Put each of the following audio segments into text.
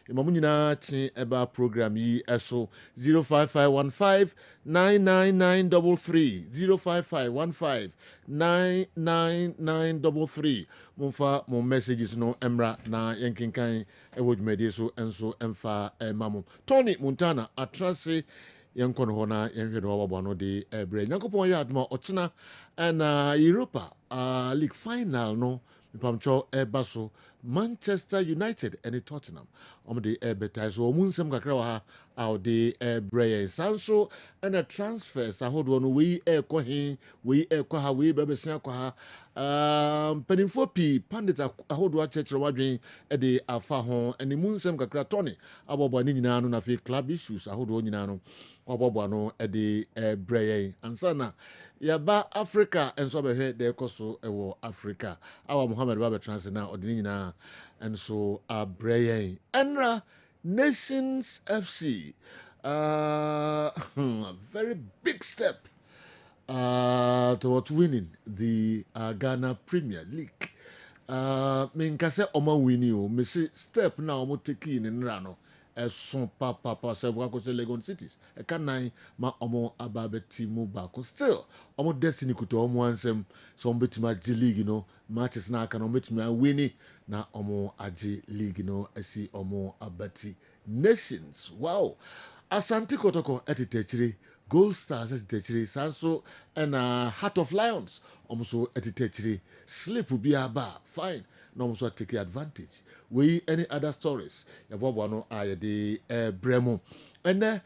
Imamuna Chin Eba program yi eso 05515 99933 05515 99933 Mumfa mo messages no emra na yankinkan ewo dwumadi so enso emfa mamu Tony Montana atrase yankon ho na yanhwe no wababo no de ebre Nyankopon ya adma ochina na Europa league final no Pamcho Ebaso Manchester United and Tottenham. The advertisement so munsem kakra wa out the Bray Sanso and a transfers. I hold one we kohin we ha we bebesia kwa penifo pi pandit I hold wa church wadwen e de afa ho and munsem kakra Tony abobo ni nyina no na fe club issues I hold one nyina no abobo no e de Bray ansana Yaba Africa and so be de koso ewo Africa. Our Muhammad Baba Transit now odinina and so Brayen Enra Nations FC. A very big step towards winning the Ghana Premier League. Minkase Oma winning o me step now mo take in Rano. Son papa several Legon cities. A canine ma omo ababe timu bako still. Omo destiny kuto omo ansem so betima G League you know matches na kan betima winning na omo aji league you know esi omo abati nations. Wow. Asante Kotoko etitechiri Gold Stars etitechiri Sanso and Heart of Lions omo etitechiri sleep bi aba fine. No so take advantage. We any other stories? Yabwano aye the Bremo. And then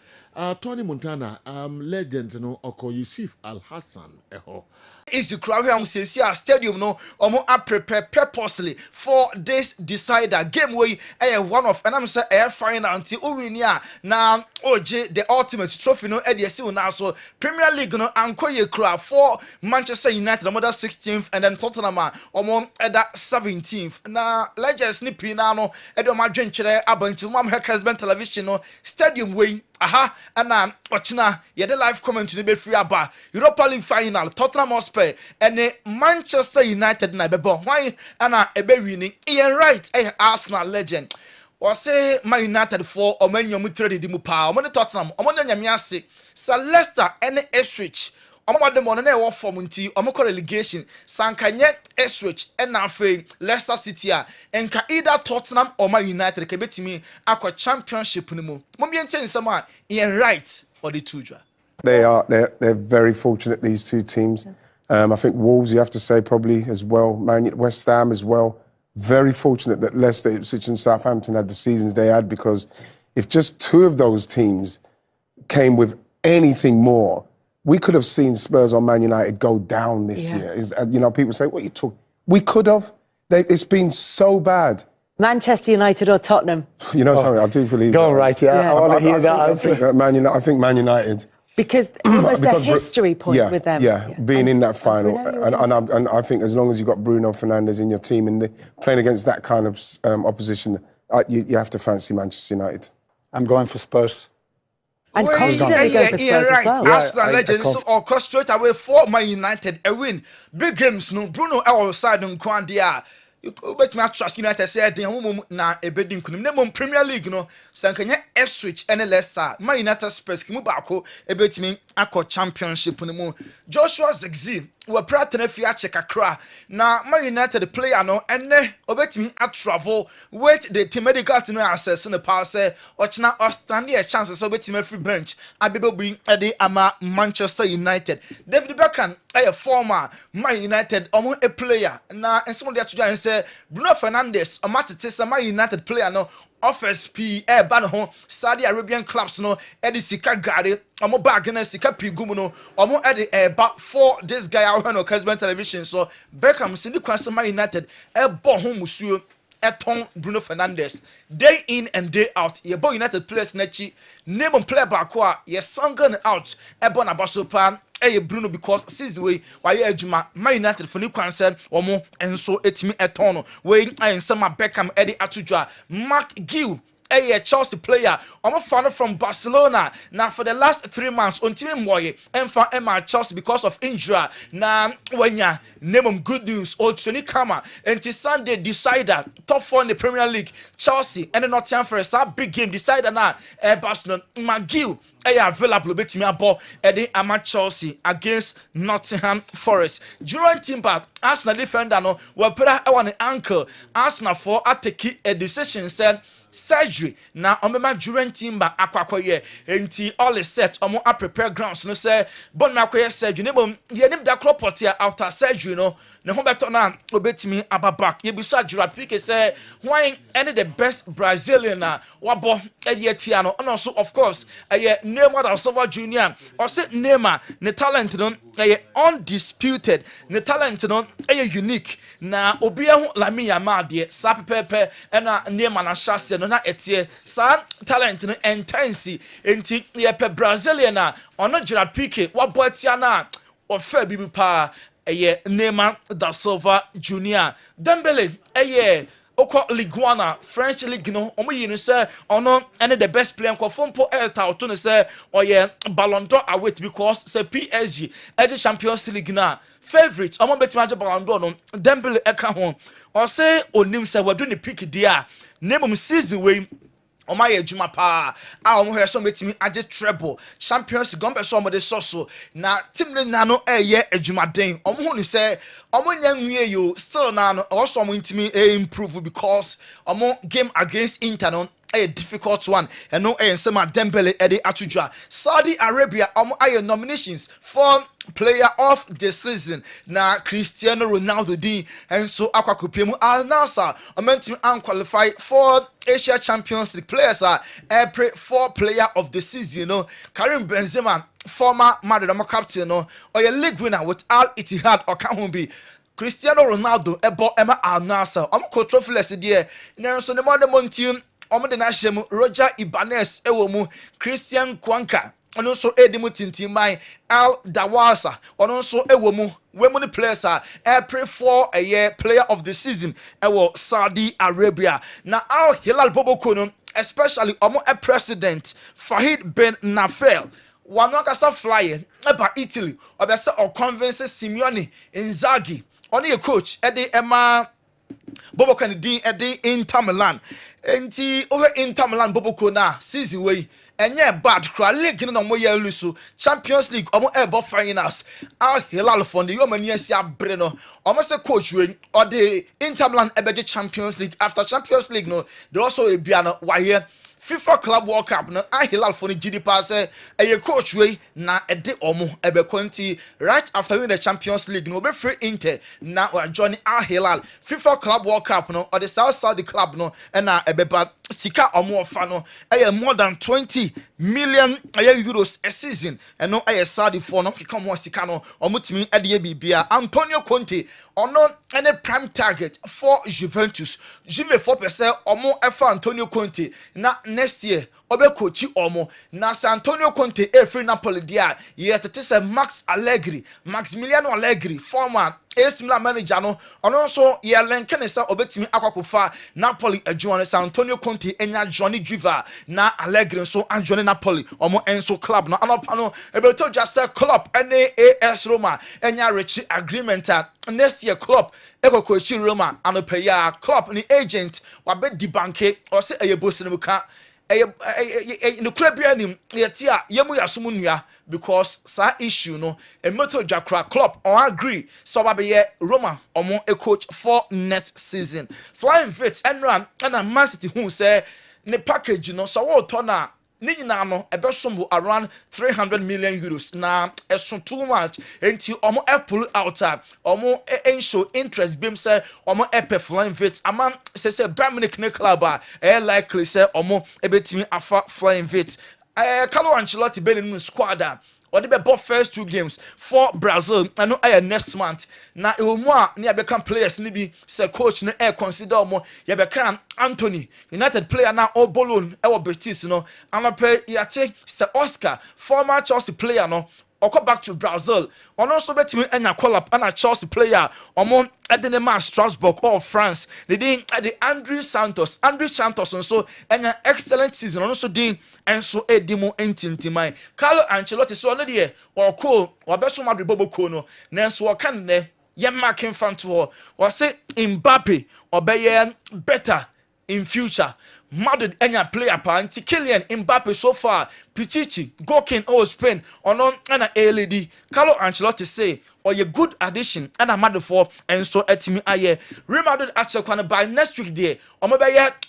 Tony Montana, legend no Oko Yusuf Al Hassan eho. Is the crowd here stadium no omo are prepared purposely for this decider game way one of and I'm say final until Uwinia now OJ the ultimate trophy no EDC now so Premier League no anko ye crowd for Manchester United the 16th and then Tottenham omo that 17th now legends ni pina no edo madwen kire abanti mam Kessben television no stadium way aha and ochina ye the live comment to be free aba Europa League final Tottenham Hotspur and Manchester United na bebo why ana ebe winning Ian Wright Arsenal legend or say Man United for omenyo trade di mu pa omo Tottenham omo nyame ase sa Leicester and Ipswich omo de mo na e wo form nti omo relegation sankanye Ipswich and afa Leicester City enka either Tottenham or Man United ke betimi akwa championship ni mu mo bi enten sama Ian Wright or the two. They're very fortunate, these two teams. I think Wolves, you have to say, probably as well. West Ham as well. Very fortunate that Leicester, Ipswich and Southampton had the seasons they had, because if just two of those teams came with anything more, we could have seen Spurs or Man United go down this year. You know, people say, what you talk? We could have. It's been so bad. Manchester United or Tottenham? You know, sorry, I do believe Go that. right, yeah. I want to hear that. I think Man United. Because it was the history point with them. Being in that final. And I think as long as you've got Bruno Fernandes in your team and playing against that kind of opposition, you have to fancy Manchester United. I'm going for Spurs. And confidently go for Spurs as well. Arsenal legends orchestrate away for Man United a win. Big games, no Bruno outside on Kwandia. You bet me trust United say they na ebedi nkunim na mom Premier League no sankanya Ipswich and Leicester Man United Spurs kimu baako ebetimi akọ championship no mu Joshua Zirkzee we pratena fi ache kakra na Man United player no ene obetimi a travel with the medical team access no power say ochina stand a chance so obetimi free bench abebe bi ede ama Manchester United. David Beckham a former Man United a player na enso dey to say Bruno Fernandes omatete say Man United player no offers P ban ho Saudi Arabian clubs no edi sika gare omo bag na sika P gumu no omo edi ba for this guy out on Kessben television. So Beckham sindi kwase Man United bo ho musuo eton Bruno Fernandes day in and day out ye bo United players nachi name player back wa ye sungen out ebo na basopa Bruno, because since the way why ejuma Man United for new concern omo enso etimi eton no we and some Beckham Eddie Atujwa Mark Gill a Chelsea player. I'm a fan from Barcelona. Now for the last 3 months, on team boy, and for Emma Chelsea because of injury. Now when ya name them good news, old Tony Kama, and till Sunday decider top 4 in the Premier League, Chelsea and Nottingham Forest, a big game decider now. Barcelona, McGill. Available betimi abo ede ama Chelsea against Nottingham Forest. During Timber, Arsenal defender no wapera e wan ankle. Arsenal for ateki a decision said surgery na omema during Timber akwakoye enti all is set omo a prepare grounds no say bon makoye surgery ne bom ye nim da crop here after surgery no ne ho beto na obetimi ababak ye bisa Jurapike say why any the best Brazilian na wabo edia no and also of course Neymar da Silva Junior or say Neymar ne talent no undisputed ne talent no unique na obi ehu Lamine Yamal de sa pepepe na Neymar na chase no na etie sa talent no intense enti ye pe Brazilian na ono Jurapike wabo etia na ofa bibi pa Neymar da Silva Junior Dembele Oko Ligue 1 French League no omo yinu say ono ene the best player ko fompo elta to no say oye Ballon d'Or await because say PSG edge Champions League na favorite omo betima je Ballon d'Or no Dembele eka ho o say onim say wadu ne pick dia name season we Oma ye juma pa a omo he so metimi age treble Champions gombe so omo de so na team ne na no eye adwumaden omo hu ni say omo nya nwie yo still na no also omo intimi improve because omo game against Inter no a difficult one and no Nsema Dembele ede atujwa Saudi Arabia aye nominations for player of the season na Cristiano Ronaldo di and so akwakopemu Al Nassr meant unqualify for Asia Champions League players every 4 player of the season you know Karim Benzema former Madrid captain no or a league winner with Al Ittihad or can be Cristiano Ronaldo ebo Emma Al Nassr trophy less there na so the modern team omo de na hyem Roger Ibanez ewo Christian Kwanka ono so edimu tintimai Al Dawasa ono so ewo mu the players every 4 a year player of the season ewo Saudi Arabia na Al Hilal Boboko no especially omo president Fahid Ben Nafel wanokasa flyer eba Italy obese o convince Simeone Inzaghi oni a coach ede Emma Bobo kan din ede Inter Milan enti over Inter Milan Boboko na season way enye bad kra league no mo ya lusu Champions League omo ebo finals Al Hilal for the yomani asia bre no omo se coach we or the Inter Milan ebeje Champions League after Champions League no they also e bia no why FIFA Club World Cup no Al Hilal for the GD pass a coach way na ede omo ebe konti right after winning the Champions League no be free Inter na joining Al Hilal FIFA Club World Cup no or the South Saudi club no na ebe ba sika omo ofa no more than 20 million euros a season and no Saudi for no kika mo sika no omo timi ede bibia Antonio Conte ono any prime target for Juventus Juve 4% omo efa Antonio Conte na next year obekochi omo na Antonio Conte free Napoli dia yet it is a Maximiliano Allegri former AC Milan manager no ono so ye lenkene sa obetimi akwakofa Napoli adjuane Antonio Conte enya Johnny Juva na Allegri so anjone Napoli omo enso club no anopa no ebeto just club ene AS Roma enya rich agreement next year club ekokochi Roma anopa ya club ni agent wabe di banke or say eyebosinimuka no krabia nim yetia yemu yasum nua because sa issue no a motor jakra club on agree so babe Roma omo a coach for next season flying fit and run and Man City who say ne package no so what na ni nyina no ebesombo around 300 million euros na eso too much enti omo pull out omo show interest bim say omo flying fit ama say Dominic ne club likely say omo ebetimi afa flying fit Carlo Ancelotti benin squad or the best first 2 games for Brazil and no next month na ewomu ne abeka players ni bi say coach no consider omo ye beka Anthony United player na Obolon Betis no anape yate say Oscar former Chelsea player no ɔkɔ back to Brazil ɔno nso betimi anya call up ana Chelsea player ɔmo ɛde ma Strasbourg or France the Andre Santos nso anya excellent season ɔno nso din enso edimu entintimai Carlo Ancelotti so no de ɔkɔ ɔbɛso Madrid boboko no nanso ɔka ne ye marking fan to or say Mbappe obey better in future Madrid enya player pa anti Kylian Mbappe so far Pichichi Goalkeeping or Spain or non ana LED Carlo Ancelotti say or a good addition and a Madrid for and so etimi aye Real Madrid actually can by next week there or maybe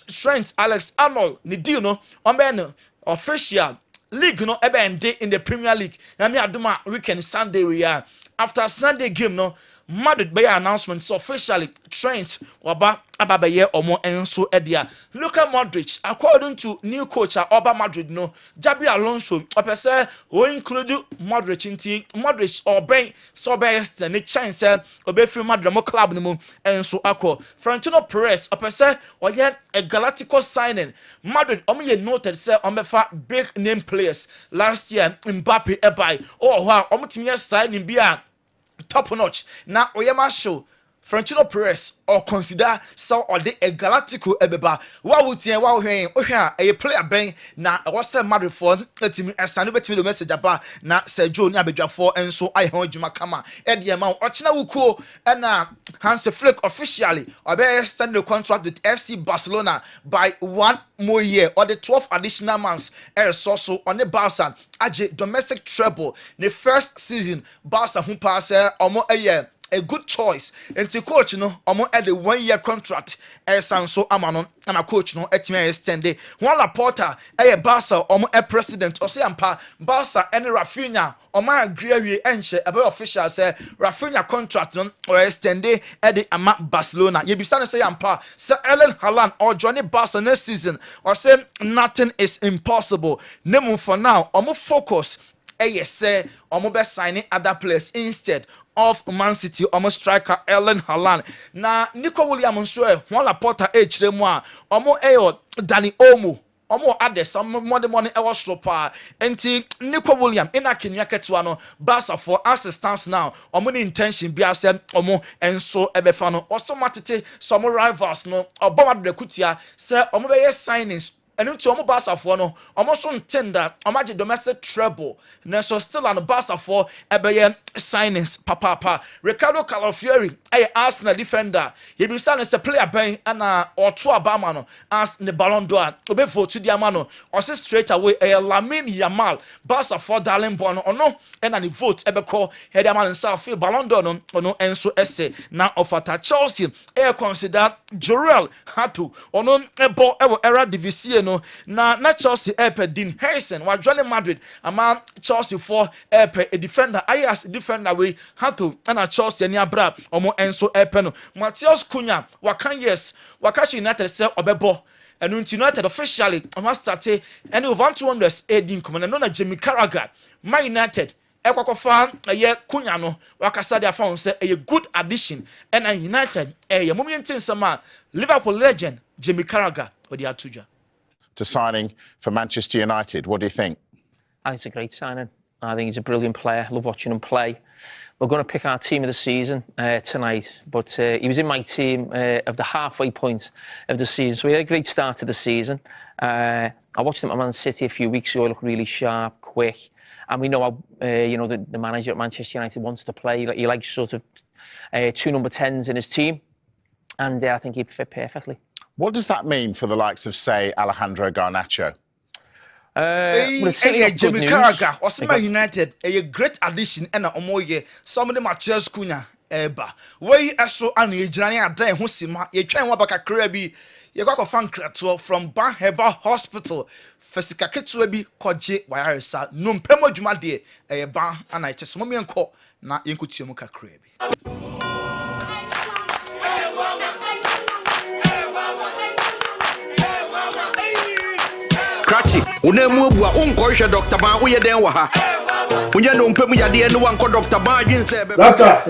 Trent Alexander-Arnold ni deal no on official league no ebe ende in the Premier League na me aduma weekend Sunday we are after Sunday game no Madrid by announcement officially Trent waba ababaye omo enso edia Luka Modric according to new coach Oba Madrid no Jabi Alonso opese o include Modric nti Modric obey so be ne chance obe free Madrid mo club ni mo enso akọ Florentino Perez opese oye a Galactico signing Madrid omo ye noted say omefa big name players last year Mbappe ebai omo timi signing bia top notch na oyema show Florentino Perez or consider so or the a Galactico ebeba wa wutie wa hwen ohwa a player ben na was Madrid for team esanu betimi the message aba na Sergio ni abedwafo enso ai hon djuma kama e de ma ochina wukuo na Hansi Flick officially obey extend the contract with FC Barcelona by 1 more year or the 12 additional months so on the Barca age domestic treble the first season Barca who pass omo a year a good choice and to coach no omo at the 1 year contract so amano and a coach no etime extend one Laporta Barca omo a president or say ampa Barca and Rafinha omo agree enche about official say Rafinha contract no or extend at the ama Barcelona you be say ampa Sir Erling Haaland or Johnny Barca next season or say nothing is impossible name for now omo focus say omo be signing other players instead of Man City almost striker Erling Haaland na Nico Williams so one Laporta chire mu a omo Dani Olmo omo ade some money e was so pa enti Nico Williams ina Kenya ketua no Barca for assistance now omo ni intention bia say omo enso ebefa no osomatete some rivals no obama de kutia say omo be signings and into omo Barca for no omo so ntenda omo age domestic treble na so still on Barca for ebeye signings papa Ricardo Calafiori Arsenal defender he be sign as a player ben and oto abama no as the Ballon d'Or obe vote to the amano or say straight away Lamine Yamal Barca for darling boy no no and the vote ebeko head man himself Ballon d'Or no enso esse na ofata Chelsea consider Jorel Hatu ono ebo era divisie no na Chelsea din Harrison wa join Madrid ama Chelsea for a defender as defender we Hatu and Chelsea ni abra omo enso no Matheus Cunha wakan yes wakashi United say obebo and United officially must start and over 200 edin come na Jamie Carragher Man United ekwakofa Cunha no wakasa dia found say a good addition and United moment nsema Liverpool legend Jamie Carragher odi atuja to signing for Manchester United. What do you think? I think it's a great signing. I think he's a brilliant player. I love watching him play. We're going to pick our team of the season tonight, but he was in my team of the halfway point of the season. So we had a great start to the season. I watched him at Man City a few weeks ago. He looked really sharp, quick. And we know how, the manager at Manchester United wants to play. He likes sort of 2 number 10s in his team. And I think he'd fit perfectly. What does that mean for the likes of, say, Alejandro Garnacho? Jamie Carragher or United a great addition and omoye some of the Matheus Cunha eba wey eso an ejirani adan ho sima ye twan wa baka kra bi ye kwakọ fan krato from Banheba Hospital fasika ketua bi koje wayaresa no mpemo dwuma de e ba ana eche so mo enko na yenkotua mu kakra bi Cratchy, unemu bua unkoisha Dr. Ban uye den wa ha. Unye no mpemu ya de no wanko Dr. Ban jinse be. Laka.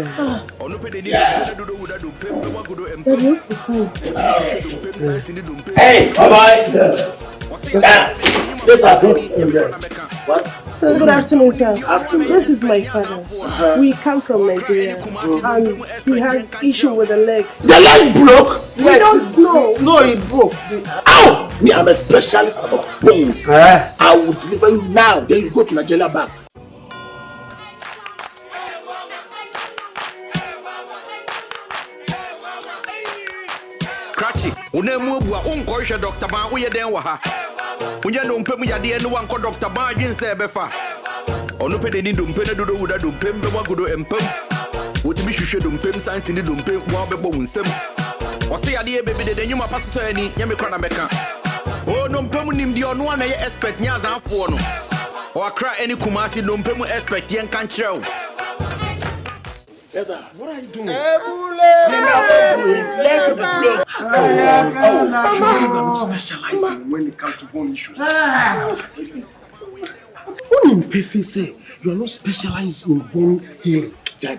Hey, bye bye. This is good. What? So good afternoon, sir. This is my father. We come from Nigeria, and he has issue with the leg. The leg broke? We don't know. No, it broke. Ow! Me, I'm a specialist about bones. I will deliver you now. Then you go to Nigeria back. Cratchy, unemu bua unkoisha Dr. Ban uye den waha. Unye ndompe mu yade no wanko Dr. Ban dwin se befa. Onu pede ni ndompe ne dodo wuda ndompe mbe wagodo empem. Wotimi hwehwe ndompe santi ni ndompe wa bebo wunsem. Ose yade bebe de nyuma paso so ani nyame kra na beka. O ndompe mu nimdi onu ana ye expect nya zanfo no. O akra any kumasi ndompe mu expect yen kan kirew. Yes, sir. What are you doing? You are specializing when it comes to bone issues. What in Pefe say? You are not specialized in bone healing. Hey,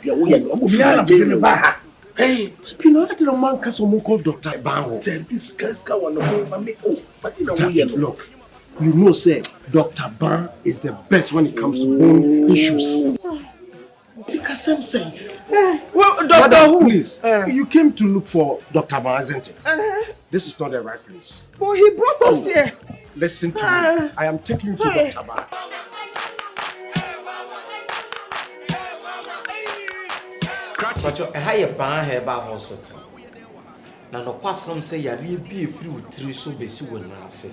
you know that the man can someone called Dr. Bango. Then this guy's got one of me. Oh, but you know, look, you know, say Dr. Ban is the best when it comes to bone issues. Well, Doctor, who? Please, you came to look for Dr. Ban, isn't it? This is not the right place. Well, he brought us here. Listen to me. I am taking you to Dr. Ban. But I have a ban here by hospital. Now, no person say you will be a few three so busy when I say.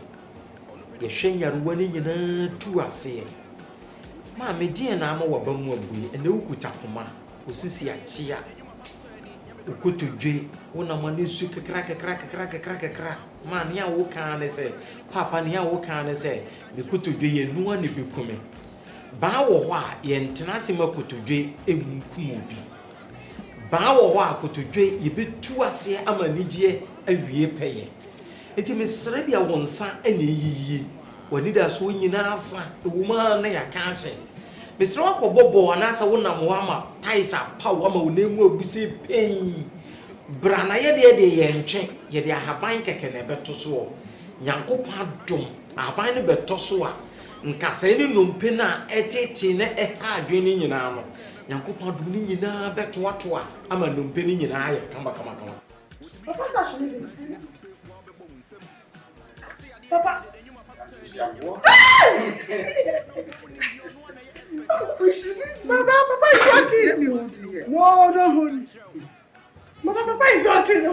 You shame your winning in 2 I say. Mammy, dear, I'm a woman, and no good tapoma, who sees ya chia. You go to J, when I'm on this crack. Man, ya walk on and say, Papa, ya walk on and say, you go to J and no one will be coming. Bow why, yen tenacima go to J, a mubi. Bow why go to J, you be 2 I say, I'm a Niger, a year pay. It is ready, I want son any ye. When it has swing in answer, the woman near can't say. Mr. Wako Bobo and answer one of Wama, Taisa, Power, name will be say pain. Branaya de yen check, yet I have been kicking a better so. Yanko Padum, I find a better so. Nkaseni numpena etetine eha adwene nyina no Yankopa dum nyina beto ato a ama numpeni nyina aye kama Papa actually Papa Papa is working. No, don't hold it. Papa is working.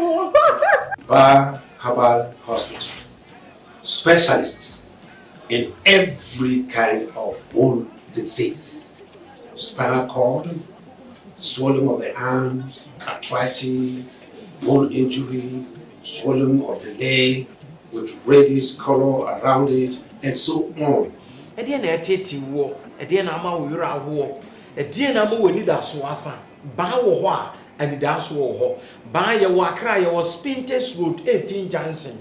Bar Herbal Hospital. Specialists in every kind of bone disease. Spinal cord, swelling of the arms, arthritis, bone injury, swelling of the leg with reddish color around it, and so on. Ediana eteti wo, ediana ama wo yura wo, ediana ama wo ni da so asa. Ba wo ho a, ani da so wo ho. Ba ye wo Accra ye wo Spintex Road 18 Junction.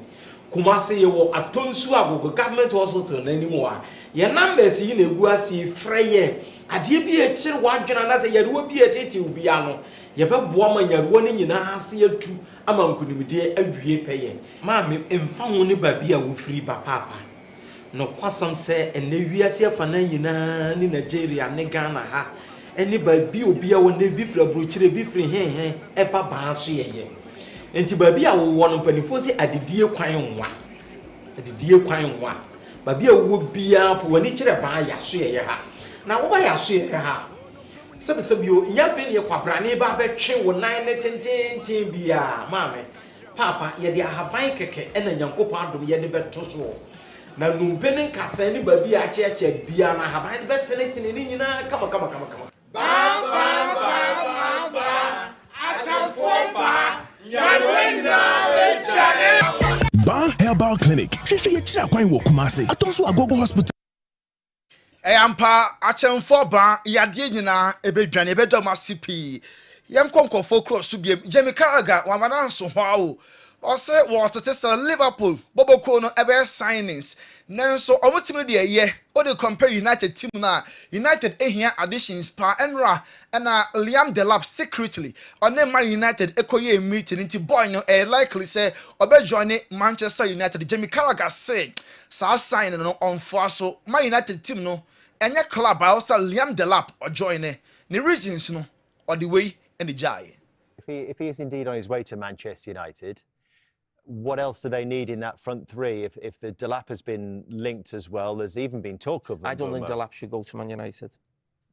Kumase ye wo Atonsu Agogo Government Hospital na nimu a. Ye numbers yi na egu asi freye. Ade bi e kire wadwena na se ye wo bi eteti obi ano. Ye beboa ma nyaruo ni nyina ase atu ama nkunimde awie peye. Ma me emfa wo ne ba bi a wo free ba papa. No kwasam se ene wiase afana nyina ni Nigeria ne Ghana ha. Ene ba bi obi a wo ne bi fra brochire bi fri hen e pa ba so yeye. Enti ba bi a wo wo no panifo se adidie kwan nwa. Adidie kwan nwa. Ba bi a wo bia fo wani kire ba ya so yeye ha. Na wo ba ya so yeye ha. Sebio nyafe ne kwabrane ba betwe wo nan ne tenten bia maame. Papa ye de ahaban keke ena Nyankopon adom ye de beto so. Na numpene nkasa ni ba bi a cheche bia na ahaban betenetene ni nyina kama. Ba achamfo ba yarwena bejare. Ba Herbal Clinic. Hwehwe ye kira kwan wo Kumase. Atonso Agogo Hospital. Ampa achamfo ba yade nyina ebedwane ebedoma CP. Yenkonkofo cross biem. Jamie Carragher wamananso ho awo. Ose wotete se Liverpool Boboko no ebe signings nanso omotimi de ye o de compare United team na United ehia additions pa enra na Liam Delap secretly on Man United ekoye meeting nti boy no likely say obe join Manchester United. Jamie Carragher say sa sign no on so Man United team no any club I also Liam Delap or join the reasons no or the way and the jay. If he is indeed on his way to Manchester United, what else do they need in that front three? If the Delap has been linked as well, there's even been talk of them. I don't think Delap should go to Man United.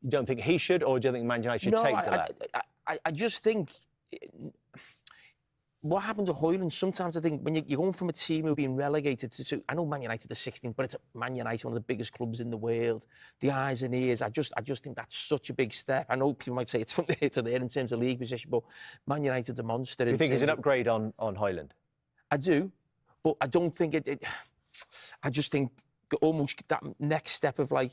You don't think he should, or do you think Man United should take Delap? I just think what happened to Højlund, sometimes I think when you're going from a team who've been relegated to, I know Man United are 16th, but it's Man United, one of the biggest clubs in the world, the eyes and ears. I just think that's such a big step. I know people might say it's from there to there in terms of league position, but Man United's a monster. Do you think it's an upgrade on Højlund? I do, but I don't think it I just think almost that next step of like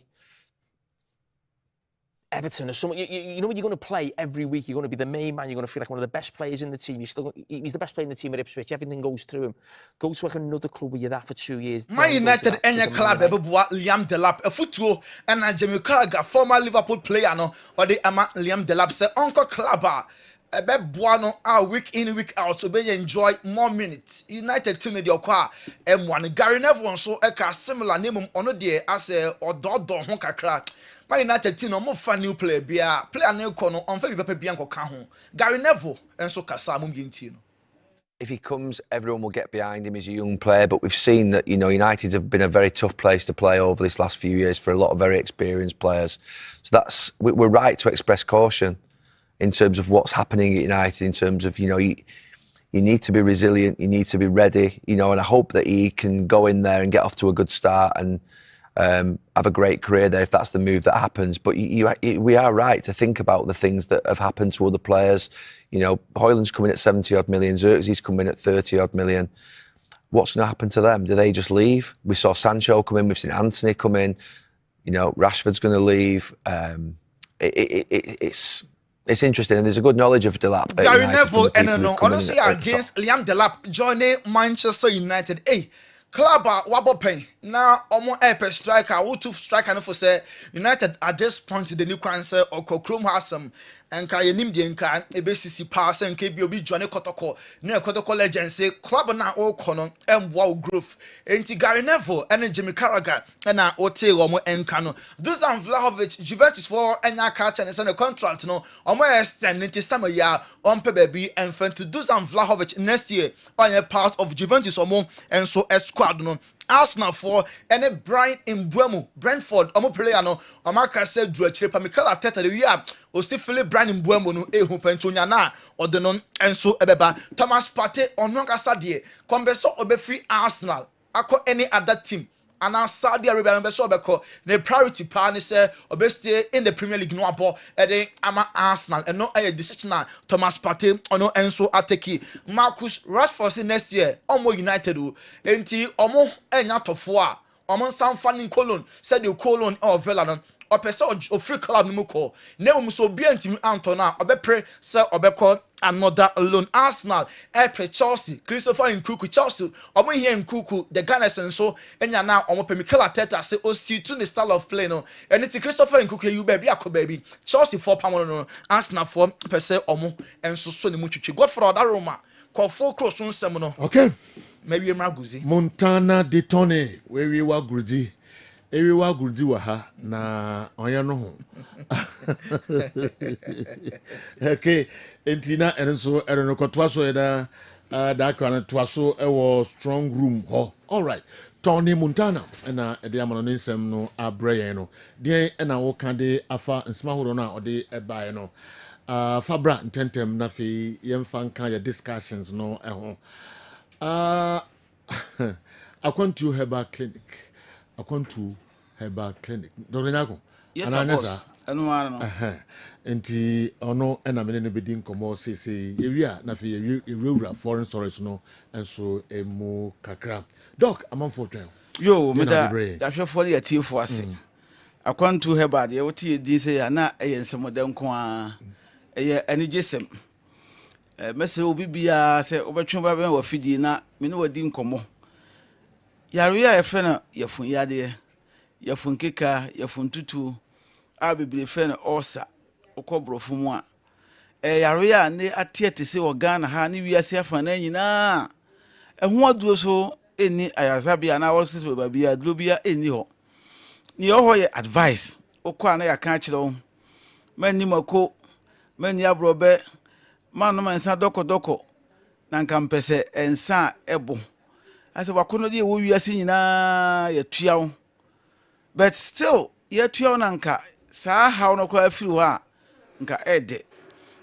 Everton or someone, you know when you're going to play every week, you're going to be the main man, you're going to feel like one of the best players in the team. He's the best player in the team at Ipswich, everything goes through him. Go to like another club where you're that for 2 years. Man United any club Liam Delap, a football and Jamie Carragher, former Liverpool player no, or the Liam Delap say Uncle Clubber. Buano week in week out so be enjoy more minutes. United team the okwa M1 Gary Neville so a similar name ono there as a ododo ho kakra. My United team no more fan new player bia player na ko no on fa bi papa bia nkoka ho. Gary Neville enso kasa mo nti no. If he comes, everyone will get behind him. He's a young player, but we've seen that, you know, United have been a very tough place to play over this last few years for a lot of very experienced players. So we're right to express caution in terms of what's happening at United, in terms of, you know, you need to be resilient, you need to be ready, you know, and I hope that he can go in there and get off to a good start and have a great career there if that's the move that happens. But we are right to think about the things that have happened to other players. You know, Højlund's coming at 70-odd million, Xerxes coming at 30-odd million. What's going to happen to them? Do they just leave? We saw Sancho come in, we've seen Anthony come in, you know, Rashford's going to leave. It's interesting, and there's a good knowledge of Delap. Gary Neville, and no, honestly, against Liam Delap joining Manchester United. Hey, club wabo pen now omo air striker, who took striker no for say United at this point the new cancer or Chrome Hasam. And Kayanim Dienka, a BCC pass and KBOB Johnny Kotoko, near Kotoko legend say club na all conon and wow growth. Ain't Gary Neville and Jimmy Carragher and now Ote Romo and Cano. Dusan Vlahovic, Juventus for and now catch and send a contract no on my extending to summer year on baby and friend to Dusan Vlahovic next year on a part of Juventus or more and so a squad no. Arsenal for any Brian Mbeumo Brentford omo player no Amaka said Drew Chiripa Mikel Arteta the year o si Philip Brian Mbeumo no ehu pentonya na odenon enso ebeba Thomas Partey ono kasa de kombeso obefi Arsenal akọ any other team and now Saudi Arabia beso obeko the priority pa ne say obestie in the Premier League no abo e ama Arsenal and no a decision na Thomas Partey ono enso ateki Marcus Rashford next year omo United o enti omo enya tofo a omo san fanning Cologne said the Cologne or Villa no opese o free club no ko na mo so bia ntimi anto na obepre say obeko another alone. Arsenal Epe Chelsea Christopher Nkuku Chelsea omo here Nkuku the Ghanaian so enya na omo pe Mikel Arteta say o see to the style of play no and it's Christopher Nkuku you baby baby Chelsea for pound no Arsenal for per se omo enso so ne mu twetwe Godfrey Roma call full cross on sem no okay maybe Maguzi Montana de Tony where we were Gurdi Ewiwa Gurdi wa ha na onya no ho okay entina enso ereno kotwa so da kwana twaso e wo strong room ho all right Tony Montana na e de amano nsem no abreye no de na wo kan de afa nsema horo na ode e bae no fabra ntentem na fe yemfa nkan ya discussions no e ho Akwantu Herbal Clinic Akwantu Herbal Clinic Dorinako yes boss anu enti ono ena mene ne bedin komo sese yewia na fe yewura foreign stories no enso emu kakra doc amanfo twen yo me da hwefo ya tiefo ase Akwantu Herbal ye wotie din se ya na eyensem denko a eye anigesem mese obi bia se obetwe ba ben wa fidi na me ne wadi nkomo yare ya efe na yefun yade yefun keka yefun tutu a bibire fe na osa okobrofo mu a yare ya ne atiete se o Ghana ha ne wiase afa na nyina eho aduo so eni ayazabia na wo sisi ba bia adlo bia eni ho ni ho ye advice okwa na ya kan kire wo mani mako mani abrobe man no ensa doko na nka mpese ensa ebo ase wakono de wo wiase nyina ya tua wo but still ya tua wo na nka saa hawo no kwa afiri ho a nka ede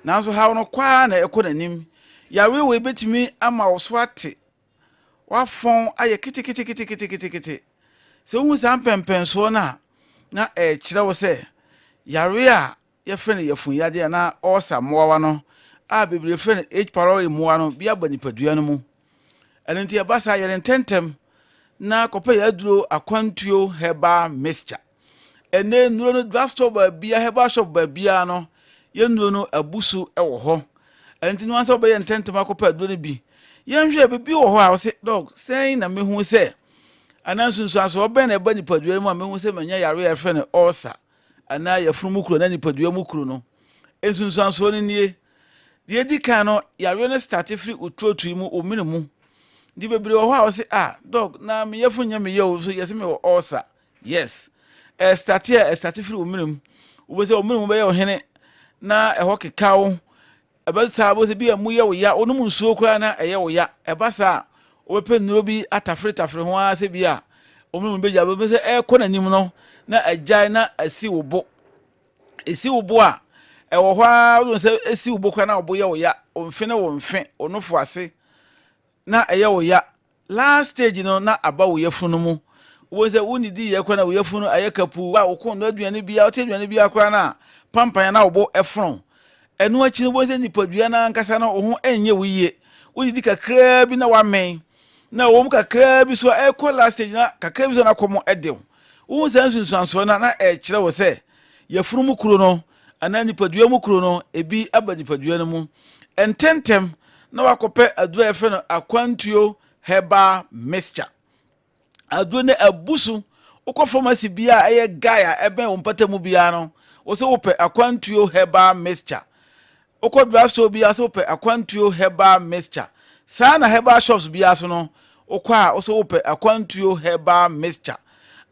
nanso hawo no kwa na ekonanim yare we betimi ama wo so ate wafon aye kiti se hu san pempenso na kire wo se yare a ye fene ye fun yade na osa mowa no a bebre fene H parole mowa no bia banipadua no mu enenti e basa yere ntentem na kopa ya duro akwantuo heba mixture ene nuro no drugstore ba bia heba shop ba bia no ye nuro no abusu wo ho enenti no ansa obaye ntentem akopa duro no bi ye nhwe bebi wo ho a wo se dog sen na mehu se anansunsu aso obe na eba nipadua mu a mehu se manya yare ya fene osa ana ya funu kuro na nipadua mu kuro no ensunsu aso ni nie de di kan no yare no start free utrotu mu o minimu di bebre wo ha wo se dog na me yefu nya me ye o so yesi me wo osa yes start free o minimu wo se o minimu be ye o hene na ho kekawo eba sa bo se bi amu ye wo ya onu mu nsuo kura na eye wo ya eba sa o pe nuro bi atafre ho a se bi a o minimu be ja be se kona nim no na ajai na asi wo bo a ewo ho a wo se asi wo bo kura na wo bo ye wo ya o mfe na wo mfe onofo ase na eye wo ya last stage no na aba wo yefunu mu wo se woni di ye kwa na wo yefunu ayekapu wa wo kon no aduane bia o te aduane bia kwa na pampan na wo bo efron enu achi no wo se nipadua na nkasa na wo ho enye wo yie woni di kakra bi na wa men na wo mu kakra bi so ekwa last stage na kakra bi so na komo edew wo se nsunsuanso na kire wo se yefunu mu kuro no ana nipadua mu kuro no ebi aba nipadua no mu ententem na wakope aduro efe no akwantuo heba mixture aduro ne abusu ukọ pharmacy bia eye gaya ebe wompatamu bia no wo se wope akwantuo heba mixture ukọ drugstore bia se wope akwantuo heba mixture sana heba shops bia so no ukọ a wo se wope akwantuo heba mixture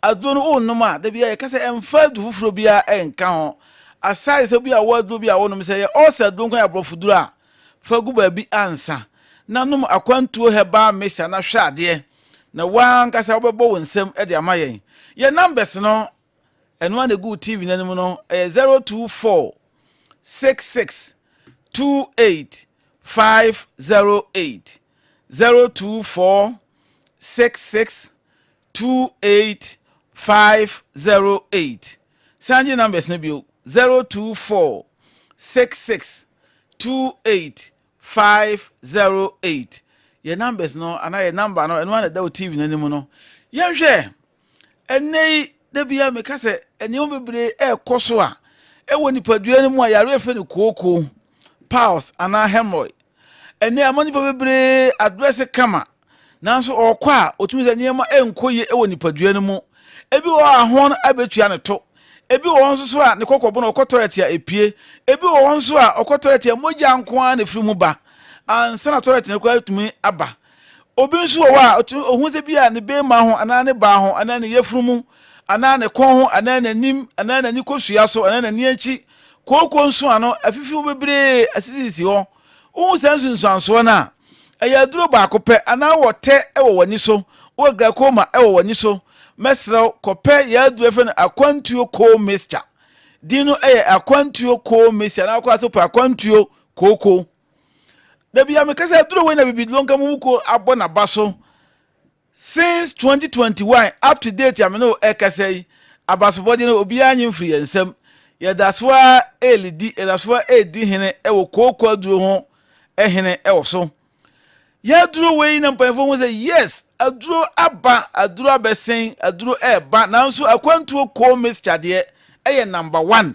aduro no onuma da bia ye kase emfa du fufuro bia enka ho asai se bia wo aduro bia wo no se ye o se aduro nkwa ya brofuduro a fagu ba bi ansa na num akwantuo heba mesa na hwade na wanka sa obebo wonsem e de amayen ye numbers no eno na good tv nanim no 024 66 28 508 024 66 28 508 sanje numbers na bio 024 66 28508 ye numbers no ana ye number no eno na da TV nanim no ye hwe enei da bia me kase eni obebre koso a ewo nipadua ni mu a yare efe ni kooko pulse ana hemorrhoid eni amoni bebre address kama nanso okwa otumi ze niema enkoye ewo nipadua ni mu ebi wo ahon abetua ne to ebi wo nso so a ne kokobo na okotoreti a epie ebi wo nso a okotoreti a moja nko a na firi mu ba ansa na toreti ne kwa atumi aba obi nso wo a ohun se bia ne be ma ho ana ne ba ho ana ne yefuru mu ana ne kon ho ana ne nim ana ne nikosua so ana ne nianchi koko nso ano afifi wo bebre asisisi ho wo sansu nsanso na eya duro ba akopɛ ana wote ewo wani so wo gra koma ewo wani so mesra kope ya du efe akwantuo ko mixture dino akwantuo ko mixture na kwa so pa akwantuo koko da bia me kasa duro we na bibidlo nka mu ko abona baso since 2021 up to date ya me no ekasai abaso body no obi anyi free ensem ya daswa elidi daswa edi hene ewo koko aduro ho ehene ewo so ya duro we na mpanfo ho say yes aduro aba aduro abesen aduro eba nanso akwantuo ko mixture de eye number 1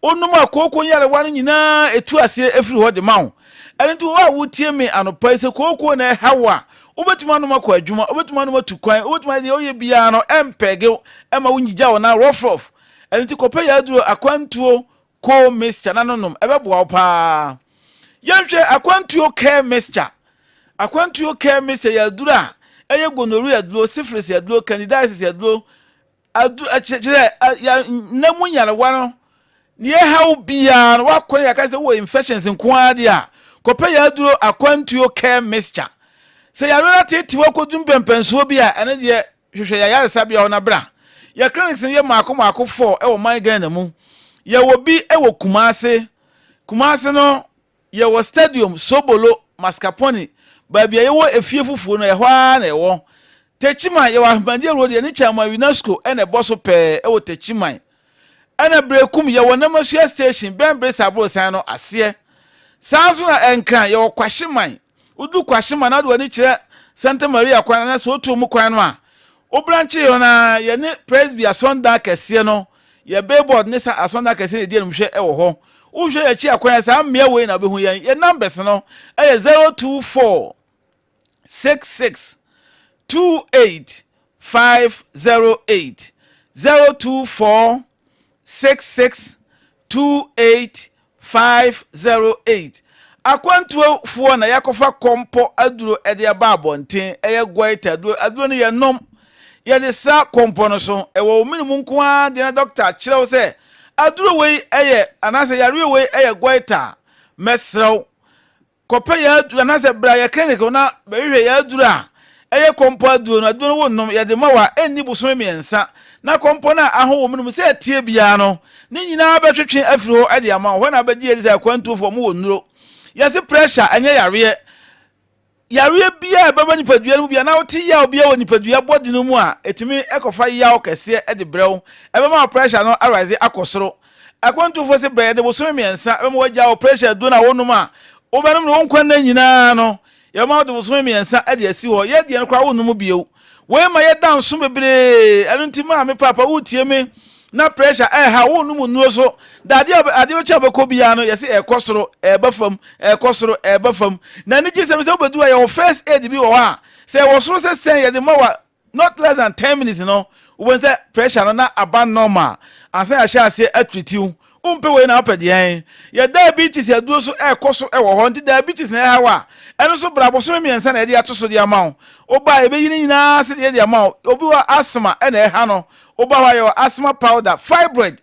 onum akoko yare wan nyina etu ase efiri ho de mawo enti wa wutie me anopa ise koko na hawa obetuma no makọ adwuma obetuma no matukwan obetuma de oye bia no empege ema wunyija wona rough enti kopa ya aduro akwantuo ko mixture nanonom ebeboa pa yanhwe akwantuo care mixture akwantuo care mixture ya aduro a eye gonorrhea aduro syphilis ya aduro candidiasis ya aduro adu achire ya namu nyarewa no ne how bia no wakọ ya ka say wo infections nko ade a kopa ya aduro akwantuo care mixture say ya rela tete wakodum pempenso bi a ene de hwehwe ya yaresa bia ona bra ya clinics ye maako 4 e wo man Ghana mu ya wo bi e wo Kumase no ye wo stadium Sobolo Mascarpone ba bia ye wo efie fufuo no ye hwa na ye wo Techiman ye wa Ahmadi road ye ni chama UNESCO ene boso pe e wo Techiman ene brekum ye wo Namasua station Bembre Sabro san no ase sanso na enkran ye wo Kwahyeman udu Kwahyeman na do ni kire Santa Maria kwan na so to mu kwan no a o branch yo na ye ni Presbyterian Sunday kese no ye billboard ni sa Sunday kese ni die no hwe e wo ho wo hwe ye chi akwan sa mmea we na behu ye numbers no e 024 66 28508 024 66 28508 akwantuo fuo na yakofa kompo aduro ede aba abonten eye goita aduro no ye nom ye de sa kompo no so e wo minimum nko a de na doctor kirew se aduro we eye anase yare we eye goita mesrew kopa ya aduro anase bra ya clinic na behwe ya aduro a eye kompo aduro no wo nom ye de mawa enni buso miensa na kompo na aho wo minimum se tie bia no ni nyina betwetwe afiri ho ade ama ho na abegi ye de akwantuo fo mo wo nuro yesi pressure anya yare bia baba nipadua no bia na wote ya obia wo nipadua body no mu a etumi ekofa ya okese e de brew ebema pressure no arise akosoro akwantu fo se bre de boso miensa ebema wagya o pressure do na wonum a obanum no nkwan na nyina no yema de boso miensa e de asi ho ye de no kwa wonum bieu we ma ye dan so bebre anu ntima me papa wutie me na pressure ha wonum nuo so dade ade ocha beko bia no yesi ekosoro ebafam ekosoro ebafam na ni gisem se obedu ya first aid bi wo ha se wo so se sen ye de mawa not less than 10 minutes no when say pressure no na aba normal ansa ya sha se atretiu umpe we na apede yan ye diabetes ya duo so ekoso e wo ho nti diabetes na ha wa eno so bra boso miensa na de atoso de ama o ba ebe yini nyina se de ama obi wa asthma e na ha no oba wa your asthma powder fibroid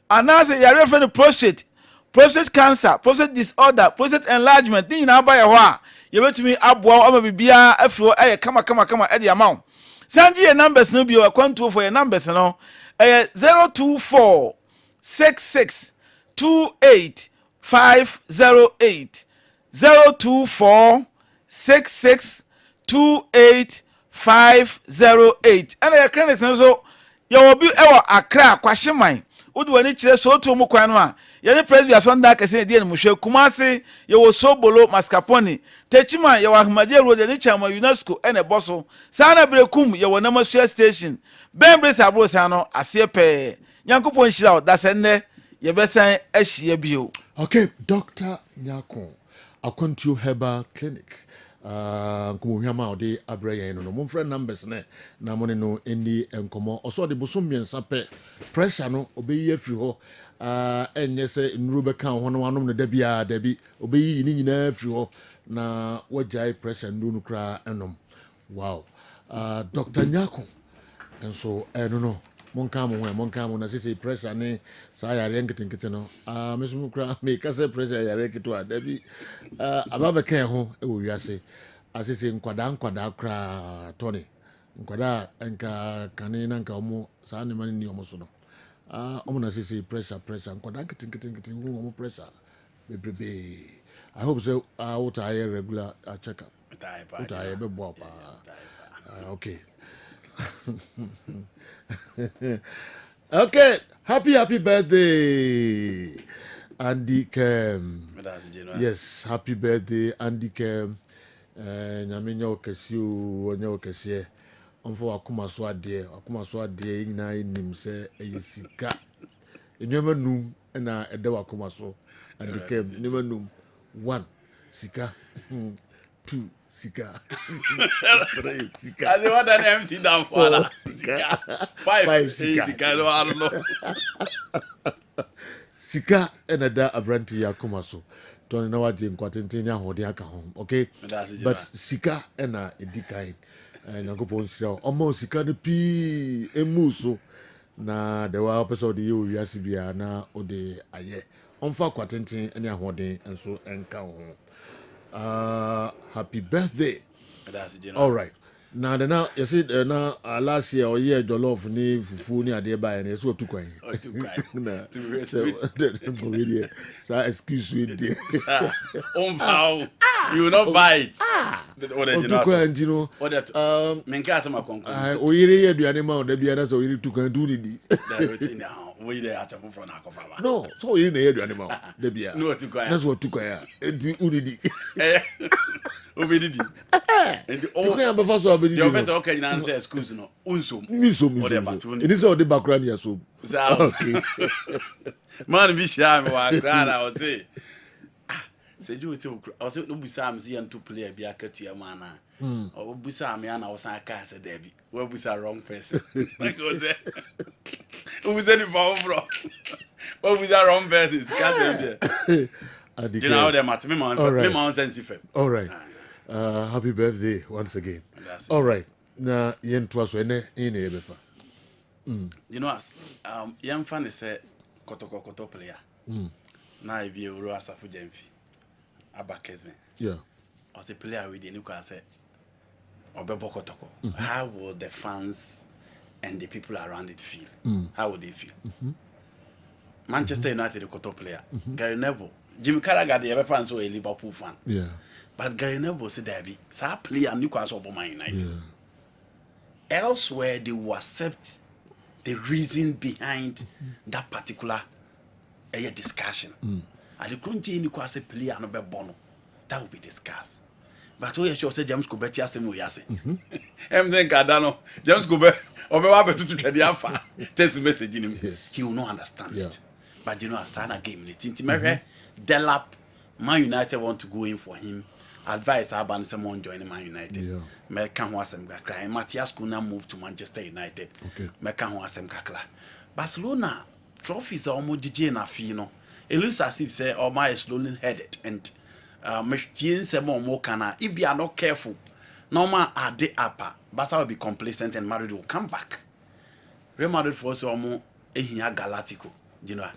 anase yare fe no prostate cancer prostate disorder prostate enlargement ni na ba ye ho a ye betumi aboa o ma bibia afiro eye kama e de ama sanji ye numbers no bi o kwantu for ye numbers no 024 66 28508 024 66 28508 ana ye clinics no so ye will be ewa Accra Kwahyeman udu wani kire so to mu kwan no a ye ne Presbyterian Sunday kese die no muhwe Kumase ye wo Sobolo Mascarpone Techiman ye wo Ahmadi road ye ne chama UNESCO ene boso sana brekum ye wo Namasua station Bembre Sabro sano ase pe Nyankopon hira da senne ye besan ahia bio. Okay, Dr. Nyako Akwantuo Herbal Clinic nkomohwama ode abraya no mo friend numbers na mo no eni enkomo oso de boso miensa pe pressure no obeyi afiri ho enye se nru be kan ho no anom no dabia dabi obeyi ni nyina afiri ho na wajai pressure ndu no kra enom. Wow. Dr. Nyako enso no monka mo na sisi pressure ni sa yare nketenkete no mesumu kra me kase pressure yare keto adabi ababa kan ho e wo wiase asisi nkwada kra Tony nkwada enka kane na nka omo sa ne mani ni omo so no omo na sisi pressure nkwada nketenkete wo pressure bebrebe. I hope so out I regular check up out I be bo pa okay. Okay, happy birthday, Andy Kem. Yes, happy birthday, Andy Kem. Nyaminyo kesiu, onyo kesie. Onfo akuma so ade nyina enim se eyesika. Enyema num na ede wakuma so. Andy Kem, enyema num 1 sika. 2 sika. 3 sika. As what an MC down for sika. 5 sika. No, I don't know. Sika enada abranti yakoma so. Tony na waje nkwatentenya hode aka ho. Okay? But sika ena edikai. Nyankopon sira. Omo sika no pi emu so na the wa episode you wiase bia na ode aye onfa kwatenten ene ahoden enso enka ho happy birthday. All right. Now you see now last year or year jollof ni fufu ni ade ba na so tukwan. Na. So excuse me dear. You will not buy it. Tukwan you know. Menka sama konko. Oyire ye aduane ma o da bia na so oyire tukwan du ni di. We dey atafu from na kofa ba. No, so oyire na ye aduane ma o da bia. No tukwan. Na so tukwan ya. Enti unidi. Obedidi. Enti tukwan abefa so obedidi. Your better okay na say excuse no. Unsom. It is all the background ya so. Okay. Man bi share me wa grana I say. Say you I say no busa am see and to play bi akatu ya mana. O busa am ya na wosan aka say there bi. We busa wrong person. Like o say. O busa ni ba bro. We busa wrong person. Can't say there. You know how they matter me man sensitive. All right. Happy birthday once again. All right. Na yen twaso ene ine ebefa. You know as young fan say koto player. Na e bi euro asafu Jemfi. Aba Kessben. Yeah. As a player with the new can say Obebo Kotoko. How will the fans and the people around it feel? How would they feel? Manchester United koto player. Gary Neville. Jimmy Carragher the ever fans so a Liverpool fan. Yeah. But Gary Neville said there be so player Newcastle Obama United. Yeah. Elsewhere they will accept the reason behind that particular discussion. And the country Newcastle player no be bono. That will be discussed. But oh, you sure say James Corbett yase mo yase. Then Cardano, James Corbett, obewa betu to trade afa. Text message him. He will not understand it. But you know, Asana game it. Intimate Delap, Man United want to go in for him. Advice Aban someone join Man United. Yeah. Meka ho asem kakra. Matthias Kuna moved to Manchester United. Okay. Meka ho asem kakra. Barcelona trophies are almost DJ na fi no. It looks as if say Omar is slowly headed and if we are not careful, normal are they upper. Barca will be complacent and Madrid will come back. Real Madrid for us almost Galactico. You know,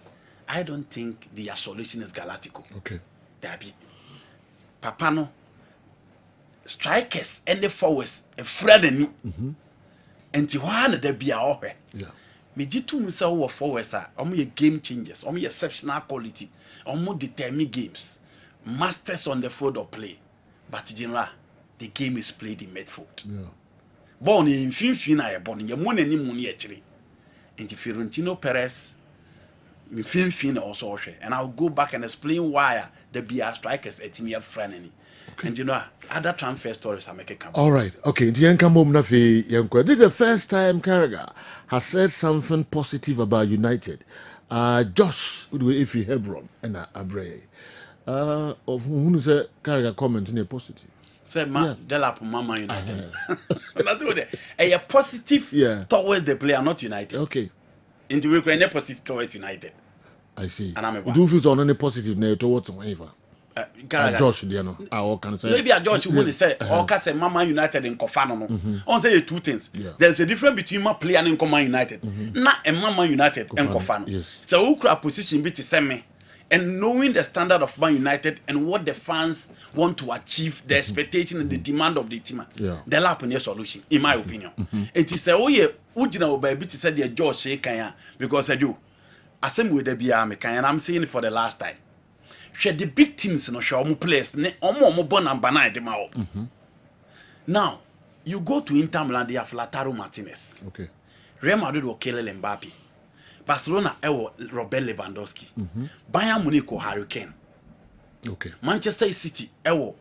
I don't think the solution is Galactico. Okay. There be Papano strikers and the forwards a friend and and Tijuana there be our yeah. Me jitu musa wo forwards are game changers, exceptional quality, determine games. Masters on the field of play, but general the game is played in midfield. Yeah. Born in Finfina, born in Yamon and Nimuni actually. And the Fiorentino Perez, Finfina also, and I'll go back and explain why the BR strikers a team friendly. Okay. And you know, other transfer stories are making. All right, okay. This is the first time Carragher has said something positive about United. Josh, if you Hebron and Abre. Of who say Carragher comment in a positive. Say Delap Mama United. Not good. A positive towards the player, not United. Okay. Into we can positive towards United. I see. And do feel on any positive now towards whatever. Josh, you know, I can say. Maybe a Josh who say, or can say Mama United in Kofano. On say two things. There's a difference between my player and Mama United. Not a Mama United and Kofano. Yes. So who could position be to send me? And knowing the standard of Man United and what the fans want to achieve, the expectation and the demand of the team, the lap in your solution, in my opinion. And to say, oh yeah, Ujina baby to say the George Kanya because I do. Asem with the BR and I'm saying it for the last time. Share the big teams no show mu players ne omo born and banana de ma. Now, you go to Inter Milan, they have Lautaro Martinez. Okay. Real Madrid will kill Mbappe. Barcelona Robert Lewandowski. Bayern Munich Harry Kane. Okay. Manchester City Erling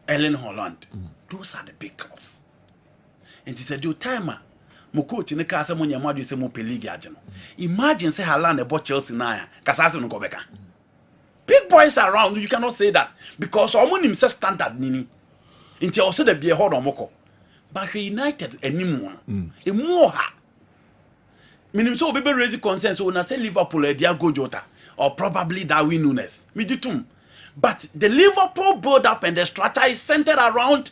Haaland. Those are the big clubs. And it's a due timer. Coach in the casa when you say mo league agent. Imagine say Haaland about Chelsea now. Kasase no go back. Big boys around, you cannot say that because someone himself standard nini. Until also the be a hold on moko. But United anymore. A more meaning so people raise concerns so when I say Liverpool Diego Jota or probably Darwin Núñez. Me do too. But the Liverpool build up and the structure is centered around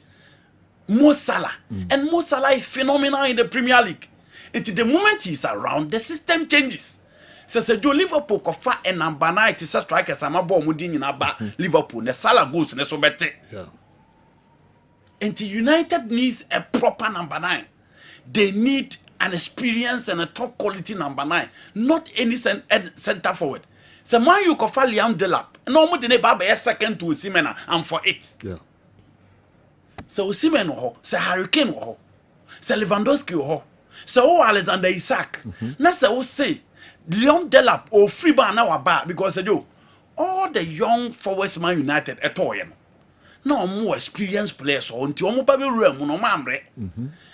Mo Salah. And Mo Salah is phenomenal in the Premier League. Until the moment he's around, the system changes. So do Liverpool kofa and number 9 is a striker sama ball mudin in aba Liverpool. The Salah goes ne so better. Yeah. Until United needs a proper number 9. They need an experienced and a top quality number 9, not any center forward. So man you kofa Liam Delap. No more than a second to Osimhen and for it. Yeah. So Osimhen ho, so Harry Kane ho, so Lewandowski ho, so Alexander Isak. Na so say Leon Delap or Freeban now about because all the young forwards Man United at all. No more experienced players or until omo pabe room no mamre.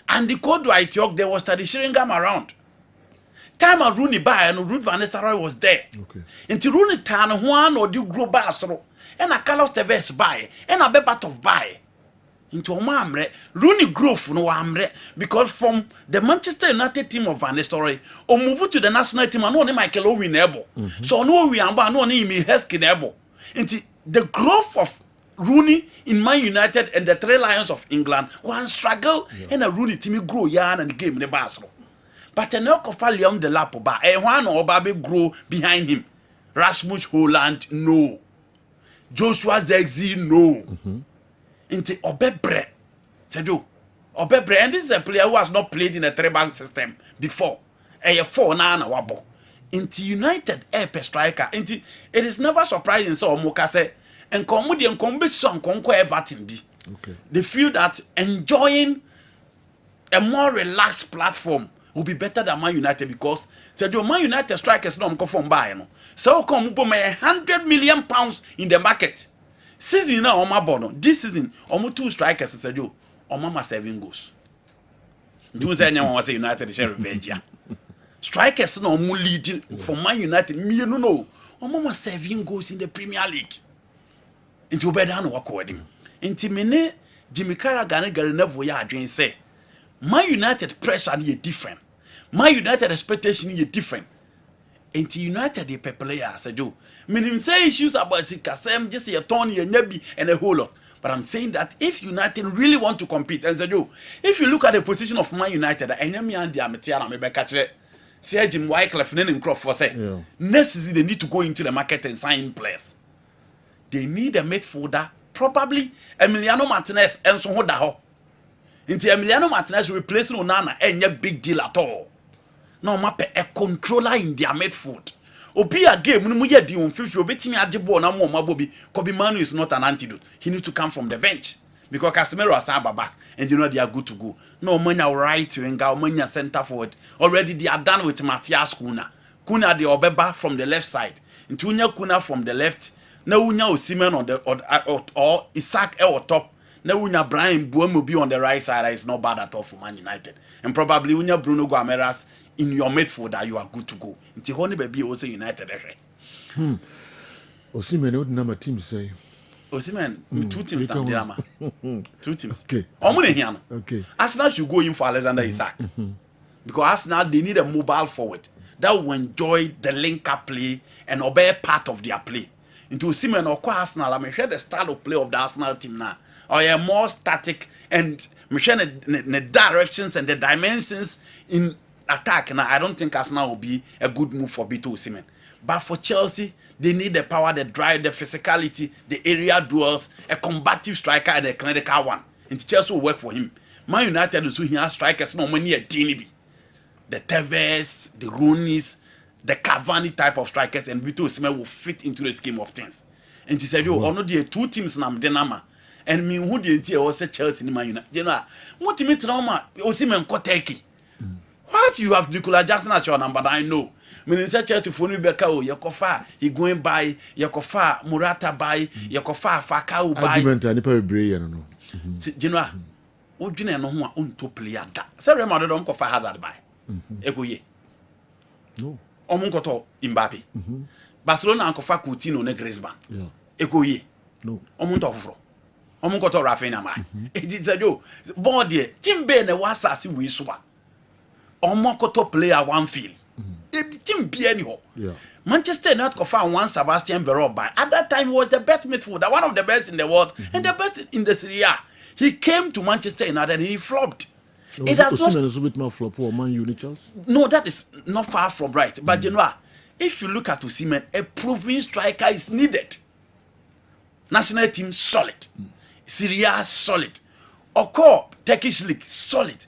And the code right talk there was Teddy Sheringham around. Time a Rooney by and Ruud van Nistelrooy was there. Okay. Until Rooney turn one or do grow Barcelona and a Carlos Tevez buy and a Berbatov buy. Into Mamre, Rooney growth no amre because from the Manchester United team of Van Nistelrooy or move to the national team and no Michael Owen able. So no we am no me Heskin able. Into the growth of Rooney in Man United and the Three Lions of England one struggle and a Rooney team grow yarn and game in the Barcelona. But a knock of Liam de Lapoba, a one or Baby grow behind him. Rasmus Holland, no. Joshua Zexi, no. Into Obebre, said you. Obebre, and this is a player who has not played in a 3-back system before. A 4-9 wabo. Into United air striker. Into it is never surprising so Mokase and comedian combination conquer Everton be. Okay. They feel that enjoying a more relaxed platform will be better than Man United because said your Man United strikers no come from buy no. So come put £100 million in the market. Season now on my bono. This season, almost 2 strikers said you on mama 7 goals. Do say anyone was United share revenge. Strikers no more leading for Man United. Me no. On mama 7 goals in the Premier League. Into better no work with him. Into mene Jimmy Carragher Gary Neville ya adwin say Man United pressure is different. Man United expectation is different. Into United the player said you. Meaning say issues about Sikasem just a Tony and Nebi and a whole lot. But I'm saying that if United really want to compete, and said you, if you look at the position of Man United, enemy and the Ametiana maybe catch it. Say Jim Wycliffe and Crawford say next season they need to go into the market and sign players. They need a midfielder, probably Emiliano Martinez and so on. Into Emiliano Martinez replacing Onana and a big deal at all. No matter a controller in their midfield. Obi a game no ye di on fifi obetimi agebo na mo mabobi Kobe Manu is not an antidote. He needs to come from the bench because Casemiro has back and you know they are good to go. No manya right winger, manya center forward. Already they are done with Matthias Cunha. Cunha the Obeba from the left side. Ntunya Cunha from the left. Na unya Osimhen on the or Isaac or top. Na unya Brian Buemo be on the right side. That is not bad at all for Man United. And probably unya Bruno Guimaraes in your midfield that you are good to go. Until honey baby also United. Osimhen would number team say. Osimhen 2 teams now drama. 2 teams. Okay. Okay. Arsenal should go in for Alexander Isak. Because Arsenal they need a mobile forward that will enjoy the link-up play and obey part of their play. Into Osimhen or Arsenal, I'm sure the style of play of the Arsenal team now. Or a more static and the directions and the dimensions in attack. Now I don't think Arsenal will be a good move for Bito Osimhen. But for Chelsea, they need the power, the drive, the physicality, the area duels, a combative striker and a clinical one. And Chelsea will work for him. Man United is who he has strikers no money at DNB. The Tevez, the Rooney's, the Cavani type of strikers, and Bito Osimhen will fit into the scheme of things. And he said, "Yo, ono the 2 teams na mdenama." And me who the entire was Chelsea in Man United. You know, what to me trauma Osimhen Koteki. What you have Nicola Jackson at your number? I know. Minister Chelsea for Rebecca, Yakofa, he going by Yakofa, Murata by Yakofa, Fakao by. Argument and probably brilliant, no. You know, what do you know who are on to play at that? Sorry, mother don't go for hazard by. Egoye. No. Omunkoto Mbappe. Barcelona and Kofa Coutinho ne Griezmann. Yeah. Egoye. No. Omunto Fro. Omunkoto Rafinha mai. It is a do. Body, Timbe ne wasasi we swa. Omunkoto player one field. Team be anyhow. Yeah. Manchester United confirmed one Sebastian Barrow by. At that time, he was the best midfielder, one of the best in the world, and the best in the Serie A. He came to Manchester United and he flopped. It has not. No, that is not far from right. But you know, if you look at Osimhen, a proven striker is needed. National team solid, Syria solid, Oko Turkish league solid.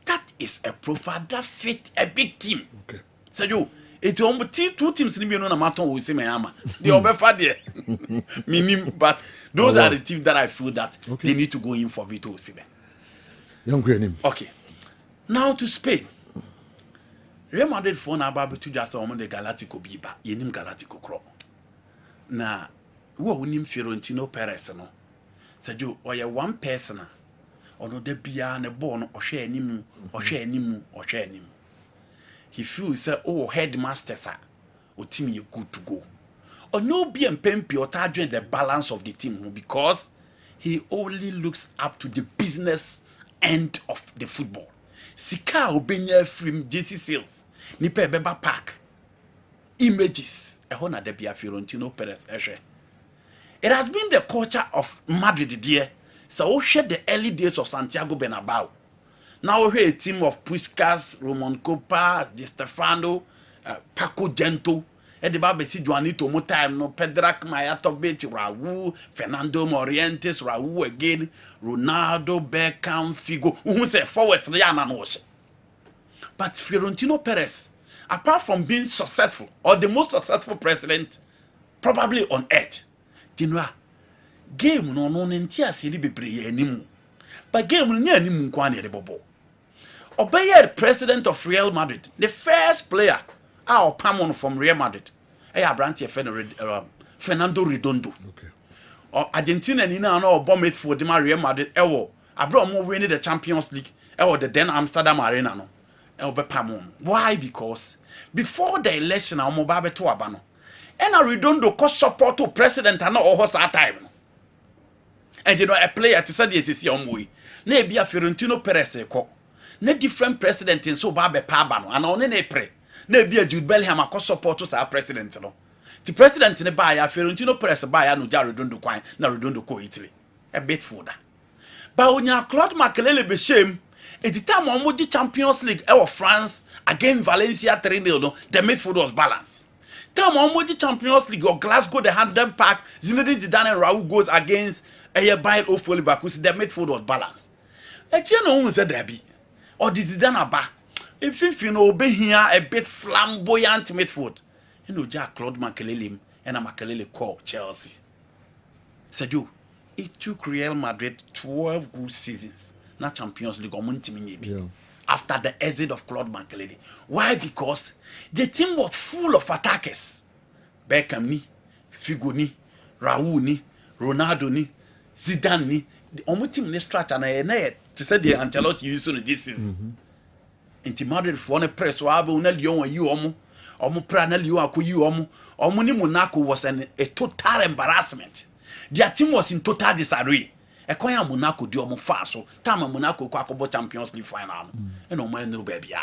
That is a profile that fit a big team. Okay. So you, it's two teams in the Maton Osimhen ama. They are better there. Meaning, but those are the teams that I feel that they need to go in for Vito Osimhen. Okay. Now to Spain. Real Madrid phone about to just on the Galactico Biba, Yenim Galactico Cro. Na, who unim Fiorentino Perez no? Said you, or you one person, or no de bia born or share nimu, or share nimu, or share nimu. He feels say, oh, headmaster, sir, or team you good to go. Or no be and pempi or target the balance of the team because he only looks up to the business end of the football. Sika obenya from JC sales. Nipe beba park. Images. Ehona de bia Fiorentino Perez eshe. It has been the culture of Madrid dear. So we share the early days of Santiago Bernabeu. Now we a team of Puskas, Roman Copa, Di Stefano, Paco Gento. The Babesi Juanito mo time no Pedrak Mayatovic, Raul, Fernando Morientes, Raul again, Ronaldo, Beckham, Figo. Who say forwards Rihanna no. But Fiorentino Perez, apart from being successful or the most successful president probably on earth, you know, game no ntia sili bebree animu. But game ni animu kwa ne bobo. Obey the president of Real Madrid, the first player our Pamon from Real Madrid. Branty Fernando Redondo. Okay. Or Argentina ni na no bomb for the Real Madrid. Abro mo winning the Champions League. The then Amsterdam Arena no. Pamon. Why? Because before the election, I'm babe to abano. And Redondo cost support to president and all horse at time. And you know a player to say this is your way. Ne be a Fiorentino Perez ko. Ne different president in so babe pabano and on ne pray. Na be a Jude Bellingham akọ support to our president no. The president ne ba ya Fiorentino Perez ba ya no ja Redondo kwan na Redondo ko Italy. A bit further. Ba onya Claude Makelele be shame. At the time on the Champions League of France against Valencia 3-0 no, the midfield was balanced. Time on the Champions League or Glasgow the Hampden Park, Zinedine Zidane and Raul goes against Bayern of Leverkusen, the midfield was balanced. A channel said derby or the Zidane aba. If you know, be here a bit flamboyant midfield. You know, Jack Claude Makelele and a Makelele call Chelsea. Said you, it took Real Madrid 12 good seasons, not Champions League or Montimini. After the exit of Claude Makelele. Why? Because the team was full of attackers. Beckham ni, Figo ni, Raul ni, Ronaldo ni, Zidane ni. The only team in the structure na to say the Ancelotti used on this season. Inti Madrid for ne press wa be una Lyon you omo pra na Lyon akoyi omo ni Monaco was a total embarrassment. Their team was in total disarray. Ekonya Monaco di omo fa so time Monaco ko akobo Champions League final no omo enru ba bia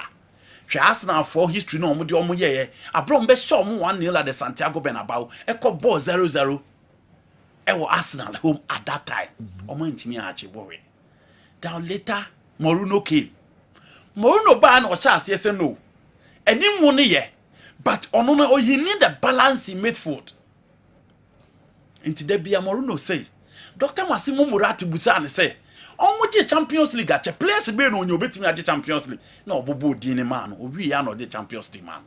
hwe Arsenal for history no omo di omo ye abro mbe show omo 1-0 at the Santiago Bernabeu eko ball 0-0 ewo Arsenal home at that time omo ntimi achi worry. Down later Mourinho came. Mourinho ba na o chance yes no eni mu ne ye but ono no you need the balance in midfield. Into the bia Mourinho say Dr. Massimo Moratti busa ne say omo je Champions League at players be no onyo betimi ade Champions League na obobo di ne man o wi ya no de Champions League man.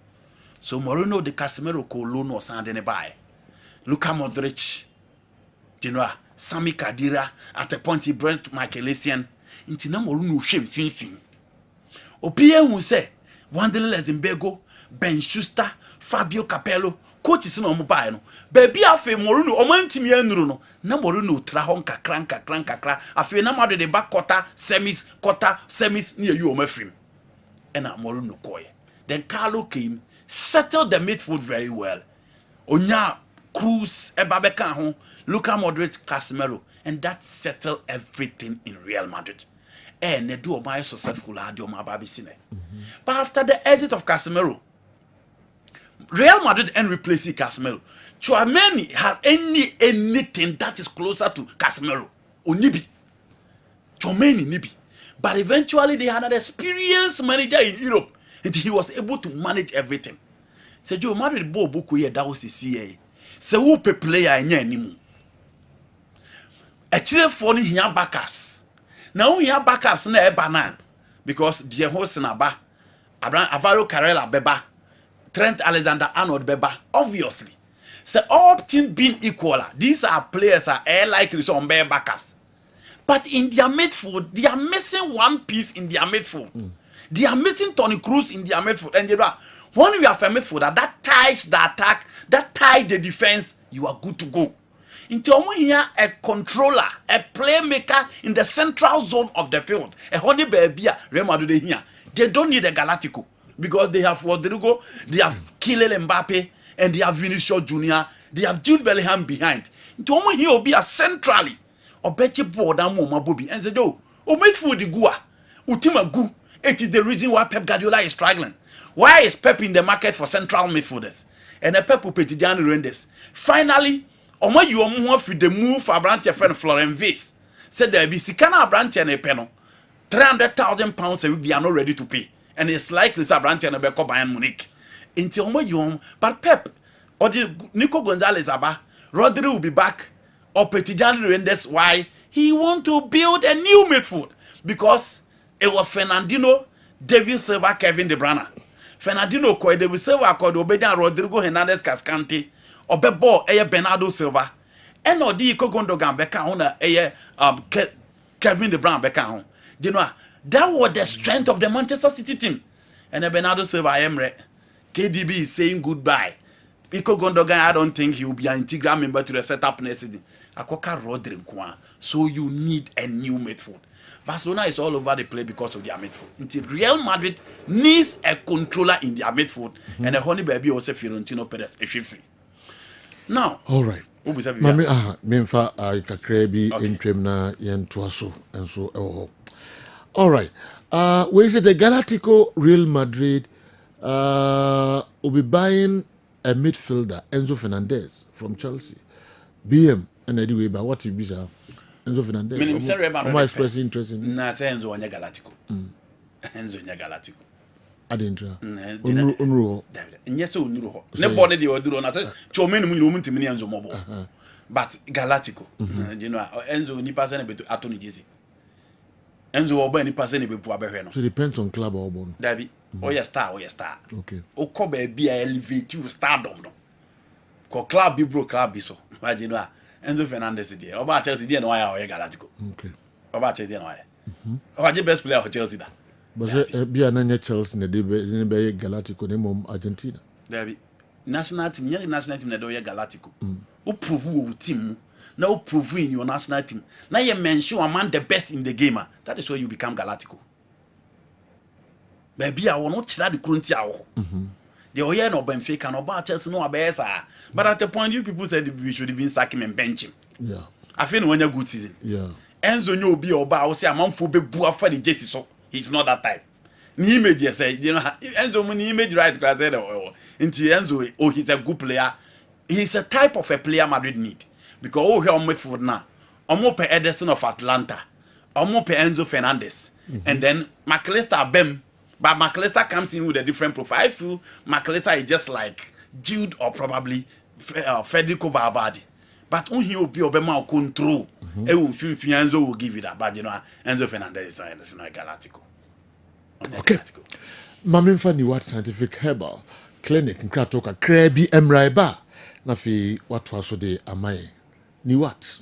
So Mourinho de Casemiro ko loan o san de ne buy. Luka Modric, you know, Sami Khedira at a point he Brent Michael Essien into na Mourinho shame fin. Opie hu say Wanderers Zimbego, Ben Schuster, Fabio Capello coach is no mobile no baby afi Mourinho o mantimi anuru no na Mourinho tra hon kakra afi na madu de back quarter semis near you o mafrim and Mourinho koye. Then Carlo came, settled the midfield very well. Onya Cruz Ebabeka ho Luka Modric Casemiro and that settled everything in Real Madrid. And they do o my successful adi o ma baby sine. But after the exit of Casemiro, Real Madrid and replacing Casemiro. Chouameni have anything that is closer to Casemiro. Onibi. Chouameni nibi. But eventually they had an experienced manager in Europe. And he was able to manage everything. So Joe Madrid bo buku ye da wo sisi se wo pe player anya animu. A chile for ni hia backups. Na wo hia backups na e bana because the host na ba Alvaro Carrera beba, Trent Alexander-Arnold beba, obviously. So all teams being equal, these are players are likely some bare backups. But in their midfield, they are missing one piece in their midfield. They are missing Toni Kroos in their midfield. And you know, when you have a midfielder that ties the attack, that ties the defense, you are good to go. Until when you are a controller, a playmaker in the central zone of the field, a honey baby, Real Madrid here. They don't need a Galactico because they have Rodrigo, they have Kylian Mbappe, and they have Vinicius Junior. They have Jude Bellingham behind. Until when he will be a centrally, or bet you board and more Bobby and say, "Oh, midfield the Gua, Ultima Gu." It is the reason why Pep Guardiola is struggling. Why is Pep in the market for central midfielders? And a Pep will pay Tijani Rendes. Finally, when you are for the move for Abrantia friend Florent Viss, said there be Sikana Abrantia and a penal. £300,000 a week they are not ready to pay. And it's likely Abrantia and Beko Bayern Munich. Until when you but Pep or the Nico Gonzalez Abba, Rodri will be back, or Petijani Rendes. Why? He want to build a new midfield because it was Fernandinho, David Silva, Kevin De Bruyne. Fernandinho called David Silva, called Obedian Rodrigo Hernandez Cascante, or Bebo, Bernardo Silva, and or the Kogondogan Becca Kevin De Bruyne Becca. You know, that was the strength of the Manchester City team. And Bernardo Silva, Emre, KDB is saying goodbye. Iko Gundogan, I don't think he will be an integral member to the setup next season. Akoka Rodri Nkwa. So you need a new midfield. Barcelona is all over the place because of their midfield. Until Real Madrid needs a controller in their midfield, and a honey baby also Fiorentino Perez. Now, all right. Mami memfa kakra bi entwem na yentoaso enso ewo. All right. We say the Galactico Real Madrid will be buying a midfielder, Enzo Fernandez from Chelsea. BM and anyway, but what is bizarre? Enzo Fernandez. I'm expressing interest in. Na say Enzo onye Galactico. Enzo onye Galactico. Adintra. Unruho. Yes, unruho. Ne bone de oduro na say chomenu mu mu ntimi Enzo mobo. But Galactico. You know, Enzo ni pass na beto atoni jezi. Enzo oba ni pass na bepu abehwe no. So it depends on club or bon. Dabi. Oya star. Okay. O ko ba bia elevate you stardom no. Ko club bi bro club bi so. Imagine no. Enzo Fernandez there. Oba Chelsea there no why o Galactico. Okay. Oba Chelsea there no why. Oba the best player for Chelsea da. But bia na Chelsea na dey be Galactico na mom Argentina. Dabi. National team, national team na do Galactico. O prove wo team. Now prove in your national team. Now you mention among the best in the game. That is where you become Galactico. Baby, I will not tell the current hour. The Oyen or Benfica no about Chelsea no abesa. But at the point you people said we should have been sacking him and bench him. Yeah. I feel when a good season. Yeah. Enzo no be oba I say among for be bua for the jersey so he's not that type. Ni image say you know Enzo money image right because I said into Enzo oh he's a good player. He's a type of a player Madrid need. Because oh here on midfield now. Omo pe Ederson of Atlanta. Omo pe Enzo Fernandez. And then McAllister Bem. But McAllister comes in with a different profile. I feel McAllister is just like Jude or probably Federico Valverde. But when he will be Obama control, Enzo will give it that. But you know, Enzo Fernandez is not Galactico. Okay. Mamin Fanny What Scientific Herbal Clinic in Kratoka Krebi Emraiba. Nafi what was the Amai. Ni what?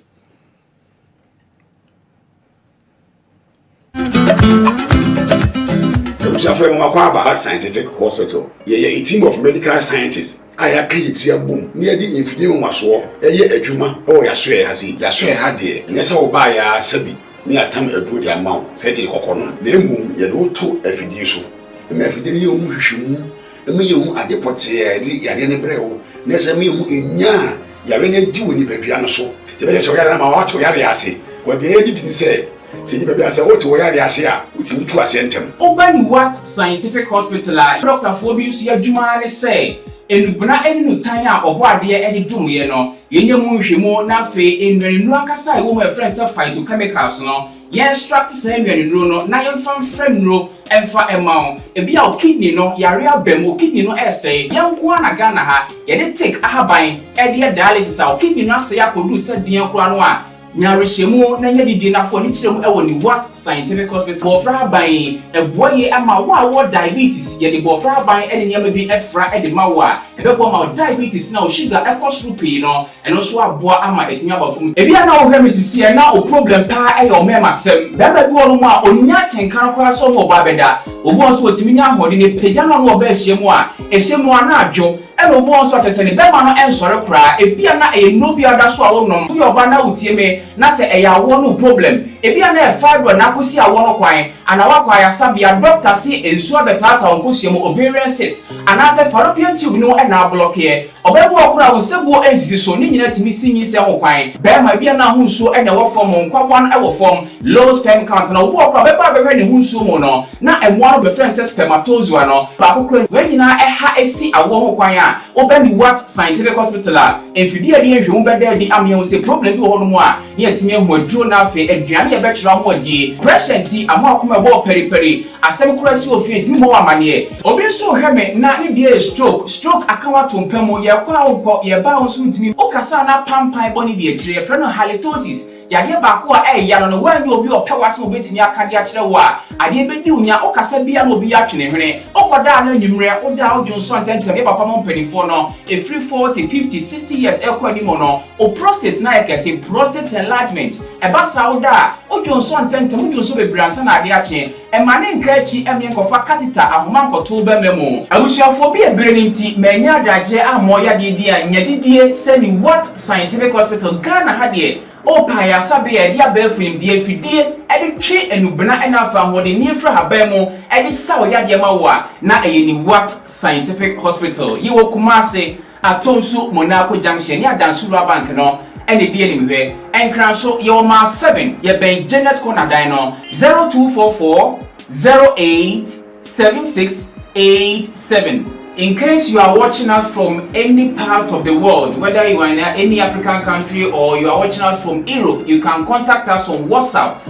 At Scientific Hospital, a team of medical scientists. I have created a boom near the infidel was war, a year a juma, or a swear has it, that's where I had it. Yes, I'll buy a sabi near time a good amount, said the coconut. Then boom, you do two a fiducial. The Mephidium Mushum, the medium at the potier, the Yadenebreo, Nesamium in Ya, Yarene do in the piano so. The better what Yariasi, what the editing said. See the baby as a what we are here, which we to ascend him. Open what Scientific Hospital, Dr. Phobius Yajumani say, and Buna any Tanya or what they any doom, you know. yenye mu nhwemu na fe enwenu ankasa wo ma friends phytochemicals no ye extract say enwenu no na yemfa mfremno emfa emao ebi a kidney no yare abem kidney no essay yenko na Ghana ha ye de take ahaban e de dialysis a kidney no say akodu se den kura no a nyarehemu na nya didi na fo ni kirem e woni what scientific hospital bofra ban eboye ama wo diabetes ye de bofra ban e nyama bi efra e de ma wo a e be bo ma diabetes na o sugar e cost rupi no eno so aboa ama etinya bafum e bia na wo hwe misisi e na o problem pa e yo mema sem be ba bi wo no a onya tenkan kwa so mo ba beda obo so otimi nya hode ne pagya no no ba hyiemu a ehyemu na adwo eno obo so atese ne be ma no ensore kra e bia na e no bia da so a wo nom yo ba na utie me na se eya wo no problem e bia na e fibro na kosi a wo no kwan ana wa kwa ya sabia doctor si ensu abetata onkosuemu ovarian cyst ana se fallopian tube no e na block ye obebu okura wo sebu ensisi so ni nyina timi sinyi se wo kwan be ma bia na hunso e na wo form nkwawan e wo form low sperm count na wo okura be ba be ne hunso mo no na e mo no be friends spermatozoa no ba kokura we nyina e ha esi awo ho kwan a obani what scientific hospital a enfidi e de ehwe be da di amye wo se problem bi wo no mo a ne atimi ehu aduro na afi aduane e be kira mo adi pressure ti amo akoma bo periperi asem kura si ofi etimi mo amane obi so hweme na ne bia stroke akawa to mpamo ye kwa wo ye ba wo so ntimi o kasa na pampan boni bi akire ye freno halitosis yade ba ko a ya no wan obi opewase obetimi akade akire wo a ade be di unya o kasa bia no obi atwene hwene o koda na nyimre o da o jonso antente be papa mo mpanifo no e free 40 50 60 years e ko animo no o prostate na ekese prostate enlargement e ba sa o da o jonso antente mo jonso be bransa na ade ache e mane nka achi emye nkofa catheter ahoma nkoto ba memo abusuafo bi ebere nti manya adaje amoya didi a nyadidie seni what scientific hospital Ghana ha de o pa ya sabe ya dia ba fim die fidie e de twe enubena ena afa hode ni efra haba mu e de saw ya de ma wo a na eyeni what scientific hospital yi wo Kumase atonsu Monaco junction ya Dansura bank no ene bi eni mhwe enkran so ye ma 7 ye ben Janet Corner dan no 0244 087687. In case you are watching us from any part of the world, whether you are in any African country or you are watching us from Europe, you can contact us on WhatsApp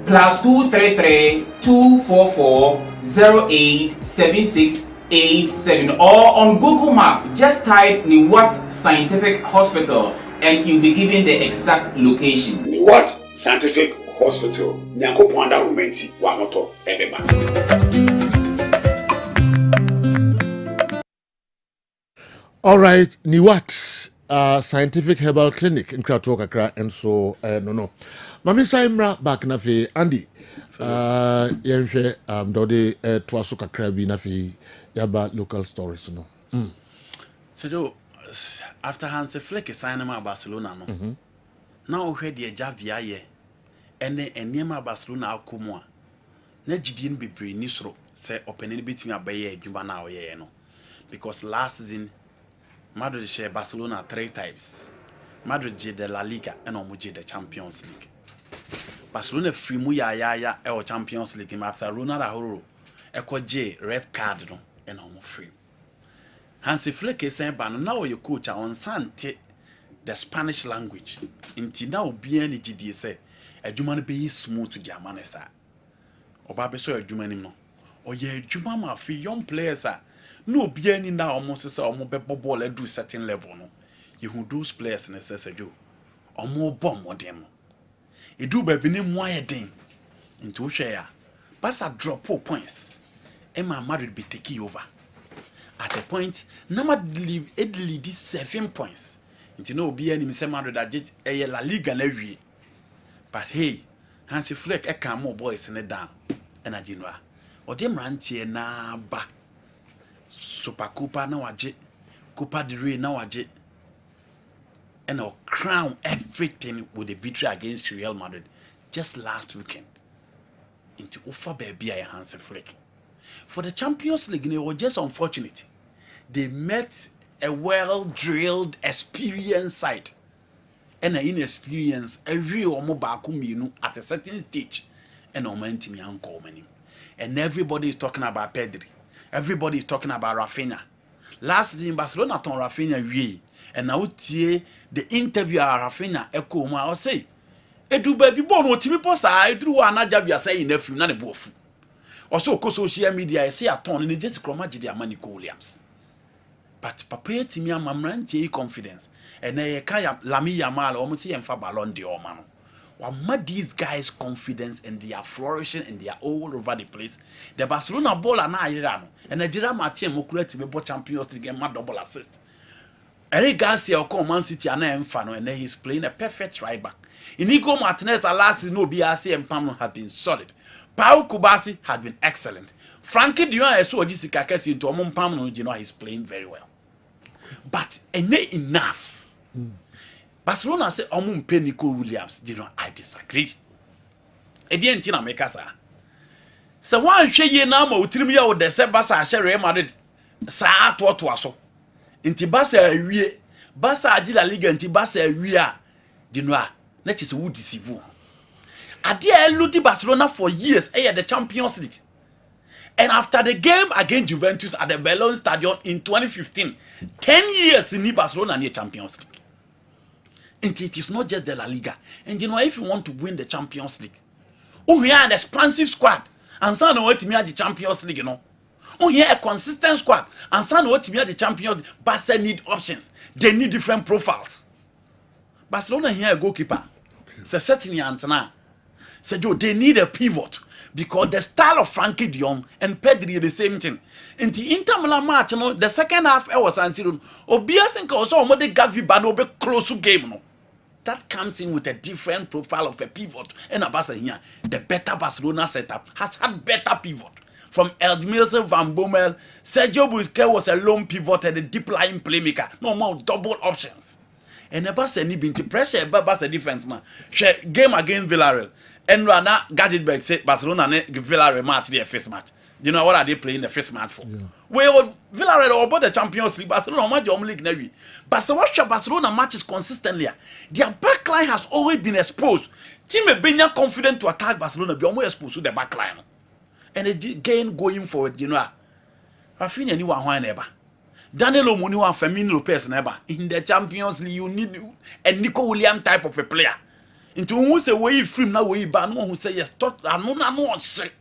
+233 244 087687 or on Google Map. Just type Niwat Scientific Hospital and you'll be given the exact location. Niwat Scientific Hospital. Nyanko Pwanda Rumenti Wamoto Edema. All right, Niwat Scientific Herbal Clinic in Kratokakra and so no. Mami Saimra back nafi Andy. Yenche dode twasuka krabi nafi yaba local stories no. So after Hansi Flick sign him at Barcelona no. Now we the Javia ye. Ene enema Barcelona akomwa. Na gidin bebre nisro say opening beating abaye adwuma na oyɛ no. Because last season Madrid share Barcelona 3 times. Madrid did the La Liga and Omuji the Champions League. Barcelona free mu ya e Champions League after Ronaldo Ahoro e J red card no and omo free. Hansi Flick is saying ban now your coach on sante the Spanish language. Inti na obi ani gidi say adwuma no be smooth to the amanesa. Oba be so adwuma nim no. Oye adwuma ma fi young players no be any now almost say omo be ball do certain level no. You who those players necessary omo bomb modem. E do be ni mo ayeden into hwe pass a drop 4 points. Emma Madrid be taking over. At the point, Madrid lead 7 points. Into no be any Mr. Madrid that did a La Liga every. But hey, Hansi Flick e can more boys in the down. And a general. Or them rantie na ba. Super Copa na waje. Copa del Rey na waje. And I'll crown everything with a victory against Real Madrid just last weekend. Into offer baby I Hansi Flick. For the Champions League, it was just unfortunate. They met a well-drilled, experienced side. And an inexperienced, a real mobile at a certain stage. And and everybody is talking about Pedri. Everybody is talking about Rafinha. Last season, Barcelona turned Rafinha and now tie the interview Rafinha echo ma o say edu baby bo no timi posa edru wa na jabia say na firi na ne bo fu also ko social media say aton ne just kroma gide amani Nico Williams but papa timi amamrantie confidence and e ka Lami Yamal o mo say emfa Ballon d'Or ma no wa these guys confidence and they are flourishing and they are all over the place. The Barcelona ball na ayira no and Nigeria ma team okura timi bo Champions League ma double assist. Eric Garcia come Man City and emfa no and he's playing a perfect right back. Inigo Martinez last no BRC and Pam have been solid. Pau Kubasi has been excellent. Frankie de Jong so Jessica Kessben into Omon Pam no you know he's playing very well. But enough. Barcelona say Omon pay Nico Williams, you know I disagree. Edian tina make us so one hwe ye na ma otirim ya wo de se Barca hye Real Madrid sa to aso. Inti Barca awie, Barca agi La Liga inti Barca awie a, you know na chese wo deceive. Ade eludi Barcelona for years the Champions League. And after the game against Juventus at the Bellon Stadium in 2015, 10 years in Barcelona near Champions League. And it is not just the La Liga. And you know, if you want to win the Champions League, we have an expansive squad. And some know what me the Champions League, you know. We have a consistent squad. And some know what me the Champions League. Barca need options. They need different profiles. Barcelona here a goalkeeper. So certainly Antana. So they need a pivot. Because the style of Frankie de Jong and Pedri are the same thing. In the Inter Milan match, you know, the second half was answered. Obias and also Omode Gavi Bano be close to game. No? That comes in with a different profile of a pivot. And Abasa here, the better Barcelona setup has had better pivot. From Eldmilson, Van Bommel, Sergio Busquets was a lone pivot and a deep lying playmaker. No more double options. And Abasa need been to pressure Barca defense man. Game against Villarreal. And Rana Gadgetberg said Barcelona and Villarreal match their first match. Do you know what are they playing the first match for? Yeah. Well, Villarreal about the Champions League, Barcelona match the League Navy. But so watch Barcelona matches consistently. Their back line has always been exposed. Team Benya confident to attack Barcelona, be almost exposed to the back line. And again going forward, you know. Rafinha ni wa never. Daniel Omonio and Firmino Lopez never. In the Champions League, you need a Nico Williams type of a player. Into who say way free now way ban one who say yes thought no say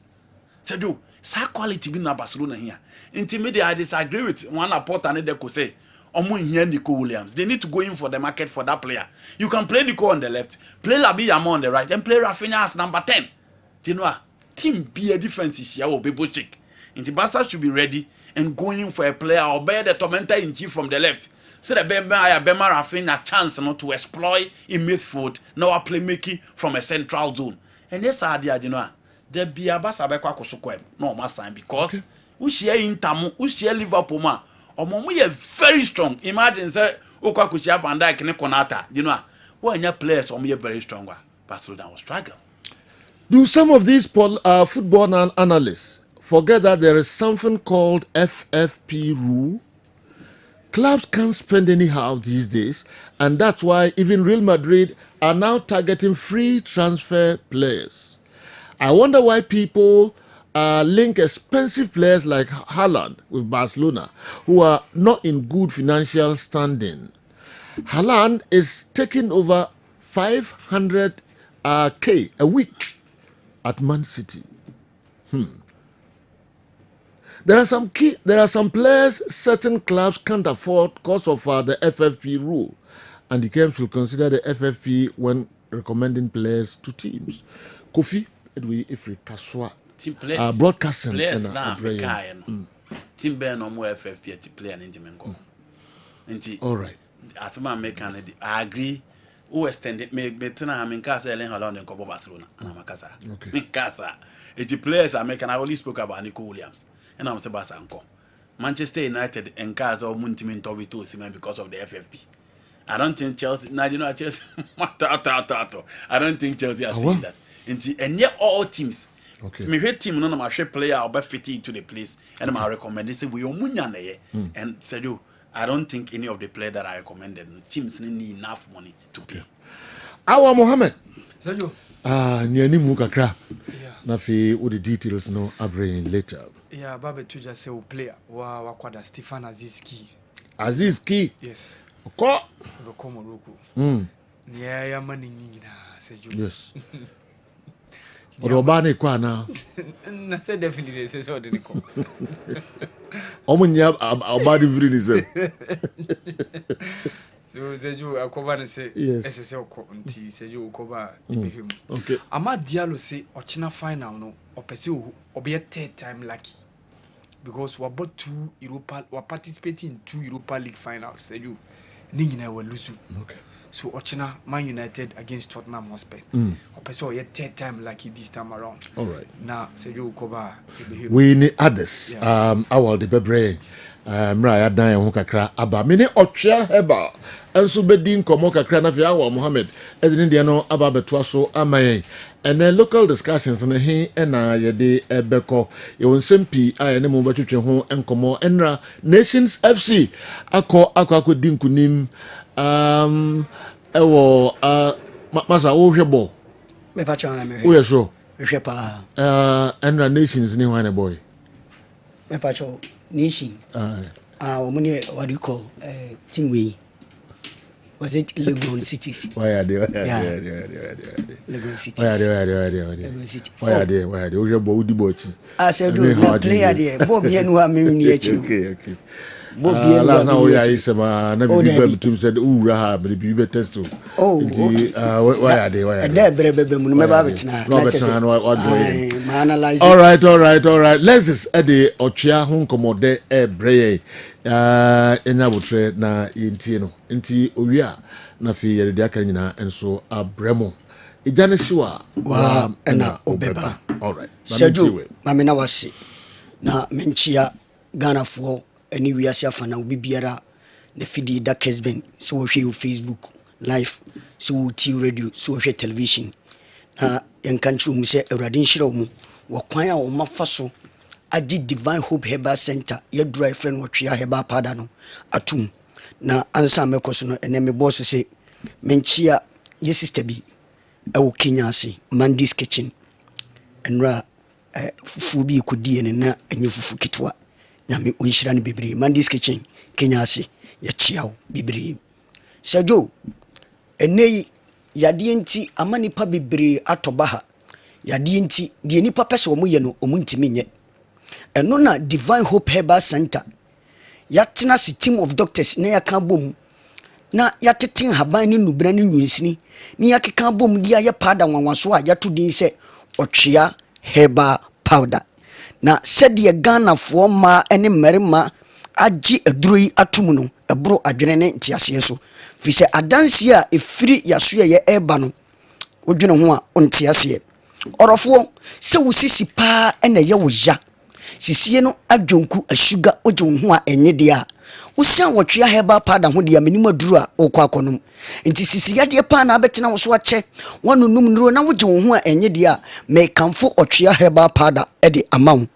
do sa quality be na Barcelona here. Intermediate I disagree with one report and they could say omo here Nico Williams. They need to go in for the market for that player. You can play Nico on the left, play Labi Yama on the right, and play Rafinha as number 10. You know team be a difference is here or people check. Into Barca should be ready and going for a player or bear the tormentor in chief from the left. So the Bema Rafinha a chance not to exploit in midfield, now a playmaking from a central zone. And yes, idea, you know, there be a Barca no more sign because we share Inter, we share Liverpool, or we are very strong. Imagine say Okakushia Van Dijk and Konata, you know, when your players are very strong, Barcelona will struggle. Do some of these football analysts forget that there is something called FFP rule? Clubs can't spend anyhow these days, and that's why even Real Madrid are now targeting free transfer players. I wonder why people link expensive players like Haaland with Barcelona, who are not in good financial standing. Haaland is taking over 500K a week at Man City. There are some players certain clubs can't afford because of the FFP rule, and the clubs will consider the FFP when recommending players to teams. Kofi, Edwi Ifri Kaswa, broadcasting players now team Ben no more FFP to play an intimate. All right. As my mechanic, I agree. Who extended me between I mean Casa and Holland and Copa Barcelona and Macasa. Okay. Casa. The players I make and I only spoke about Nico Williams. And I'm Sebastian Anko. Manchester United and Casa or Muntimin Toby to because of the FFP. I don't think Chelsea. Now you know Chelsea. I don't think Chelsea are saying that. And yet all teams. Okay. Me hate team no my player or be fit into the place and I recommend they say we omunya and said you I don't think any of the players that I recommended teams need enough money to pay. Our Mohammed. Sadio. Niani mukakra. Na fi all the details no abrain later. Yeah, Baba Tuja say player wa kwada Stefan Azizki. Azizki. Yes. Ko. Ko Morocco. Yeah, money Seju. Yes. Robani kwa na. Na say definitely say so de ko. Omunya abadi vri ni se. So Seju akoba ne say SSC ko nti Seju akoba ibehim. Okay. Ama Diallo say ochina final no opese obe third time lucky. Because we about we participating in 2 Europa League finals. Seju ni nyina we lose. Okay. So Ochina Man United against Tottenham Hotspur. Opeso your third time lucky this time around. All right. Now Seju Koba. We need others. Awal de bebre. Mra ya dan ho kakra aba me ne Ochia Heba enso bedi nkomo kakra na fi Awal Mohammed ezini de no aba beto so amayen. And then local discussions on he na yede ebeko ye wonsempi aye ne mo batwetwe ho enkomo enra Nations FC akọ dinkunim ewo masa wo hwebo me pa chan me wo yeso hwe pa enra Nations ni wane boy me pa chan nation omuni what do you call team we was it Legon Cities? Why are they? Legon Cities. Why are they? We have Bodi Bochi. I said, do not play at the Bob Yenua Miniature. Okay. Last now we are some never to said, "Ooh, Rahab, the Bible test." Oh, why are they? Why are they? All right. Let's just add the Ochia home commode Bray. Enabutre na yintino nti owia na fi yede de aka nyina enso abremo ejane siwa wa na obeba. All right. Seju mame na wase na menchia Ghana fo ani wiase afana obi biara na fidi da Kessben so wo hwe Facebook live so wo ti radio so wo hwe television na yankanchu mu se awrade nhira mu wo kwan a wo mafa so adi Divine Hope Herbal Center ye dry friend Ochia Herbal Pada no atum na ansa mekoso no ene me boss say menchia ye sister bi e wo Kenya ase Mandy's Kitchen enra fufu bi kodi ene na enye fufu kitwa na me onhira ne bebre Mandy's Kitchen Kenya ase ye chiawo bebre Sejo enei yade enti amanipa bebre atobaha yade enti de nipa pese wo moye no omuntimi nye eno na Divine Hope Herbal Center yatena si team of doctors na yaka bom na yatetin haban ni nubra ni nyunsini ni yakeka bom dia ya pada nwanwaso a yato din se Ochia Herbal Powder na sede Ghana fo ma ene mmarima agi aduroi atum no ebro adwene ne ntiase so fi se adanse a efiri yaso ye eba no odwene ho a ontiase orofo se wusisi pa ene ye wo ya sisie no adwonku asuga oje ho a enye de a wosia Ochia Herbal Powder ho de ya menim aduru a okwa akonom nti sisiya de pa na abetena wo so ache wonunum nuro na woje ho a enye de a me kamfo Ochia Herbal Powder e de amawo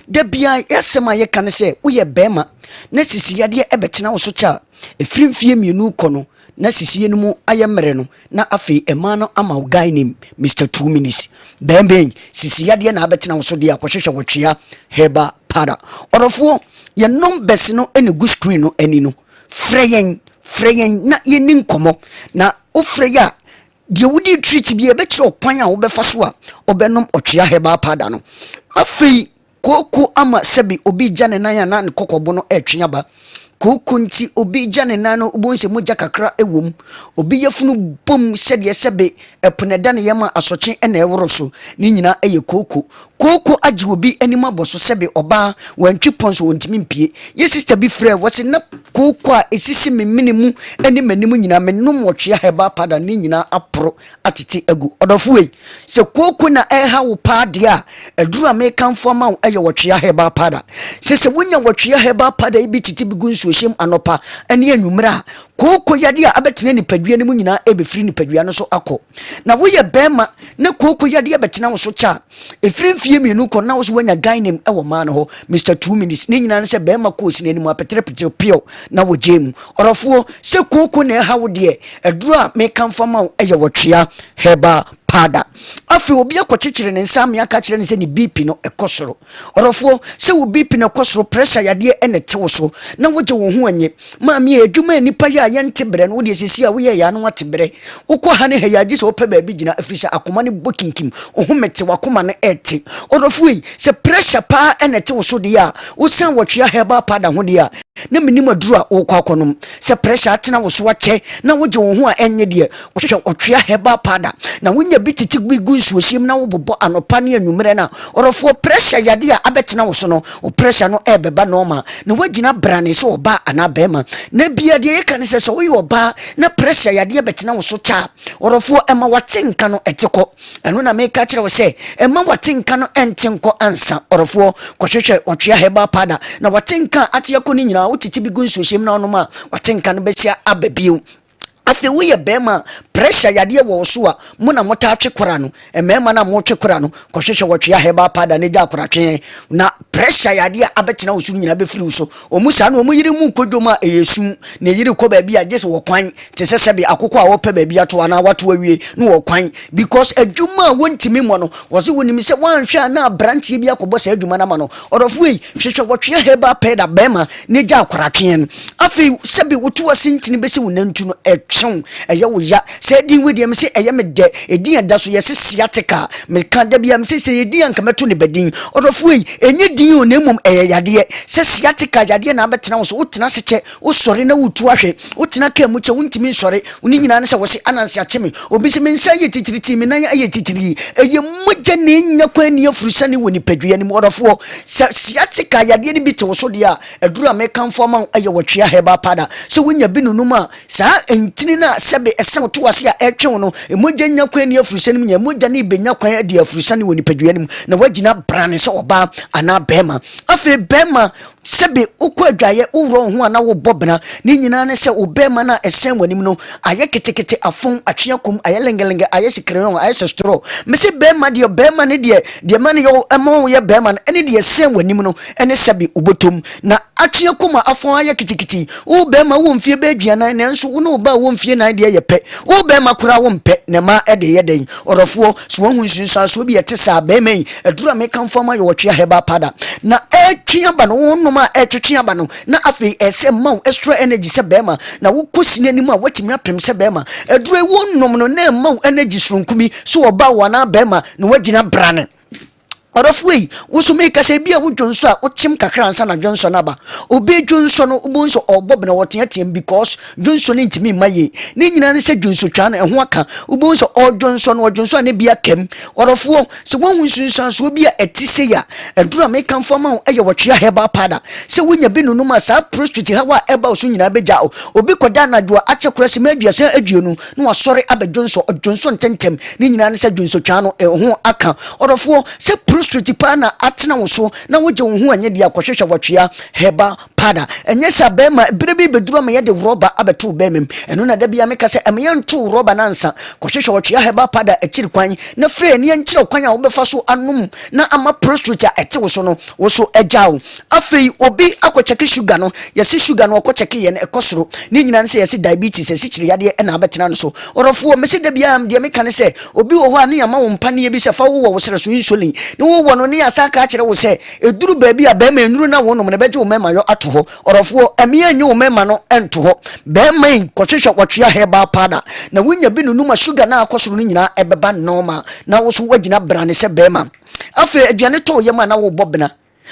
da bia yesema ye kan se wo ye bema na sisiya de ebetena wo so cha efrimfie mienu kono na sisiye no mu ayemre no na afi ema no ama guy name Mr 2 minutes bemben sisiya de na abetena wo so de akohwehwe Ochia Herbal Powder orofo ye numbers no ene gu screen no ani no freyen na ye ni nkomo na ofreya de wudi treat bi e be kire okwan a wo be fa so a obenom Ochia Herbal Powder no afi koko ama sebi obi jane nan ya na kokobo no etwenya ba koko nti obi jane nan no obonse moja kakra ewom obi yefunu bom sede sebe eponeda ne yema asoche na eworo so ni nyina eye koko agi obi anima boso sebe oba wantwi ponso wontimi mpie ye sister bi frɛ wose na koko a esisi memenimu ani manimu nyina menom Ochia Herbal Powder ni nyina apro atete agu odofuwe se koko na eha wo pa de a eduru amekanfo ma eye Ochia Herbal Powder se wonya Ochia Herbal Powder ibi titi bi gunsu hiem anopa ani anwumra koko yade a abetena ni padua ne mu nyina ebefiri ni padua no so akọ na wo ye bema na koko yade abetena wo so cha efiri mienu ko na wo so wanya guy name ewo man ho Mr 2 minutes ni nyina se bema ko si nanimu apetere pio na wo jemu orofo se koko na ha wo de eduru a me kamfama eye Ochia Herbal powder afi obi akɔkyekyere ne nsa me aka kyerɛ ne sɛ ne BP no ɛkɔsoro ɔrɔfo sɛ wo BP no ɛkɔsoro pressure yadeɛ ɛne tewo so na wogye wo ho anye maame adwuma nipa yɛ yɛnte brɛ no wode sisi a woyɛ ya no wate brɛ wokɔ ha ne ha yaji sɛ wopɛ baabi gyina afiri sɛ akoma ne bokinkim wo ho mete wakoma no ɛte ɔrɔfo yi sɛ pressure pa ɛne tewo so deɛ a wosan wɔtwea herbal powder ho deɛ a na menim aduru a wokɔ akɔnom sɛ pressure atena wo so akyɛ na wogye wo ho a ɛnyɛ deɛ wɔhwehwɛ ɔtwea herbal powder na wonya bi titi bi gu nsuohyiem na wobobɔ anɔpa ne anwummerɛ no ɔrɔfoɔ pressure yade a abɛtena wo so no wo pressure no ɛbɛba normal na woagyina brane sɛ ɔbaa anaa bɛrima na bia deɛ yɛka ne sɛ woyɛ ɔbaa na pressure yadeɛ bɛtena wo so kyaa ɔrɔfoɔ ɛma wate nka no ɛte kɔ ɛno na meka kyerɛ wo sɛ ɛma wate nka no ɛnte nkɔ ansa ɔrɔfoɔ kɔhwehwɛ ɔtwea herbal powder na wate nka ateɛ kɔ no nyinaa wotete bi gu nsuohyiem na ɔnom a wate nka no bɛsia aba bio afei woyɛ bɛrima pressure yadeɛ wɔ so a mo na mota twe kora no mmarima na mo twe kora no kɔhwehwɛ wɔtwea herbal powder ne gya koratwe na pressure yadeɛ abɛtena wo so nyina bɛfiri wo so ɔmu saa no ɔmu yiri mu kodwom a ɛyɛ sum na yiri kɔ baabi a gye sɛ wɔ kwan te sɛ sɛbe akokɔ a wɔpɛ baabi ato anaa wato awie no wɔ kwan because adwuma a wɔntimi mmɔ no wɔse wɔnim sɛ wɔanhwɛ a na abranteɛ bi akɔbɔ saa adwuma no ma no ɔdɔfo yi hwehwɛ wɔtwea herbal powder bɛrima ne gya koratwe no afei sɛbe woto ase ntini bɛsɛ wo nantu no ɛtwew ɛyɛ wo ya sɛ din wedi me sɛ ɛyɛ me dɛ ɛdin ɛda so yɛse sciatica meka da bia me sɛ ɛdin anka mɛto ne badin ɔdɔfo yi ɛnyɛ din o na mmom ɛyɛ yadeɛ sɛ sciatica yadeɛ na abɛtena wo so wotena se kyɛ wosɔre na wotu ahwɛ wotena ka mu kyɛ wontimi nsɔre woni nyinaa ne sɛ wɔse ananse akye me obi sɛ me nsa yɛ titiriti me nan ayɛ titiri ɛyɛ mogya na ɛnya kwan ni afurusane wɔ nipadua no mu ɔdɔfoɔ sɛ sciatica yadeɛ no bi te wo so deɛ a ɛduru a mekamfo ma ɛyɛ wɔtwea herbal powder sɛ wonya bi nonum a saa ɛntini na sɛbe ɛsɛn to ase a ɛtwe no emogya nya kwan ni afurusane mu nya mogya ne benya kwan adi afurusane wɔ nipadua no mu na wagina brane sɛ ɔba anaa bɛrima afei bɛrima sɛbe wokɔ adwaeɛ wowrɔ ho a na wobɔ bena ne nyinaa ne sɛ wo bɛrima no a ɛsɛn w'anim no ayɛ ketekete afon atwea kom ayɛ lengelenge ayɛ sikrenon ayɛ sɛ straw mese bɛrima ne deɛ ma ne yɛ ɛma wo yɛ bɛrima no ɛne deɛ ɛsɛn w'anim no ɛne sɛbe wobɔtom na atwea kom a afon ayɛ ketekete wo bɛrima wo mfie bɛaduanan nanso wo ne wo ba wo mfie nan deɛ yɛ pɛ wo bɛrima kora wo mpɛ ne ma ɛde yɛ den ɔrɔfoɔ so wahu nsunsuan so bi yɛte saa bɛrima yi ɛduru a mekamfo ma yɛ wɔtwea herbal powder na ɛtwea ba no wo nom a ɛtwetwea ba no na afei ɛsɛ ma wo extra energy sɛ bɛrima na wokɔ sini anim a watumi apem sɛ bɛrima ɛduru wo nom no na ɛma wo energy soronkomi so ɔba wo anaa bɛrima na wagyina brane ɔdɔfo yi woso meka sɛ bia wo dwonso a wokyem kakra ansa na dwonso no aba obi dwonso no wo nso ɔbɔ bena wɔteateam because dwonso no ntimi mma ye ne nyina ne sɛ dwonso twa no ɛho aka wo nso ɔdwonso no ɔdwonso a ne bia kam ɔdɔfo sɛ wohu nsunsuan so bi a ɛte sɛ ya ɛduru a meka mfa ma wo ɛyɛ wɔtwea herbal powder sɛ wonya bi nonum a saa prostate ha wa ɛba wo so nyina bɛgya wo obi kɔda anadwo a akyɛ kora sɛ ma aduasa aduonu na wasɔre aba dwonso ɔdwonso ntɛntɛm ne nyina ne sɛ dwonso twa no ɛho aka ɔdɔfo sɛ prostate pa na atena wo so na wogye wo ho anya dia kɔhwehwɛ wɔtwea herbal powder ɛnyɛ sɛ bɛrima bere bi bɛduru ma yɛde rɔba abɛto bɛrima ɛno na da bia meka sɛ ɛma yɛnto rɔba nansa kɔhwehwɛ wɔtwea herbal powder akyiri kwan na frɛ ne yɛnkyerɛ kwan a wobɛfa so anom na ama prostate a ɛte wo so no wo so agya wo afei obi akɔkyɛke sugar no yɛse sugar no ɔkɔkyɛke yɛ no ɛkɔ soro ne nyina ne sɛ yɛse diabetes ɛsi kyerɛ yadeɛ ɛna abɛtena no so ɔrɔfoɔ mɛsɛ da bia deɛ meka ne sɛ obi wɔ hɔ a ne yɛma wo mpaneɛ bi sɛ fa wowɔ wo serɛ so insulin ne wowɔ no ne yɛasa ka kyerɛ wo sɛ ɛduru baabi a bɛrima ɛnuru na wo nom no bɛgye wo mɛma yɔ ato hɔ ɔrɔfoɔ ɛmeɛ nyɛ wo mɛma no ɛnto hɔ bɛrima yi kɔhwehwɛ wɔtwea herbal powder na wonya bi nonum a sugar na akɔ soro no nyinaa ɛbɛba normal na wo so woagyina brane sɛ bɛrima afei aduane tɔɔ yɛ mu a na wobɔ bena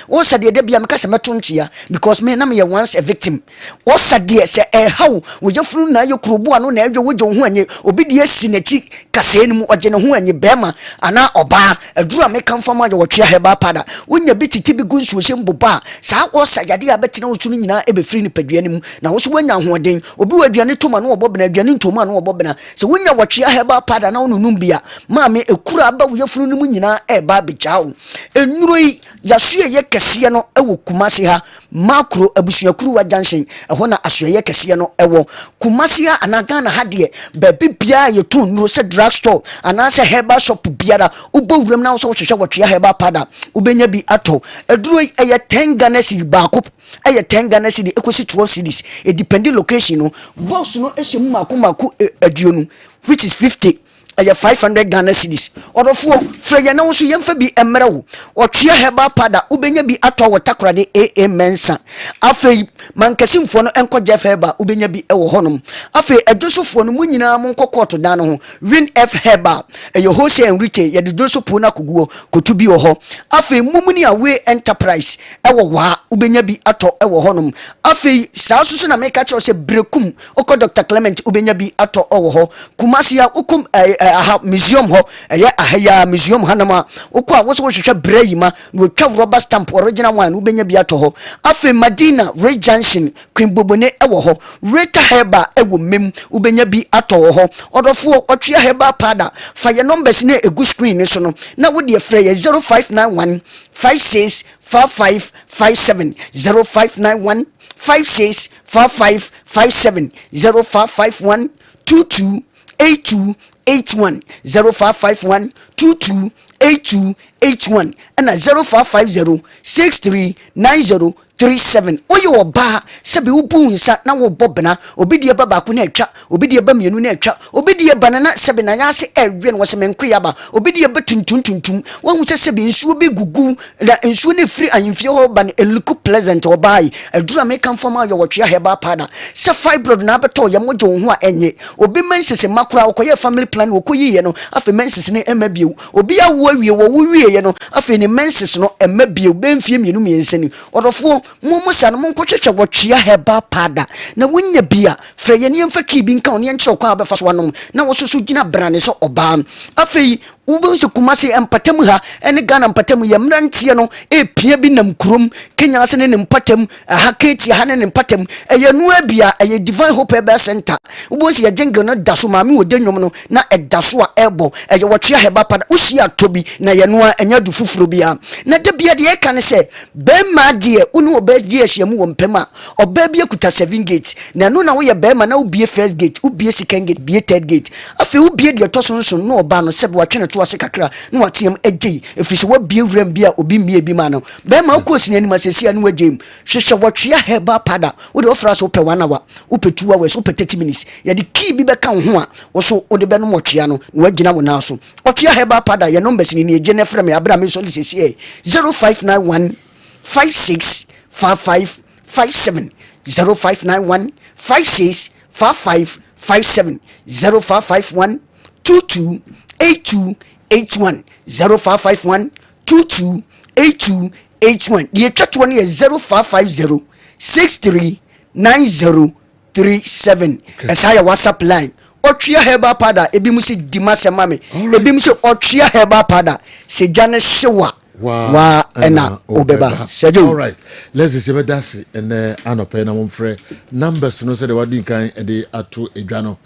wo sa deɛ da bia meka sɛ mɛto nkyia because me na meyɛ once a victim wo sa deɛ sɛ ɛhaw wo yɛfunu na ayɛ kurobo ano na ɛdwe wogye wo ho anye obi deɛ si n'akyi kasɛɛ no mu ɔgye ne ho anye bɛrima anaa ɔbaa aduru a meka mfa ma yɛ wɔtwea herbal powder wonya bi titi bi gu nsuohyɛ mboba a saa wo sa yadeɛ a bɛtena wo so no nyinaa ɛbɛfiri nipadua no mu na wo so woanya ahoɔden obi wɔ aduane toma no wɔbɔ bena aduane ntoma no wɔbɔ bena sɛ wonya wɔtwea herbal powder na wo nonum bia maame ekura aba wo yɛfunu no mu nyinaa ɛba abɛgya wo enuro yi yasoɛ kɛseɛ no ɛwɔ Kumasi ha makro abusuakuru wa junction ɛhɔ na asoɛyɛ kɛseɛ no ɛwɔ Kumasi ha ana Ghana ha deɛ baabi bia yɛ to nuro sɛ drug store ana sɛ herbal shop biara wobɔ wuram na wo so hwehwɛ wɔtwea herbal powder wobɛnya bi atɔ aduro ɛyɛ 10 Ghana cedi baako ɛyɛ 10 Ghana cedi ekosi 12 cedis e depending location no box no ɛhyɛ mu mako aduonu which is 50 ɛyɛ 500 Ghana cedis ɔdɔfoɔ frɛ yɛn na wo so yɛmfa bi mmerɛ wo ɔtwea herbal pada wobɛnya bi atɔ wɔ takorade AA mensa afei mankasimfoɔ no ɛnkɔ Jeff Herbal wobɛnya bi ɛwɔ hɔnom afei adwosofoɔ no mu nyinaa mo nkɔ kɔɔto dan no ho Win F Herbal ɛyɛ wholesale and retail yɛde dwosopo no akoguo kotu bi wɔ hɔ afei mumuni away enterprise ɛwɔ waa wobɛnya bi atɔ ɛwɔ hɔnom afei saa so na meka kyerɛ sɛ brekum okɔ Dr. Clement wobɛnya bi atɔ ɛwɔ hɔ Kumasi ya ukum aha museum ho ɛyɛ ahaya museum hanama okɔ a wo so hwehwɛ brayima no twa rubber stamp original one wobɛnya bi atɔ hɔ afei Madina Ray Junction Queen Bobone ɛwɔ hɔ Rita Herbal ɛwɔ mem wobɛnya bi atɔ wɔ hɔ ɔdɔfoɔ ɔtwea herbal pada fa yɛ numbers ne egu screen ne so no na wo de frɛ yɛ 0591 56 55 57 0591 56 55 57 0551 22 8281 0551 228281 and 0550 6390 37 oye oba sebi ubu nsa na wo bobna obidie ba baako na atwa obidie ba mienu na atwa obidie banana sebi na yase ewe no se menkoya ba obidie ba tuntuntuntum won se sebi nsuo bi gugu na nsuo ne free ahemfie ho ba na eluku pleasant obai adura me kan fama yo wotwe heba pada se fibroid na beto ye moje wo ho a enye obi mensese makura okoye family plan okoyi ye no afi mensese ne emabie obi awo awie wo wie ye no afi ne mensese no emabie bemfie mienu miensani odofo musa no monkɔhwehwɛ wɔtwea heba pada na wonya bia frɛ yɛ ne yɛmfa ki bi nka wo ne yɛnkyerɛ kwa bɛfa so wanom na wo so gyina brane sɛ ɔbaa afei wobɛnso Kumasi empatam ha ene Ghana empatam yɛ mrantie no epia bi nam kurom Kenya ase ne empatam ha Keti ha ne empatam ɛyɛ no abia ɛyɛ Divine Hope Herbal Center wobɛnso yɛ jingle no da so maame wo denwom no na ɛda so a ɛbɔ ɛyɛ wɔtwea heba pada wosia tobi na yɛ no a ɛnya du fufuro bia na da bia de ɛka ne sɛ bɛma deɛ unu obɛdi ahyiamu wɔ mpem a ɔbaa bi akuta 7 gate na no na wo yɛ bɛma na wobie first gate wobie second gate bie third gate afei wobie de to so no ɔba no sɛ wɔtwe to ase kakra na watem agye efisi wo bie wram bia obi mie bi ma no be ma ko sini anim asesia no agye hwehwe wotwe heba pada wo de ofra so pe 1 hour wo pe 2 hours wo pe 30 minutes ya de key bi be ka ho a wo so wo de be no motwea no na wagina wo na so otwe heba pada ya numbers ni agye na frɛ me abra me so sesia 0591 56 55 57 0591 56 55 57 0551 22 8281 0551 22 8281 the chat one is 0550 639037 as higher WhatsApp line otwea heba pada ebi musi dimase mame ebi musi otwea heba pada se jane shewa wa ena obeba sejo. All right, let's see what that's and anope na momfre numbers no say the wadi kan e de ato edwa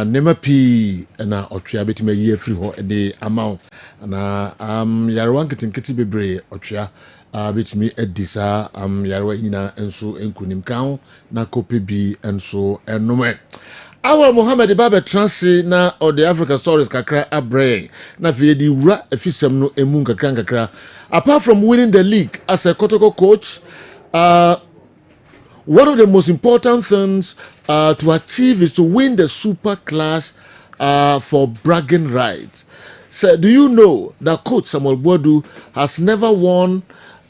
nema pi na otwea betime ye free ho e de amount na yarewan kitinkiti bebre otwea betime edisa yarewa nyina enso enkunim kan na kope bi enso enome. Our Mohammed Baba Transi na or the Africa Stories kakra abre na fi di wura afisem no emu kakra. Apart from winning the league as a Kotoko coach, one of the most important things to achieve is to win the super class for bragging rights. So do you know that coach Samuel Boadu has never won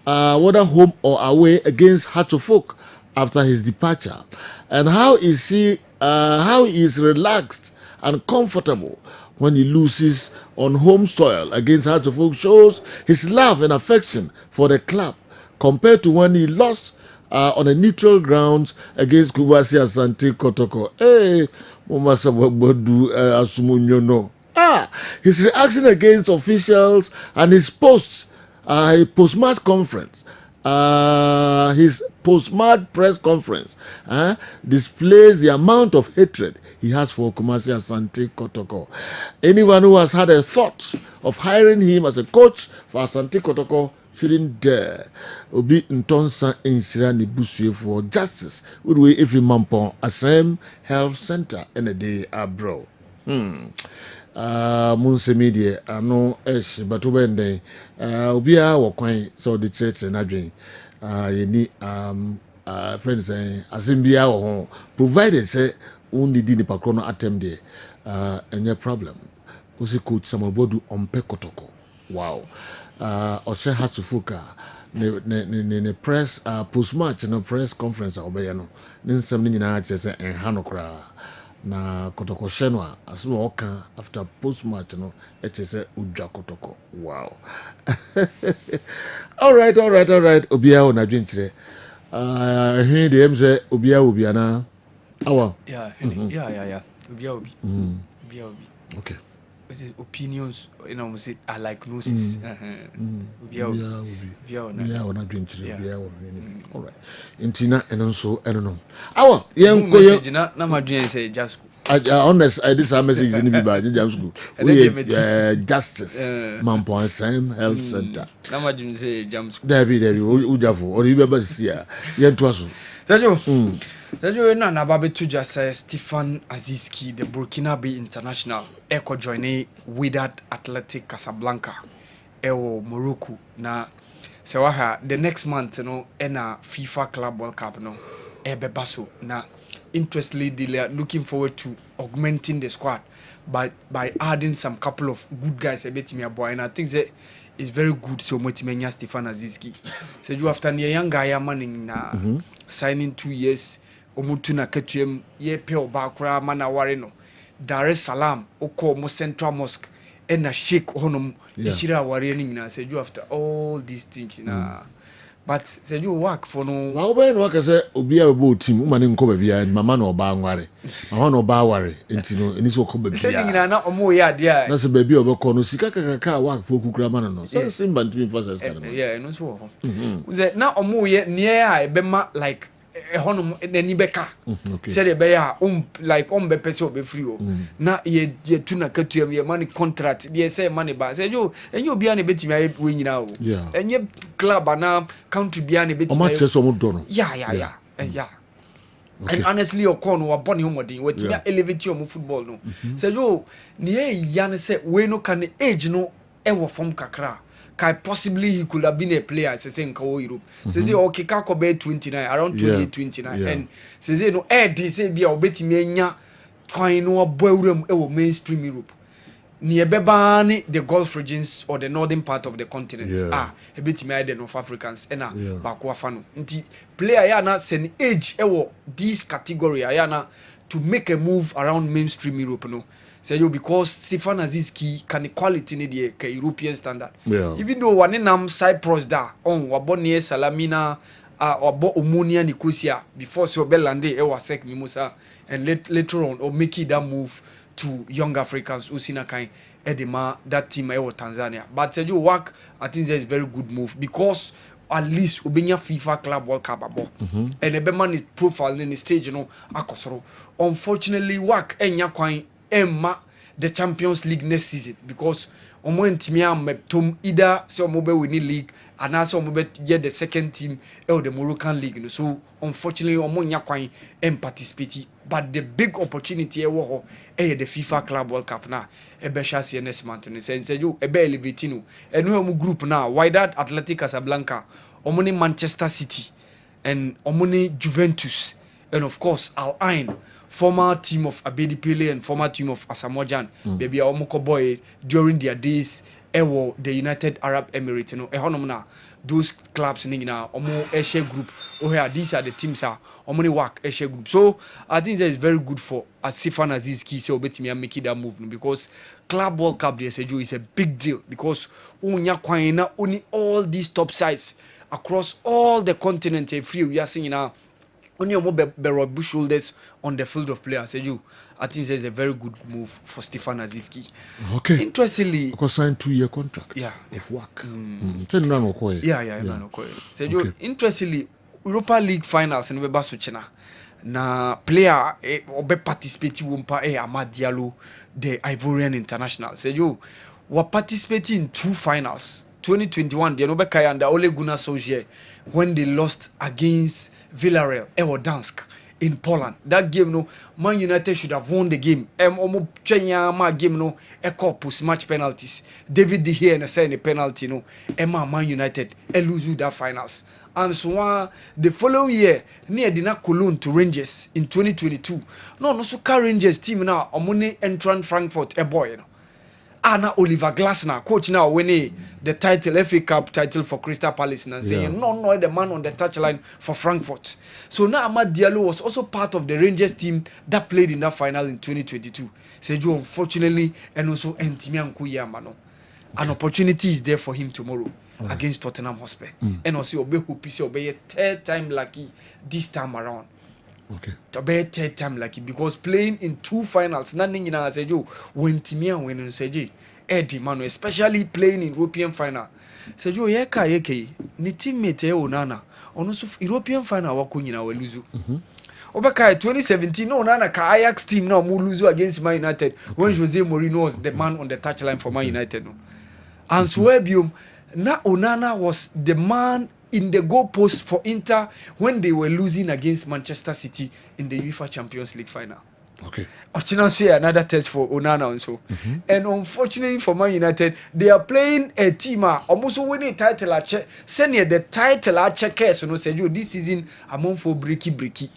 whether home or away against Hatofok after his departure? And how is he relaxed and comfortable when he loses on home soil against Hatofok shows his love and affection for the club compared to when he lost on a neutral ground against Kubasi Asante Kotoko. Hey, Mumasa Bodu Asumunyono. His reaction against officials and his post-match conference. His post-match press conference displays the amount of hatred he has for Kumasi Asante Kotoko. Anyone who has had a thought of hiring him as a coach for Asante Kotoko shouldn't dare. Obi Ntonsa Inshira Nibusu for justice with way every mampon Asem Health Center in a day abroad. Munse media ano esh batubende obia wakwan so the church na dwen yeni friends asimbia wo provided say only di ni pakro no attempt there any problem Usi coach Samabodu Ompe Kotoko. Wow. Oshe Hatsufuka. Ne press post match no press conference obey no. Ninsam ni nyina chese enha no kra. Na Kotoko Shenwa asema oka after post match no chese udwa Kotoko. Wow. All right. Obia ona dwinchire. He de emse obia na. Awa. Yeah. Obia. Okay. Opinions, you know, say I like gnosis. All right. Intina and also I don't know. Awa, young message na my dream say just honest, this message in the jam school. Justice, Mampo Sam Health Center. Na my dream say jam school. Debbie, Ujafu, or you ever see ya. Yen Twasu. That's why na nababe to just say Stefan Aziski, the Burkinabe international, eko joine Wydad Athletic Casablanca, ewo Morocco na sewaha the next month no ena FIFA Club World Cup no ebebaso na interestingly they are looking forward to augmenting the squad by adding some couple of good guys a bit me boy, and I think that is very good so motimenya Stefan Aziski. So you after the young guy manning na signing 2 years omutu na ketuem ye pe obakra mana ware no Dar es Salaam oko mo Central Mosque and a sheikh honum ishira ware ni nyina say you after all these things na but say you work for no wa oba no ka say obi a bo team o mane nko ba bia mama no ba nware mama no ba ware enti no eni so ko ba bia say nyina na omo ye ade a na say ba bia obekọ no sika kakaka work for kukura mana no say simba ntimi fa say skana yeah no so ho na omo ye near a be ma like honum nani beka said be ya like be person be free o na ye tuna katuam ye money contract ye say money ba say yo enye obi a na betimi aye we nyina o enye club na country bia na betimi o ma chese o mo do no yeah and honestly your corner wa boni homodin we ya elevate your football no say yo ni e ya ne say we no can age no e wo form kakra kai possibly he could have been a player say in Europe say okay ka ko be 29 around 29 and say no say bia obetimi anya kwan no abawuram e wo mainstream Europe ni ebeba ni the Gulf regions or the northern part of the continent ebetimi ade North Africans na ba ko afa no nti player ya na sen age e wo this category ya na to make a move around mainstream Europe no say you because Stefan Aziski can quality ni the European standard even though one nam Cyprus da on wabone Salamina obo Omonia Nicosia before so belande e wasek Mimosa and later on or make that move to young Africans usina kind edema that team e Tanzania but say you work I think that is very good move because at least obenya FIFA Club World Cup abo and ebeman is profile in the stage akosoro unfortunately work enya kwan Emma the Champions League next season because omo ntimi am either say omo be win league and also omo be get the second team of the Moroccan league so unfortunately omo nya kwan participate but the big opportunity e wo ho the FIFA Club World Cup na e be chance next month no say you e be elevate no enu omo group na Wydad Athletic Casablanca omo ni Manchester City and omo ni Juventus and of course Al Ain former team of Abedi Pele and former team of Asamoah baby Omoko boy during their days the United Arab Emirates na those clubs na omo share group these are the teams omo work share group so I think that is very good for Stefan Aziski say obetimi make that move because Club World Cup is a big deal because unya kwan na only all these top sides across all the continents free we are seeing now only be rub shoulders on the field of play. I said I think there's a very good move for Stefan Aziski. Okay. Interestingly, because signed 2-year contract. Of work. Said interestingly, Europa League finals in Webasuchena. Na player obe participate wumpa Amad Diallo, the Ivorian international. Said were participating in 2 finals. 2021, the Nobekaya and the Ole Gunnar Solskjaer when they lost against Villarreal, Dansk in Poland. That game, no, Man United should have won the game. Game, no, post match penalties. David De Gea and say penalty, no, Man United lose that finals. And so the following year, near Dina Cologne to Rangers in 2022. No, so car Rangers team now, Omone Eintracht Frankfurt, boy, no. Anna Oliver Glasner, coach now winning the title, FA Cup title for Crystal Palace, and saying no, the man on the touchline for Frankfurt. So now Amad Diallo was also part of the Rangers team that played in that final in 2022. Sejo, unfortunately, and also Entimian Kuyamano. An opportunity is there for him tomorrow against Tottenham Hotspur. And also, Obe Hupisi, Obe a third time lucky this time around. Okay. To be third time lucky because playing in 2 finals, nothing in our Sejo, when Timian win in Seji, Eddie Manu, especially playing in European final. Sejo, yeke, ni teammate Onana, on also European final, Wakuina will lose. Obaka 2017, no Nana Ajax team now lose against Man United when Jose Mourinho was the man on the touchline for Man United. No. And Swabium, na Onana was the man in the goalpost for Inter when they were losing against Manchester City in the UEFA Champions League final. Okay. Ochina another test for Onana also. And unfortunately for Man United, they are playing a team almost winning title at senior the title at checkers. So no say you this season among for breaky.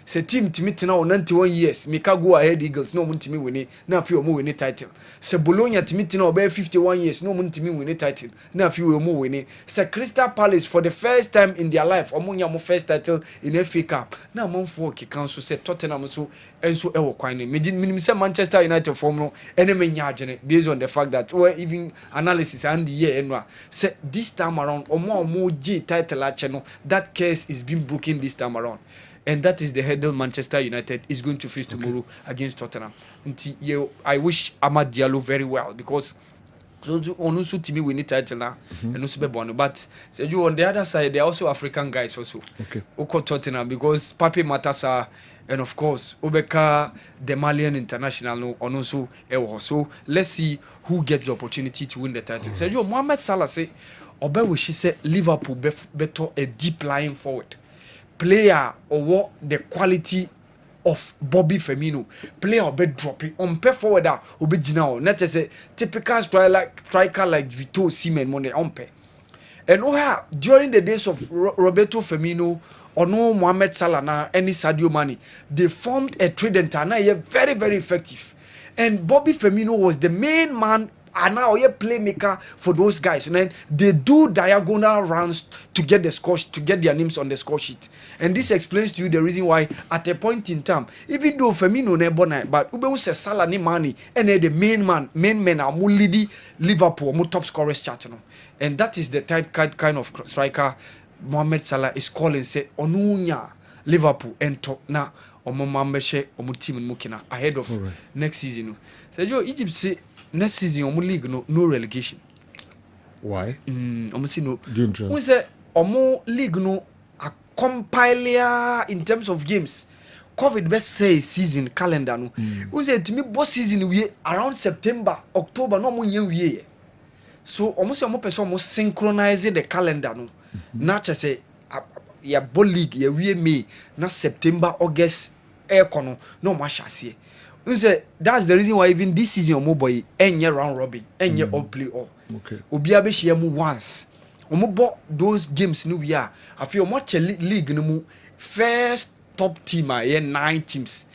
Se team timi now 91 years make go ahead Eagles no mun timi win na fi omo win title. Se Bologna timi now be 51 years no mun timi win title na fi omo win. Se Crystal Palace for the first time in their life omo nya mo first title in FA Cup na man for kikan so se Tottenham so enso e wo kwan ne minim se Manchester United form no ene menya agene based on the fact that even analysis and the year enwa se this time around omo G title ache no that case is being broken this time around. And that is the hurdle Manchester United is going to face tomorrow against Tottenham. I wish Amad Diallo very well because Onusu Timi win the title now and also be born. But on the other side, there are also African guys also. Okay. Oko Tottenham because Pape Matassa and of course Obeka, the Malian international no Onusu Ewo. So let's see who gets the opportunity to win the title. Sergio Mohamed Salah say Obe wish say Liverpool better a deep line forward. Player or what the quality of Bobby Firmino. Player or be dropping on pay forward or be now. Not as a typical striker like Vito Osimhen money on pay. And during the days of Roberto Firmino or no Mohamed Salah na any Sadio Mane, they formed a trident and now very, very effective. And Bobby Firmino was the main man and now a playmaker for those guys. And then they do diagonal runs to get the score, to get their names on the score sheet. And this explains to you the reason why at a point in time, even though Firmino never night, but Ube se Salah ni Mane and the main men are more leading Liverpool, more top scorers chart. And that is the kind of striker Mohamed Salah is calling say Onunya Liverpool and top now Omomameshe Omutim and Mukina ahead of next season. So Egypt say next season omo league no relegation. Why? Omo see no. We say omo league no a compiler in terms of games. COVID best say season calendar no. We say to me both season we around September, October no mo we. So omo say omo person omo synchronize the calendar no. Na che say ya ball league ya we May na September, August kono no ma shase. Say that's the reason why even this season omo boy enye round robin enye all play all. Okay. Obi abehia mu once. Omo bo those games no we are. Afi omo che league no mu first top team are 9 teams.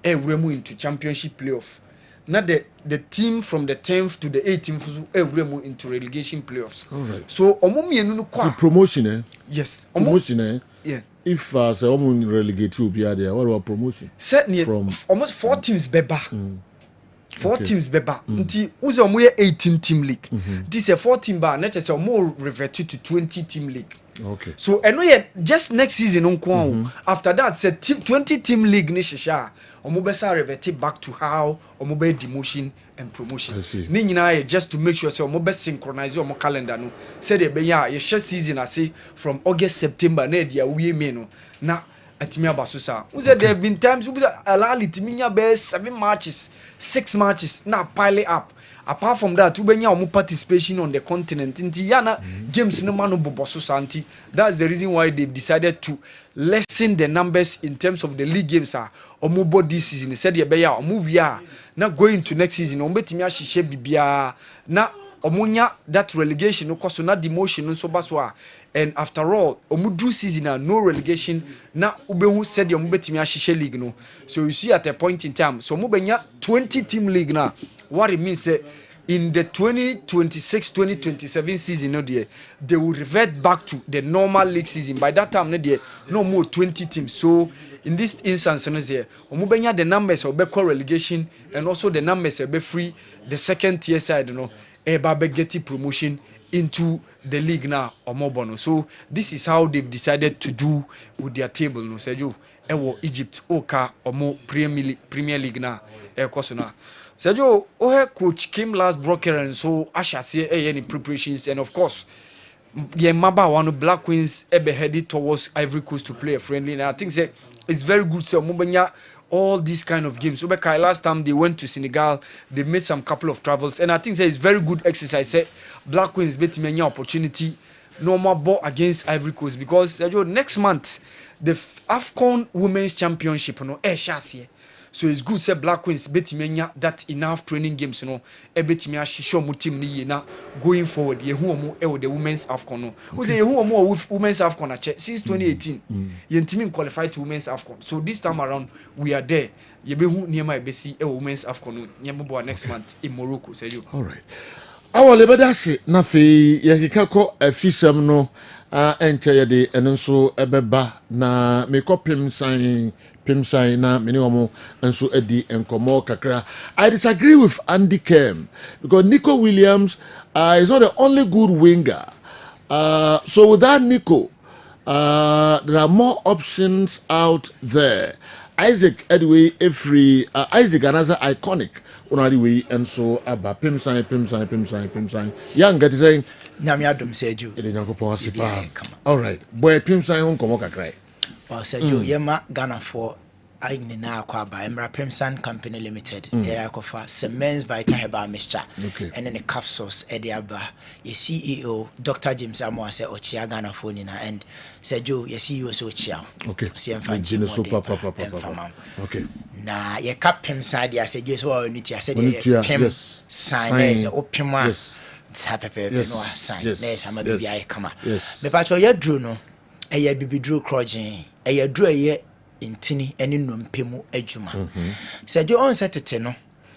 Every into championship playoff. Not the team from the 10th to the 18th every into relegation playoffs. All right. So omo mienu no kwa. So promotion Yes. Promotion Yeah. If say omo relegate you be there, what about promotion? Certainly from almost 4 teams beba. 4 teams beba. Nti uzo omo 18 team league. This a 4 team ba na say omo revert to 20 team league. Okay. So just next season after that say 20 team league ni shisha omo besa revert back to how omo be demotion and promotion. Ni nyina just to make sure say omo be synchronize omo calendar no say the be ya season I say from August September na dia we me no na atimi abasosa. There have been times we allow litiminya be 7 matches, 6 matches na pile up. Apart from that, ubenya omo participation on the continent. Inti yana games no manu boboso santi. That's the reason why they've decided to lessen the numbers in terms of the league games. Omo bo this season. They said yebeya omo via na going to next season. Omo betimi ahihye bibia na omonya that relegation no koso na demotion no so baswa. And after all, omo do season no relegation na ubehu said omo betimi ahihye league no. So you see at a point in time, so omo benya 20 team league na. What it means in the 2026-2027 season, no dear, they will revert back to the normal league season. By that time, no dear, no more 20 teams. So in this instance, no dear, omubenya the numbers of beko relegation and also the numbers of be free the second tier side, you know, getting promotion into the league now or more. So this is how they've decided to do with their table. No, Sergio, Egypt, Oka or more Premier League now, Kosuna. Sergio, coach came last broker and so Asha say any preparations and of course, Maba one of Black Queens headed towards Ivory Coast to play a friendly. And I think it's very good. So Mubanya all these kind of games. Ubekai last time they went to Senegal, they made some couple of travels, and I think it's very good exercise. Say Black Queens bet many opportunity, no more ball against Ivory Coast because next month the AFCON Women's Championship, here. So it's good say Black Queens bet many that enough training games, bet me show mu team ni na going forward. Ye who mo the women's AFCON who say who mo women's AFCON since 2018. Ye team qualified to women's AFCON. So this time around we are there. Ye be who near my besi women's AFCON nyambo next month in Morocco. Say you. All right. Our lebedasi na fe ye kikako afisem no enche ye de eno so ebeba na mekopim san na many omo enso edi enkomo kakra. I disagree with Andy Kem because Nico Williams is not the only good winger. So without Nico, there are more options out there. Isaac anyway, every Isaac another iconic way and so about pim sign. Young get saying Nyame adom Sergio. All right, boy pim sign on komo kakra. Well, Sergio, yema Ghana for I na kwa ba Emra Pimsan Company Limited. Era kofa Cements Vital Herbal Mixture. And then the capsules Ediaba. Your CEO Dr. James Amoa say Ochia Ghana for Nina and Sergio, your CEO so Ochia. Okay. Okay. Na ye cap Pimside ya Sergio so unity. I said Pim sign is opima. Yes. Sapepe no sign. Yes, I'm a baby I come. Yes. Me pacho ye drew no. Eye bibi drew crojin. Eye drew eye intini eni nompemu adwuma se de on setete no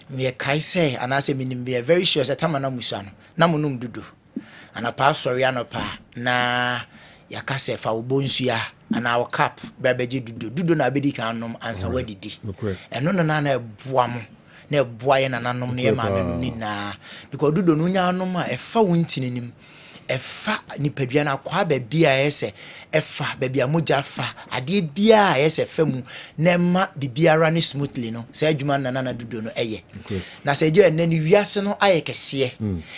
me kai say anase minim be very sure say tamana musa no na monum dudu ana pa sori anopa na yakase fa obonsua ana wo cap bebeji dudu na abedi kan nom ansa wadidi eno no na eboa mo na eboa ye na nanom ne ma no ni na because dudu no nya anom a efa wontini nim efa nipadua na kwa ba bia ese efa ba bia moja fa ade bia ese fa mu na ma bibiara ne smoothly no say adwuma na dudo no eye na say je na ni wiase no aye kese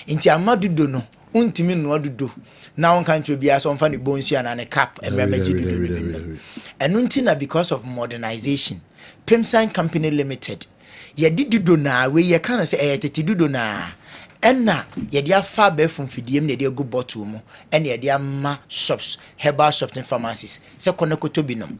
nti amadudo no untimi no dudo na on country bia so mfa ne bonsu ana ne cap emremeji dudo enu nti na because of modernization Pimsan Company Limited ye didudo na we ye kan say tete dudo na enna yedi afa be fun fidiem na yedi go bottle mu ena yedi ama shops herbal shops and pharmacies se konekoto binom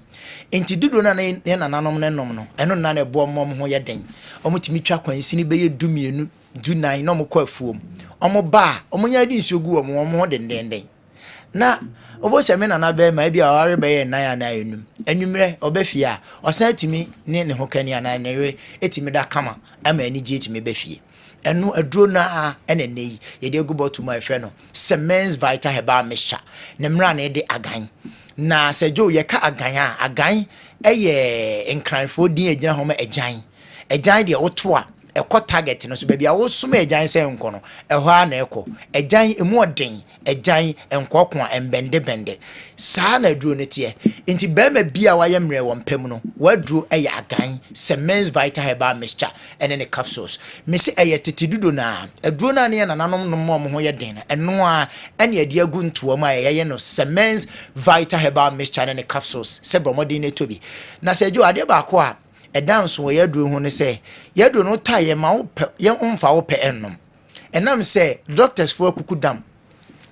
enti dudo na nanom na nom no eno na bo mom ho yeden omutimi twa kwansi ni be ye dumienu dunan no mko afuom omo ba omo nya di nsogu omo dendenden na obo se me na be ma bia aware be ye nan na enum enumre obafia osan timi ne ho kani ana newe etimi da kama ama ani je etimi be fie enu aduro na enenei ye de gubo to my friend no Cements Vital Herbal Mixture ne mra na de agan na Sergio ye ka agan eye enkranfo din agina ho ma agan de woto a ekọ target no so bia wo suma agan se enko no eho a na ekọ agan emu oden agan enko ko embende saa na aduro ne tie nti be ma bia wa ye mre wo mpem no waduro eye agan Cements Vital Herbal Mixture and then the capsules me se eye tetidudo na aduro na ne na nanom no mo ho ye den na eno a ene ade agu ntoa ma ye no Cements Vital Herbal Mixture and the capsules se bromodin ne tobi na Sergio ade ba ko a dance wo yaduro ho ne se yaduro no ta ye ma wo ye mfa wo pe ennom enam se doctors for kukudam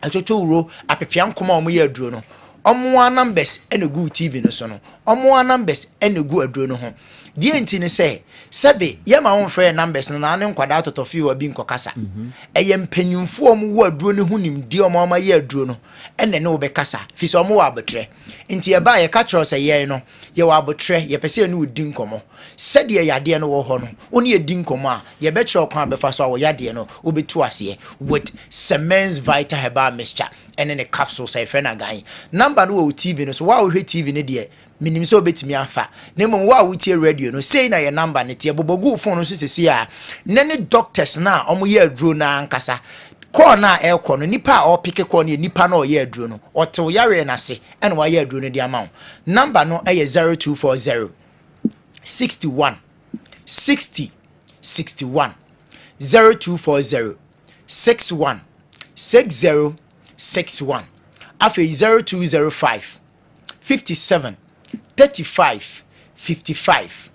achocho wuro apepia nkoma o mo yaduro no omo numbers ene gu TV no so no omo numbers ene gu aduro no ho die ntini say sebe ye ma won frɛ numbers na ne nkwada totofi wa bi nkokasa eye mpanyimfo omu wo aduro ne hunim die omo ma ye aduro no ene ne wo be kasa fi so omo wa abotre nti ye ba ye ka kyerɛ sɛ ye no ye wa abotre ye pese ne odi nkomo sɛde ye yade no wo ho no oni ye di nkomo a ye be kyerɛ kwan be fa so a wo yade no wo betu ase with Semens Vita Herbal Mixture ene ne capsule say frɛ na gan number no wo TV no so wa wo hwɛ TV ne de minim so betimi afa na mom wa wutie radio no say na your number ne tie bobogu phone no so sesi a ne doctors na omo ye aduro na ankasa call na e call no nipa a o pick call ne nipa na o ye aduro no o te yare na se e na wa ye aduro no di amount number no e 0240 61 60 61 0240 61 60 61 after 0205 57 35 55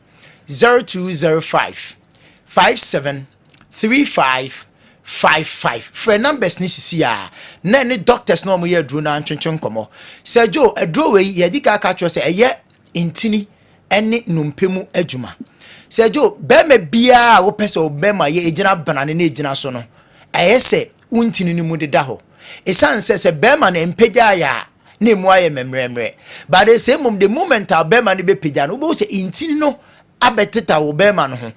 0205 57 35 55 for numbers ni sisi a na ne doctors no mo ye aduro na ntwentwen komo Sergio aduro we ye di ka ka tro se eye intini ene numpemu adwuma Sergio be me bia wo pese obema ye ejina banane na ejina so no eye se untini ni mu deda ho esan se be ma na mpegya ya ne mu aye memremre but the same the moment abema ne be pegya no bo se intini no abeteta wo bema no ho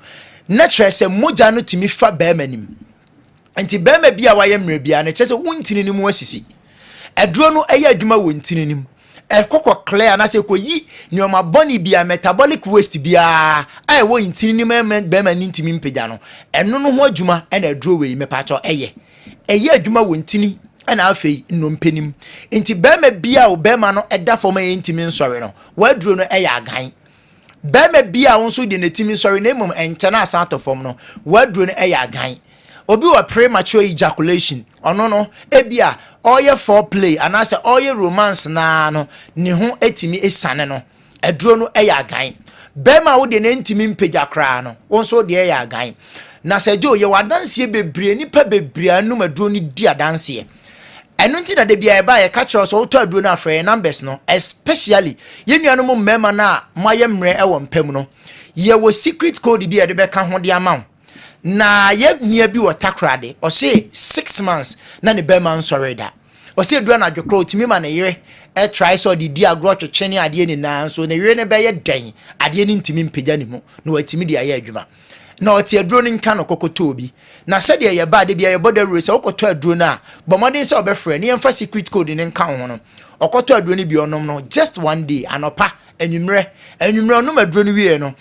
na trese moja no timi fa bema nim enti bema bia wa ye mre bia na trese untini ni mu asisi aduro no eye adwuma wo ntini nim ekoko clear na se ko yi ni o ma boni bia metabolic waste bia ai wo ntini nim bema ni ntimi mpegya no eno no ho adwuma na aduro we mepa cho eye adwuma wo ntini ana afei nnompenim enti bema bia o bema no eda foma ye ntimi nsore no waduro no agan bema bia won so de netimi nsore na emom enche na asato fom no waduro no agan obi wa premature ejaculation ono no ebia oye foreplay anase oye romance na no ne ho etimi esane no aduro no agan bema wo de ne ntimi mpegya kra no won so de agan na Sergio ye wadanse bebre nipa bebre anu maduro ni di adanse enu nti na de bia e ba ye ka kyerɛ so woto aduro na afrɛ numbers no especially ye nuanu mo mema na moye mre e wo mpam no ye wo secret code bi e de be ka ho de amount na ye nia bi wo takrade o se 6 months na ne be man sorry da o se aduro na dwekro otimi ma na yere e try so de di agro twetwene ade ni na so na yere ne be ye den ade ni ntimi mpegya ni mu na watimi de aye adwuma na oti aduro ni nka no kokoto bi na sede ye ba de bia ye boda rule se okoto aduro na bomodin se obefre ne yemfa secret code ni nka ho no okoto aduro ni bi onom no just one day anopa enwumre onom aduro ni wie no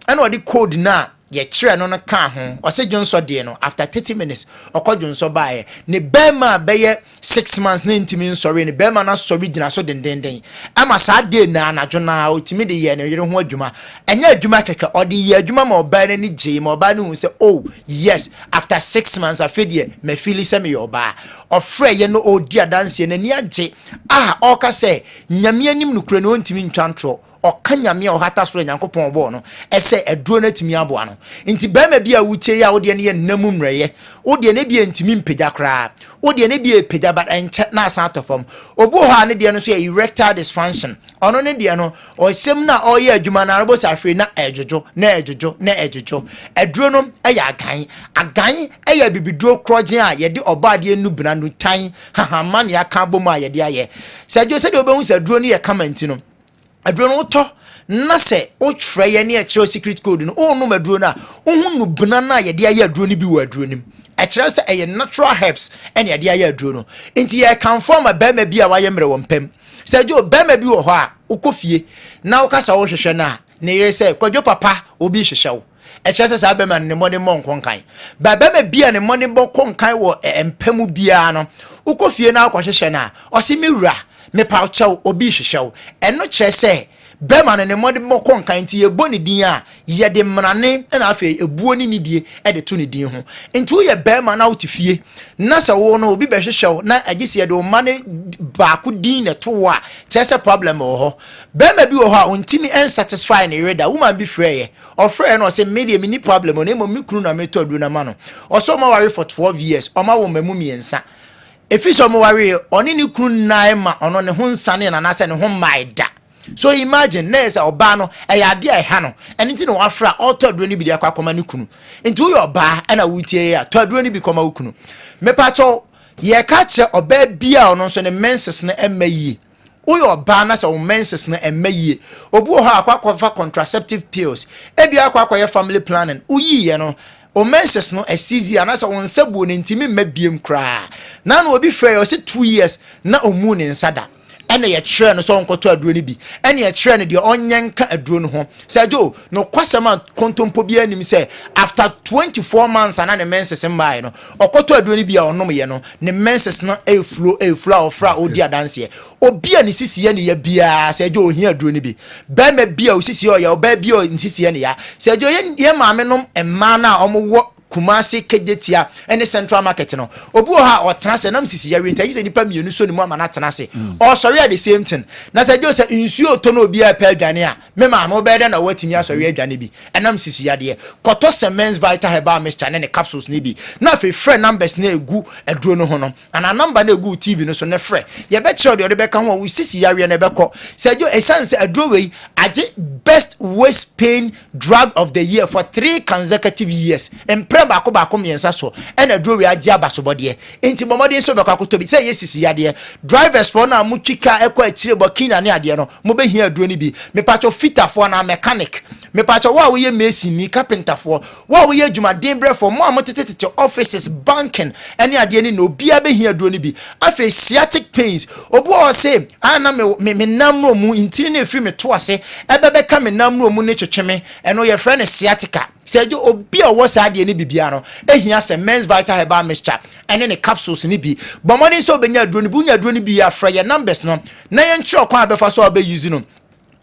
ana odi code na ye kire no ka ho o se dwonso de no after 30 minutes okodwonso baaye ne bema beye 6 months na ntimi nsori ne bema na sori gina so dendenden ama sa de na anadwo na otimi de ye ne yere ho adwuma enya adwuma keke odi ye adwuma ma oba na ni je ma oba na hu se oh yes after 6 months afedie me feel se me yo ba ofre ye no odi adanse na ni age oka se nyame anim nukure no ntimi ntwantro okanyame o hata so nyankopon bo no ese aduro na timi aboa no nti bema bia wutie ya wode ne ye namu mreye wode ne bia ntimi mpegya kra wode ne bia pegya but enche na asa atofom obo ha ne de no so erectile dysfunction ono ne de no o sem na o ye adwuma na arbo safre na ejojo aduro no eya agan eya bibiduro kroje a ye de obade enu bina no tan hahamma ne aka bom a ye de aye Sergio se de obehu se aduro ne ye comment no aduro no to na se o frɛ ye ne e secret code no o no maduro na o hu no bina na ye de aye aduro ni bi wa aduro nim e kyerɛ sɛ eye natural herbs ene ye de aye aduro no nti ye kan form a bema bi a wa ye mre wo mpam Sergio bema bi wo hɔ a ukofie na ukasa wo hwehwɛ na ne yere sɛ kwadwo papa obi hwehwɛ wo e kyerɛ sɛ sa bema ne mɔde mɔ nkonkan ba bema bi a ne mɔde bɔ konkan wo empamu bia no ukofie na akɔhwehwɛ na ɔse mewura me pa chaw obi hwehwew eno kyerɛ sɛ bema ne mode mokɔ nkan ti yebo ne din a ye de mrane na afi ebuo ni nidie e de to ne din ho nti wo ye bema na wotifie na sɛ wo no obi bɛhwehwew na agise de o mane ba ku din ne to a kyerɛ sɛ problem wo ho bema bi wo ho a ontimi unsatisfy ne reda woman bi frɛ ye ofrɛ no sɛ me de me ni problem no emo me kunu na me to adu na ma no ɔso ma ware for 12 years ɔma wo mamu miensa efi so mo ware oni ni kunu na ma ono ne ho nsane na na se ne ho maida So imagine nurse oba no e ya de e ha no ene nti no wafra auto aduro ni bi de akwa ne kunu nti wo oba na wutie ya to aduro ni bi koma wo kunu me pa cho ye ka che oba bia ono so ne menses na emayi wo oba na se wo menses na emayi obu ho akwa contraceptive pills ebi akwa ye family planning uyi ye no o menses no esizi anasa won sabuo ne ntimi mabiem kra na no obi frɛ o se 2 years na omu ne nsada ene ye kyerɛ no so onkoto aduro ne bi ene ye kyerɛ no de onyenka aduro no ho sajo no kwasama kontompo bi anim sɛ after 24 months ana ne menses mbae no okoto aduro ne bi a onom ye no ne menses no e flow ofra odi adanse obi a ne sisiye ne ya bia sajo ohia aduro ne bi ba ma bia osisiye o ya oba bia o nsisiye ne ya sajo ye maame nom emma na omo Kumasi kejetia any central market no obu ha otrase nam sisi yawe ntayi se nipa mienu so ni mu amana tenase o sorry at the same thing na se jo se nsuo to no obi a pa adwane a me ma mo be da na watimi asori adwane bi enam sisi yade koto semens vital herbal mixture ne capsules ni bi na fe friend numbers na egu aduro no ho no ana number na egu TV no so ne frɛ ye be kire de be ka ho wo sisi yawe na be kɔ se jo essence aduro we age best waist pain drug of the year for 3 consecutive years baako miensa so ena duro we agi abasobode enti bomode so be kwakoto bi say yesisi yade drivers for na mutwika ekwa akire bokina ne ade no mo be hia duro ni bi me pacho fitter for na mechanic me pacho wa we mason ni carpenter for wa we adwuma denbre for mo amotetete offices banking ene ade ni no bia be hia duro ni bi afa sciatic pains obu o say ana me namro mu intini na efiri me to ase ebebe ka me namro mu ne twetweme eno ye frɛ ne sciatica sejo obi a wo sa de ni bibia no ehia se men's vital herbal mixture ene ne capsules ni bi bomoni so benya aduro ni bunya aduro ni bi afra ye numbers no na ye nkyerɛ kwa abefa so abe use no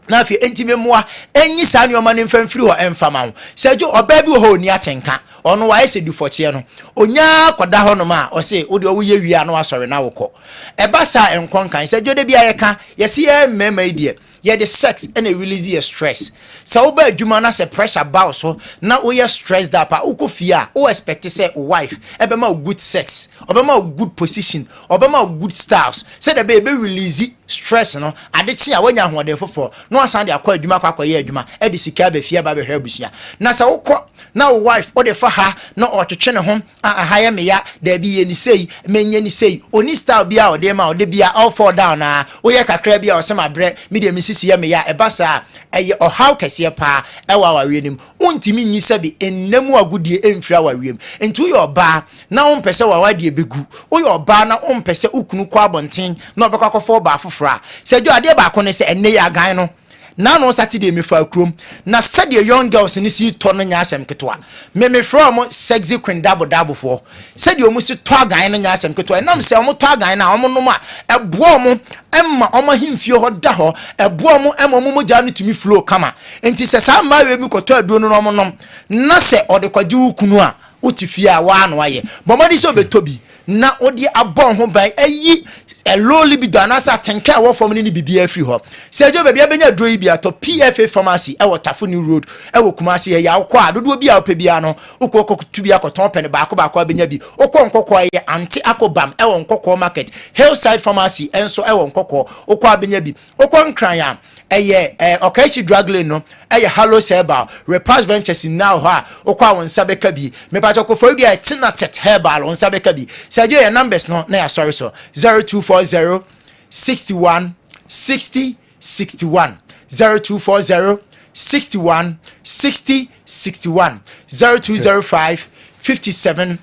na fi entime moa enyi sa ne oma ne mfamfiri ho emfama ho sejo oba bi ho ni atenka ono wa ese du fochie no onya koda ho no ma o se wo de wo ye wi ano asɔre na wokɔ eba sa enkon kan sejo de bia ye ka ye se ye mema idie ye the sex and a release your stress so oba adwuma na se pressure bow so na wo ye stressed up a ukofia o expect say wife ebe ma good sex oba ma good position oba ma good styles say the baby release stress no adechi a wanya hoden fofo no asan de akwa adwuma akwa ye adwuma e de sika ba fie ba be hwe busia na se wokɔ na wife o de fa ha na o twetwe ne ho aha ye me ya da bi ye ni sei menye ni sei oni style bia o de ma o de bia all fall down na o ye kakra bia o se ma bre me de sisi ya me ya ebasa eye ohaw kese pa ewa wawenim untimi nyi sabi ennamu agudie emfiri awawem enti uyo oba na ompese wawadie begu uyo oba na ompese ukunu kwa abonten na obekwa kofo ba afofra sejo ade ba ko ne se enne ya gan no na no Saturday me fa krom na said the young girls ni si to no nya asem ketwa me from sexy queen double for said you mu si to agan no nya asem ketwa nam se omo to agan na omo no ma ebo omo emma omo himfie ho da ho ebo omo emma mo ja no tumi flow kama enti se sa ma we mi koto aduo no omo nom na se ode kwaje ukunu a utifie a wa no aye bomodi so betobi na odi abon ho ban ayi a low libido anasa tenka wo from ni bibia free ho sejo bebia benya dro bi ato PFA pharmacy e Watafuni road e wo Kumasi ya akwa dodo bi a opebia no ukoko tubi akoton pen ba akwa benya bi ukọ nkokọ ye anti akobam e wo nkokọ market hillside pharmacy enso e wo nkokọ ukọ benya bi ukọ nkran ya eye okashi drug lane no eye Hallow Herbal Repass Ventures now ha ukọ won sabeka bi me pa choko for dia tinatet herbal won sabeka bi sejo your numbers no na ya sorry so 0240 61 60 61 0240 61 60 61 0205 57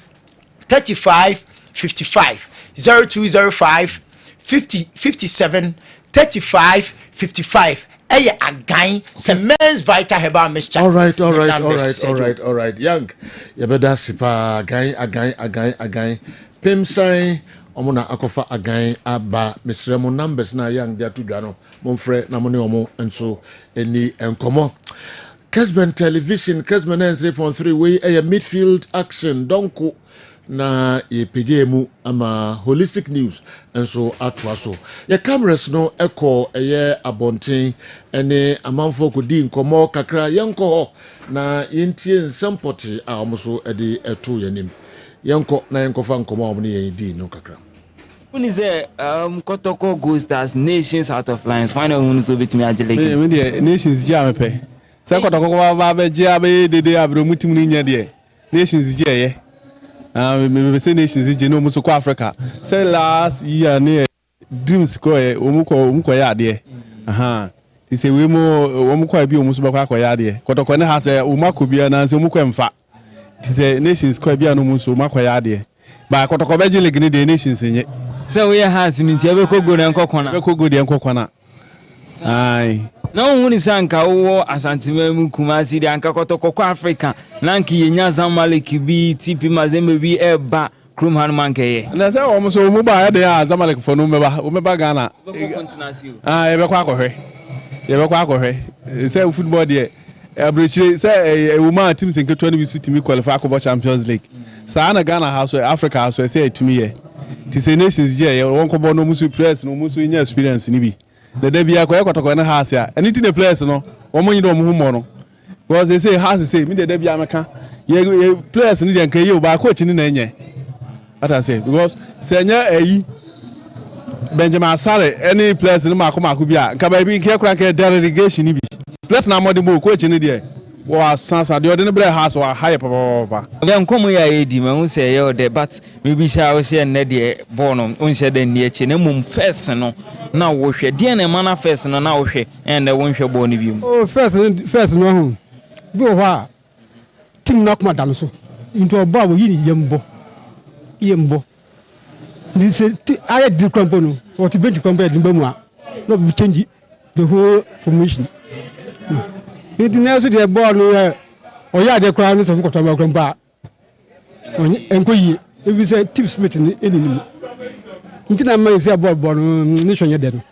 35 55 0205 50 57 35 55 again men's vital herbal mixture. All right. Young, you better sipa again. Pim say, omuna akofa again aba Mr. Numbers na young dia tudano. Monfre na moni omo enso eni enkomo. Kessben television, Kessben 3.3 we a midfield action donko na epegemu ama holistic news enso atwaso ya cameras no eko eye abonten ene amanfo kodi nkomo kakra yenko na yentie nsempoti a omoso ede eto yanim yenko na yenko fa nkomo omne yedi no kakra. When is Kotoko Gold Stars nations out of lines? Why not who's over to me Agileke? Me the nations jam pe. Say Kotoko ba be jia be de abro mutim ni nya de. Nations jia ye. Me say nations jia no muso ko Africa. Say last year ne dreams ko e omuko ya de. Aha. He say we mo omuko bi omuso ba ko ya de. Kotoko ne ha say omako bia na say omuko emfa. He say nations ko bia no muso omako ya de. Ba Kotoko be jile gini de nations nye. So we have minti abeko go na nkokona. Abeko go de nkokona. Ai. Na woni sanka wo Asantema mu Kumasi de anka Kotoko Africa. Nanki yenya Zamalek bi TP Mazembe bi eba Krum Hanuman keye. Na say o mo so mo ba ya de Zamalek fo no meba Ghana. Ebeko akohwe. Ebeko akohwe. Say football there. Abrichi say a woman team think 20 bi suit me qualify for Champions League. Sa na Ghana house Africa house say to me here. Ti say nations je won ko bo no musu players no musu nya experience ni bi. The day bia ko Kotoko na house ya. Anything the players no wo mo nyi do mo humo no. Because they say house say me the day bia meka. Ye players ni de nka ye ba coach ni na enye. What I say because say nya ayi Benjamin Asare any players ni mako bia nka ba bi nke kura nke derogation ni bi. Players na modern mo coach ni de. Wa sansa de ordinary play house wa high papa. Dem komo ya edi ma hu say ye de but maybe sha wo share na de ball no unhye de ne eche na mum first no na wo hwe de na mana first no na wo hwe and wo hwe ball ni bi mu. Oh first no hu. Bi wo ha team na kuma dalo so. Into ball wo yini yembo. This I did crumple no. What you bench compare the bamu no be change the whole formation. It never the ball or ya the crown of Kotama Grandpa. And if you say tip split in any. Until I say about nation you're dead.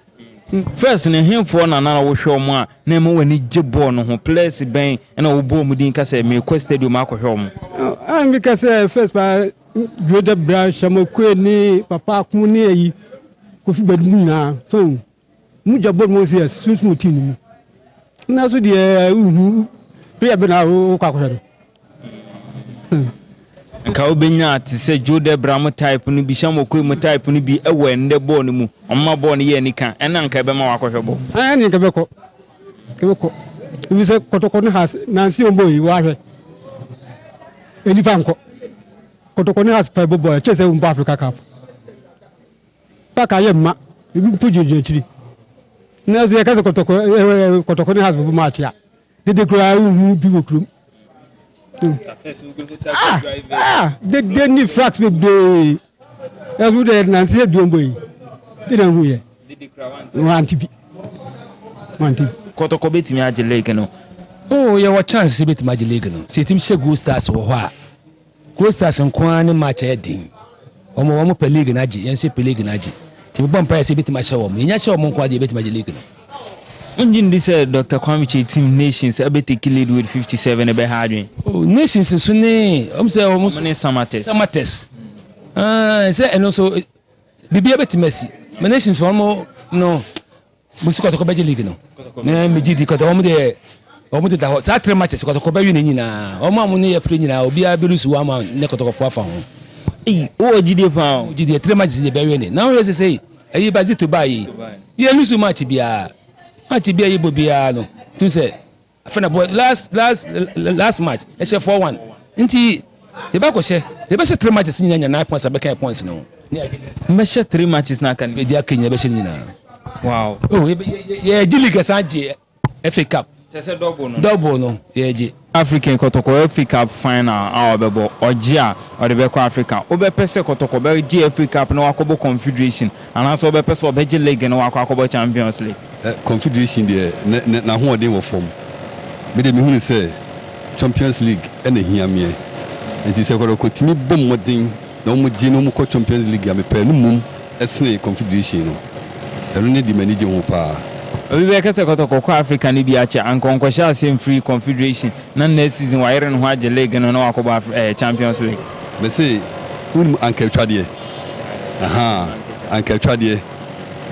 First, in him for another will show more. Name when he jibborn who plays bang and a boom within Cassa me requested you Marco home. And because first by Jordan Branch, Shamoque, Papa Kuni, Kufibaduna, so Mujabon was here, soon smoothing. Na so de player be na o kwakwado nka obenya ati se Jode Bram type no bi Shamokwe mu type no bi ewe nde ball no mu omma ball no ye nika ena nka be ma wakwahwebo ani nka beko ibi se Kotoko ne has Nancy Omboyi wa hwe eni fanko Kotoko ne has pa bobo chese umba Africa Cup paka ye ma ibi pujeje chiri na so yakaze Kotoko ne has bobo match ya de kura hu bi wokrum they need flax with the as we did Nancy Omboyi didn't who ye want to be Kotoko betimi Agileke no. Oh, you have chance to beat Agileke no. See team she Gold Stars wo ho a. Gold Stars nko an match heading. Omo pe league na gi, yen se pe league na gi. Team bomb price beat ma show omo. Nya show omo nko ade beat Agileke no. Unjin this Dr. Kwame team nations abeteki lead with 57 ebe hadwen. Oh, nations so ne say almost many Samates. Say and also bibia beat Messi. Nations for omo no. Musu Kotoko be league no. Me gidi Kotoko omo de da sa 3 matches Kotoko be win nyina. Omo amu ne ye pre nyina obi a berusu wa ma ne Kotoko fo afa ho. O gidi pa. Gidi 3 matches de be win. Now you say ayi bazi to buy. You lose match bia. Match bia yibo bia no. Tu say afena boy last match e she 4-1. Nti they ba ko she. They be she 3 matches nyina 9 points abeka points no. Me she 3 matches na kan be dia kenya be she nyina. Wow. Oh, yeah, Jiliga Sanji FA Cup. Double no. Yeah, African Kotoko FA Cup final our bebo Ojia or the Beko Africa. Obe pese Kotoko be GFA Cup no Wakobo Confederation and also obe pese obeje league no Wakobo Champions League. Confederation there na ho odin wo form. Me de me hu say Champions League and hia me. It is Kotoko timi bom modin na mo gi no mo ko Champions League ya me pe no mum esne Confederation no. Elu ne di manage ho pa. Obi be kase Kotoko Africa ni bi ache ankonko sha same free confederation na next season wa yere no ho age league no na wakoba Champions League. Me say un ankel twade. Aha, ankel twade.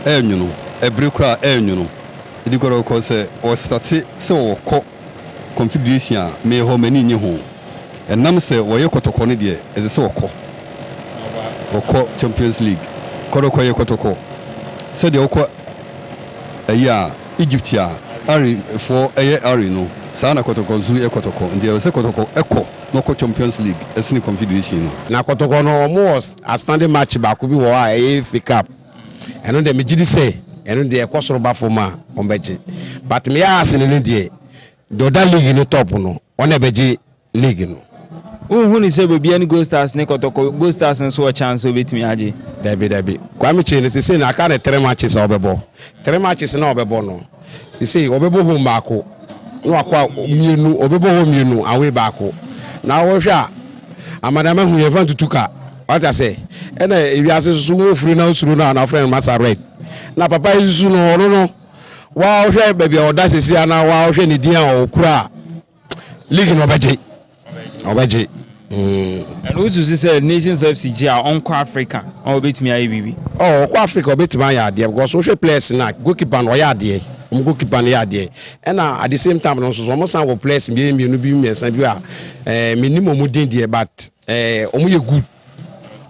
Enwuno, ebrekura enwuno. Idi goro ko se o start se o ko confederation me ho mani nyi ho. Enam se wo ye Kotoko ne de e se o ko Champions League. kɔtɔkɔ yɛ kɔtɔkɔ sɛdeɛ wokɔ ɛyɛ a Egypt a Ari for ɛyɛ Ari no saa na kɔtɔkɔ nso yɛ kɔtɔkɔ nti ɛwɔ sɛ kɔtɔkɔ ɛkɔ na ɔkɔ Champions League ɛsene Confederation no na kɔtɔkɔ no ɔmo wɔ outstanding match baako bi wɔ a ɛyɛ FA Cup ɛno deɛ megye di sɛ ɛno deɛ ɛkɔ soro ba fam a ɔmbɛgye but meyɛ asene no deɛ deɛ ɔda league no top no ɔna ɛbɛgye league no who ni say be any Gold Stars ne kotoko Gold Stars nso a chance obetimi age dabi Kwame Chene say na aka na 3 matches obebo 3 matches na obebo no say obebo home baako no akwa mienu obebo home mienu away baako na wo hwa amadama hu yevan tutuka what I say na ewiase so wo furu na usuru na friend Masa Red na papa isu no wa hwa baby oda sesi ana wa hwa ne din a okura league no obaje and also say Nations FCG are on Africa or betimi ayi bibi on Africa betimi ayi ade because social players na goalkeeper no ya ade goalkeeper no ya ade and at the same time no so almost some players bi miensa bi a minimum mu din de but omo ye good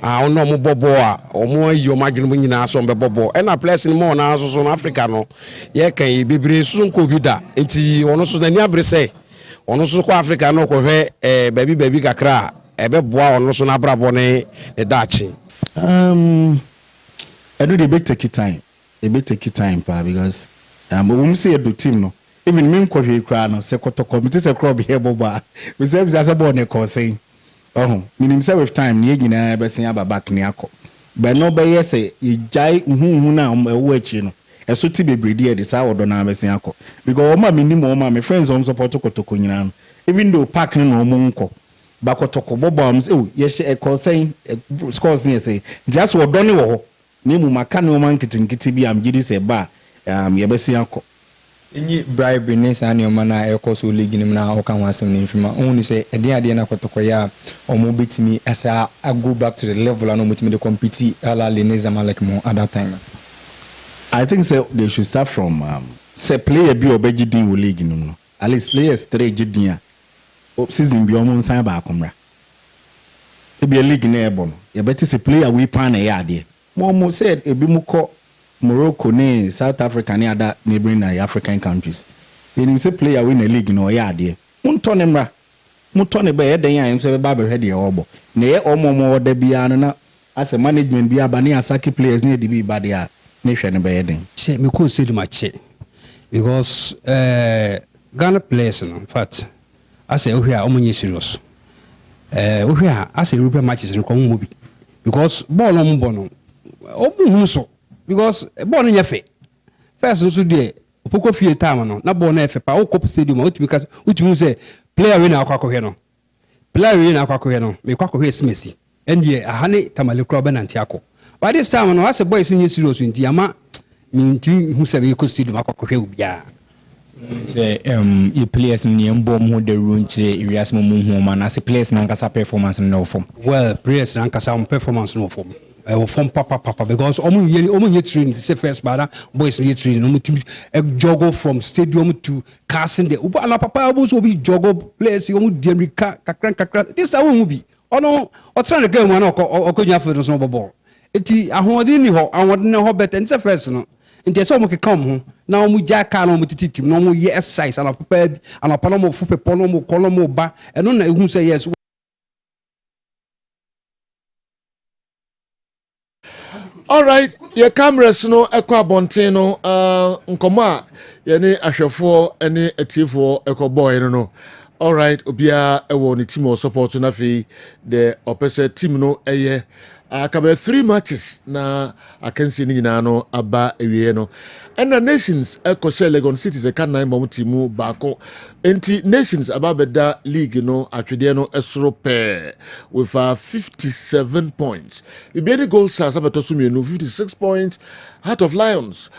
ono mo bobo a omo ayi o madwene mo nyina so mbe bobo and players ni mo na so Africa no ye kan bebre so nko bi da enti ono so na ni abre say ono so ko Africa no ko hwe baby kakra ebe boa ono so na brabo ne dachi I do the big take time pa because we say the team no even me ko hwe kra no se kotoko me se kro be boba we say say bo ne ko say minim say with time ne nyina be sen aba back ne akọ but no be yes e jai hu na ewo achi no eso ti bebredi e de sa wodo na be sen akọ because o ma minim o ma me friends on support kotoko nyina even though park no o mo nko bakotoko bombs yes e call saying scores near say just wo doni wo ho ni mu maka ne o man kitinkiti bi am gidi say ba ye besi akọ enyi bribe ne sa ne o mana e call so league nim na o kan wasem ne mfima o ni say ade na kotoko ya o mo betimi asa go back to the level and o mutimi de compete ala le ne Zamalek mo at that time. I think so they should start from say player bi obeji din wo league no at least players 3 gidin season bi omo nsan ba akomra e bi league na ebo no ye beti se player we pan na ya ade mo said e bi mu ko Morocco ne South Africa ne other neighboring African countries we say player we na league no ya ade munto ne mra munto ne be ye den ya se ba be hwe de obo na ye omo oda bia no na as a management bia ba ne asaki players ne de bi ba de a ne hwe ne be ye den che me ko se di match because Ghana players in fact I say we are almost serious. We are as a European matches in common movie because ball on bono. Oh, so because ball in your face. First, so there. Poko few time no. Na ball na fe pa. O cop stadium. Because we say player win akwa here no. Player win akwa here no. Me kwa here Messi. And ye ahane tamale club na ntiako. By this time no, as a boys in serious nti ama minti hu se be ko stadium akwa here ubia. Say your players in the bomb the room to areas mo home and as a players nankasa performance no form. Well, players nankasa performance no form. Form papa because omo training say first bada boys need training omo team juggle from stadium to casting the na papa omo be juggle players omo diamrika kakran this how we be ono o try the game na okonya for so ball eti ahodi ni ho ahodi ne ho better say first no nti so mo ke come ho na omo ja ka na omo tititim na omo ye exercise ana papa bi ana papa no mo fu pepo no mo kolo mo ba eno na ehun say yes. All right, your cameras no ekwa abonten no nkomo a ye ne ahwefo ene atifo ekoboy no. All right, obia ewo ni team o support na fi the opposite team no eye akabe 3 matches na akansi ni nyina no aba ewie no. And the Nations ekoshe Legon Cities e kan 9 bom timu bako enti Nations ababeda league no atwede no esoro pe with 57 points. Ibiedi Gold Stars abetoso mienu 56 points. Heart of Lions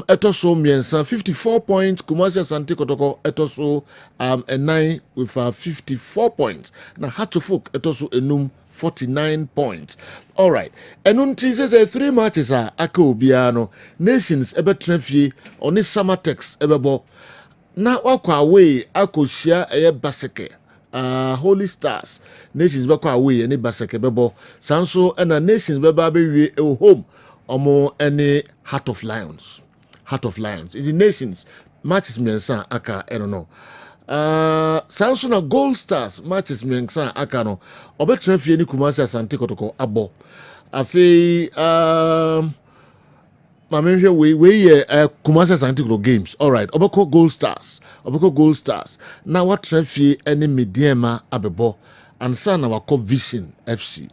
etoso miensa 54 points. Kumasi Asante Kotoko etoso 9 with 54 points. Na Heart of Folk etoso enum 49 points. All right. And until says 3 matches are Ako Biano Nations ebe trefie on this summer text ebebo na wakwa away Ako share eye baseke Holy Stars Nations bɛkɔ away ne Baseke bɛbɔ sanso ɛna Nations bɛba bɛwie ɛwɔ home ɔmo ɛne Heart of Lions the Nations matches mmiɛnsa aka ɛno no sanso na Gold Stars matches mmiɛnsa aka no ɔbɛtena fie ne Kumasi Asante Kotoko abɔ afei Mamenhwe we Kumasi Asante Kotoko games alright ɔbɛkɔ Gold Stars na watena fie ɛne Mediema abɛbɔ ansa na wakɔ Vision FC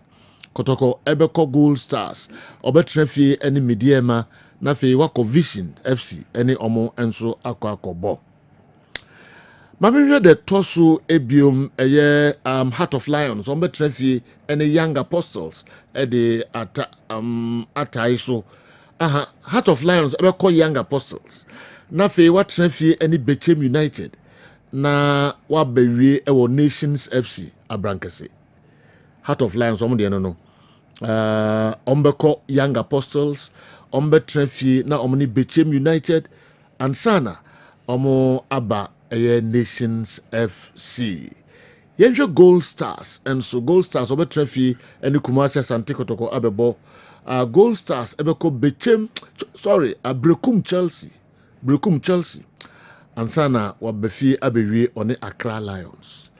Kotoko ɛbɛkɔ Gold Stars ɔbɛtena fie ɛne Mediema na afei wakɔ Vision FC ɛne ɔmo nso akɔ Mamenhwe de toso ebiom ɛyɛ Heart of Lions ɔmbɛtena fie ɛne Young Apostles ɛde atai so Heart of Lions ɛbɛkɔ Young Apostles na afei watena fie ɛne Bechem United na wabɛwie ɛwɔ Nations FC Abrankese Heart of Lions ɔmo deɛ no ɔmbɛkɔ Young Apostles ɔmbɛtena fie na ɔmo ne Bechem United ansana ɔmo aba Nations FC yɛnhwɛ Gold Stars ɛnso Gold Stars ɔbɛtena fie ɛne Kumasi Asante Kotoko abɛbɔ Gold Stars ɛbɛkɔ Brekum Chelsea ansana wabɛfie abɛwie ɔne Accra Lions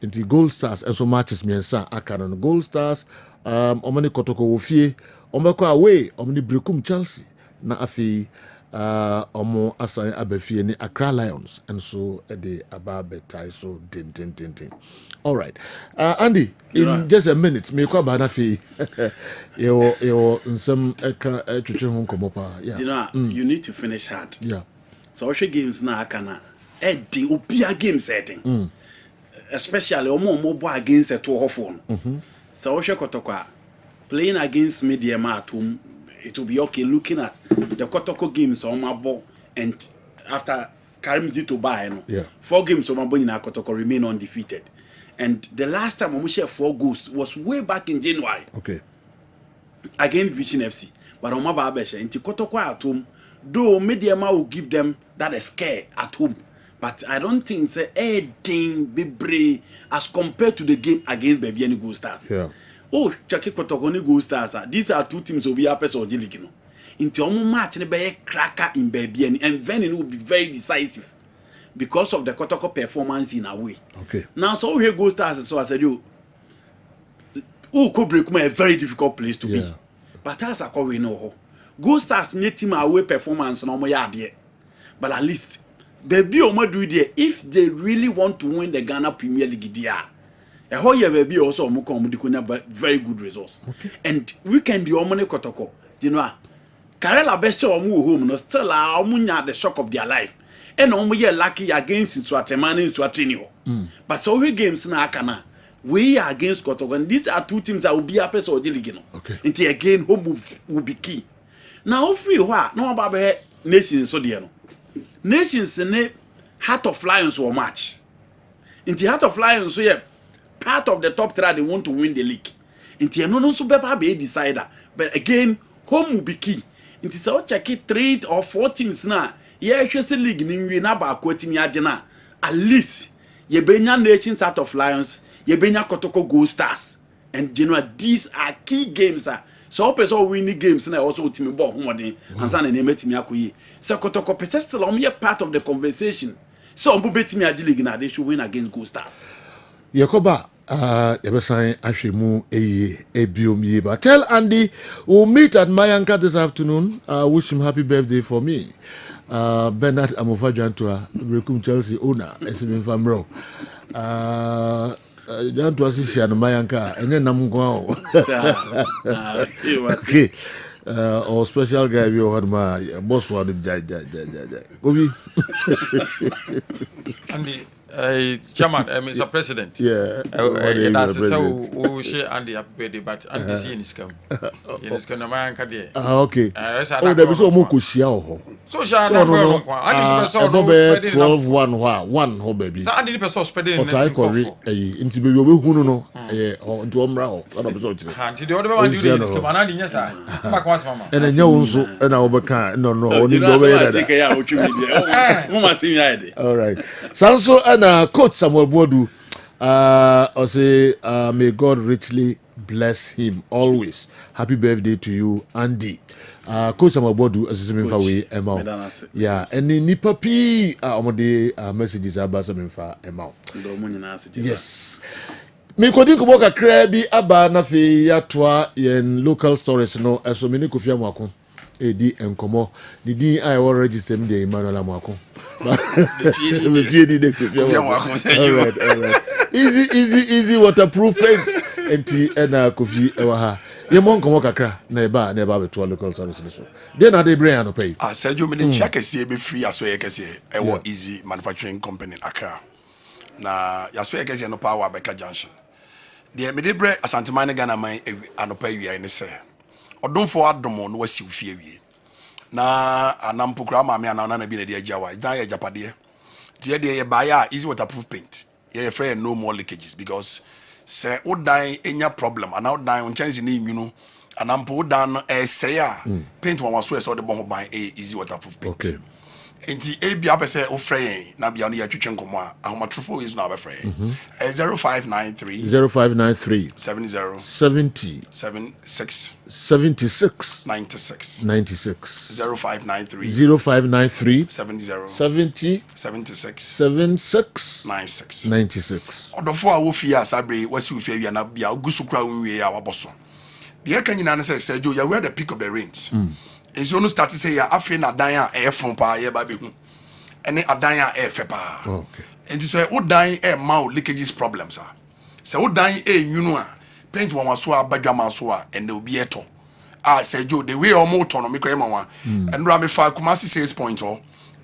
nti Gold Stars ɛnso matches mmiɛnsa aka no Gold Stars ɔmo ne Kotoko wɔ fie ɔmbɛkɔ away ɔmo ne Brekum Chelsea na afei ɔmo asan abɛfie ne Accra Lions ɛnso ɛde aba abɛtae so din. All right. Andy, in just a minute, me kwa ba na fi. Yo nsem eka twetwe ho komopa. Yeah. You know, you need to finish hard. Yeah. So we games na akana. Edding obia game setting. Especially omo bo against a two hofon. So we Kotoko playing against Mediema at home, it will be okay looking at the Kotoko games on my ball and after Karim Zito buy 4 games on my ball in Kotoko remain undefeated. And the last time we shared 4 goals was way back in January. Okay. Against Vision FC. But on my babesha, in Kotoko at home, though Mediema will give them that scare at home. But I don't think it's anything be brave as compared to the game against Baby and Gold Stars. Yeah. Oh, Chaki Kotoko ni Gold Stars. These are 2 teams will be up as or Jilikino. Into omo match ne be cracker in Baby and then it will be very decisive because of the Kotoko performance in a way. Okay. Now so here Gold Stars, so I said you could break a very difficult place to be. But as I call we know Gold Stars need team away performance no more yard. But at least Baby Omo do there if they really want to win the Ghana Premier League there. A whole year Baby also Omo come with very good results. Okay. And weekend the Omo Kotoko, you know, Karela best Omo home no still Omo the shock of their life. And Omo ye lucky against Swatemani Swatini. But so we games na akana. We are against Kotoko and these are 2 teams that will be up as or Diligino. Okay. Until again home will be key. Now free what no about Nations so dear. Nations in Heart of Lions will match. In the Heart of Lions, so yeah, part of the top 3 they want to win the league. In the no so be a decider. But again, home will be key. In the so check 3 or 4 teams now. Yeah, just a league in na ba quoting yajena. At least ye benya Nations Heart of Lions, ye benya Kotoko Gold Stars. And you know these are key games. So person winning games and also team ball home and san and name team akoyi. So Kotoko person still part of the conversation. So on bet me league na they should win against Gold Stars. Yakoba Ebesan Ashemu Ebiom Yeba. Tell Andy we'll meet at Mayanka this afternoon. Wish him happy birthday for me. Bernard Amofajantua, Brekum Chelsea owner, Esibin Famro. Don't was this year Mayanka, and then I'm going. Okay. Or special guy you had my boss one Ovi. Andy, Chairman, Mr. President. Yeah. That's so we share Andy happy birthday, but Andy see in his come. In his come, Mayanka there. Okay. Oh, there was almost Kushia. So shall no. Andy person no 12-1 ho baby. So Andy person spending in the correct into baby we hu no into omra ho. So no so chire. Andy the other one do this come Andy nyesa. Back once mama. And enya wo nso na wo beka no oni do be there. Take ya otwi me there. Mama see me hide. All right. Sanso and coach Samuel Bodu I say, may God richly bless him always. Happy birthday to you, Andy. Coach Amabodu, as you say, Emma. Yeah, and in Nipapi, messages are Basaminfa, Emma. Yes. Me kodi ko boka krabi aba na fe yatwa yen local stories no eso me ni Kofia Mwako edi enkomo di din I will register me Emmanuel Mwako me fie di de Kofia Mwako all right easy waterproof paint enti na Kofi ewa ha ye mon komo kakra na eba beto local stories so dey na dey brain no pay Sergio me check ese be free aso ye kese ewo easy manufacturing company Accra na yaso ye kese no power Beka Junction. The Medibre Asantimane Ghana man anopa wi ne se odonfo adomo no wasi ofie wi na anampokra ma me anana na bi na de agiawa na ye japade tie de ye buy easy waterproof paint ye free no more leakages because say odan enya problem and odan on chance ni nwunu anampo odan say paint one was so de bon ban easy waterproof paint. Okay. Enti ebi apese o frey na bia no ya twetwe nkomo a ahomatrofo is na abefrey 0593 70 76 96 0593 70 76 96 odofo a wo fia sabre wasi ofia wi na bia ogusukura wonwie a waboso de ka nyina na say Sergio ya we the peak of the rains. Is you no start to say ya afi na dan a efon pa ye ba be hu ene adan a efe pa okay and so wo dan ma leakages problems ah say wo dan nwunu a paint won so abadwama so a ene obi eto Sergio the way o mo to no me kwa ma wa and ra me fa Kumasi 6 point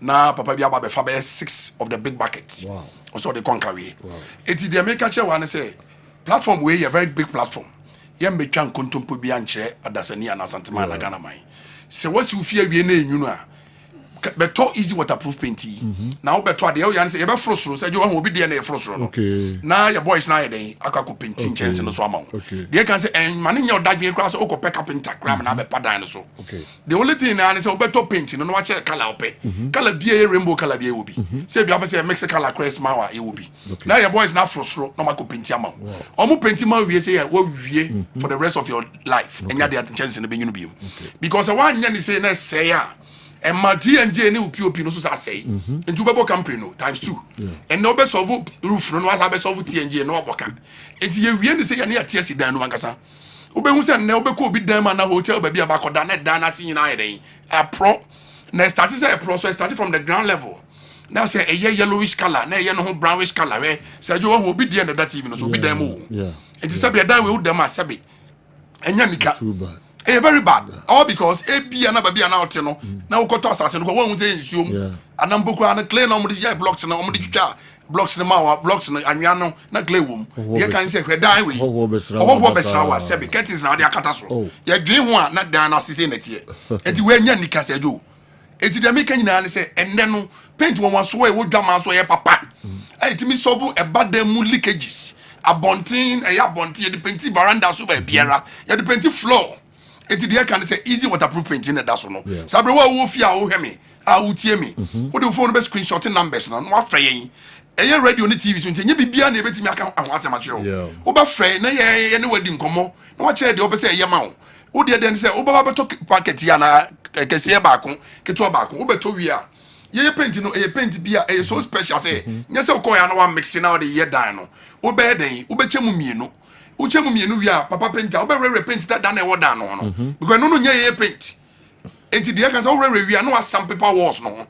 na papa bi aba be fa be 6 of the big buckets. Wow. Also the conqueror. Wow. Eti the make catch one say platform we a very big platform ye metwa nkontompo bi ankyere adasani ana santema na Ghana man. Se wasi ufie wie na enwunu a beto easy waterproof paint na wo beto ade yan se ye be frosro se je wo obi de na ye frosro no na your boys na ye den akako painting chance no so ama wo de kan say en mane nya odadwe kra se okope carpenter kra na be padan no so the only thing na say wo beto paint no wa che color ope color bia rainbow color bia wo bi se bia be say mix color crest ma wa e wo bi na your boys na frosro no mako paint ama wo omo paint ma wie say wo wie for the rest of your life enya de chance no be nyunu bi because one nya ni say na say a and my TNJ ni POP no so say into bebo company no times 2 and no be solve roof no was be solve TNJ no oboka enti ye wie ni say ya na TS dan no ankasa obehu say na obeko obi dan ma na hotel ba bia ba koda na dan na sin na yeden a pro na start say a pro so start from the ground level now say a yellowish color na ye no ho brownish color we say jo ho obi dey na that TV no so obi dan mo enti say be dan we wo dan ma sabe enya nika very bad all because ebia na babia na ote no na ukoto asase no wo hu say nsuom anamboko an clay no mo dey blocks na mo dey twitwa blocks na ma blocks na anwa no na clay wom ye kan say hwedan we owo besra wa sebe curtains na dey akata so ye dwen ho a na dan na sise na tie enti we nya nika say jo enti dem kan nyina ne say enne no paint won waso e wo dwama so ye papa enti mi solve e bad mu leakages abontin e ya bontin ye de paint veranda so ba biara ye de paint floor. Eti dey can say easy waterproof painting na so no sabre wo fia wo hwe me a wo tie me wo de phone be screenshot numbers no no afre yen eye radio ni TV so ntenye bibia na ebetimi aka ahwase ma kire wo ba frɛ na ye ne wadi nkomo na wa kire de obese eye ma wo de den say wo ba beto packet ya na kese ba ko keto ba ko wo beto wi a ye paint no eye paint bia eye so special say nya say ko ya na wa mix na wo de ye dan no wo be den wo be chemu mienu uchemu mienu wi a papa painter obe re paint that dan e woda no no because no nye ye paint enti de kan say wo re wi a no some paper walls no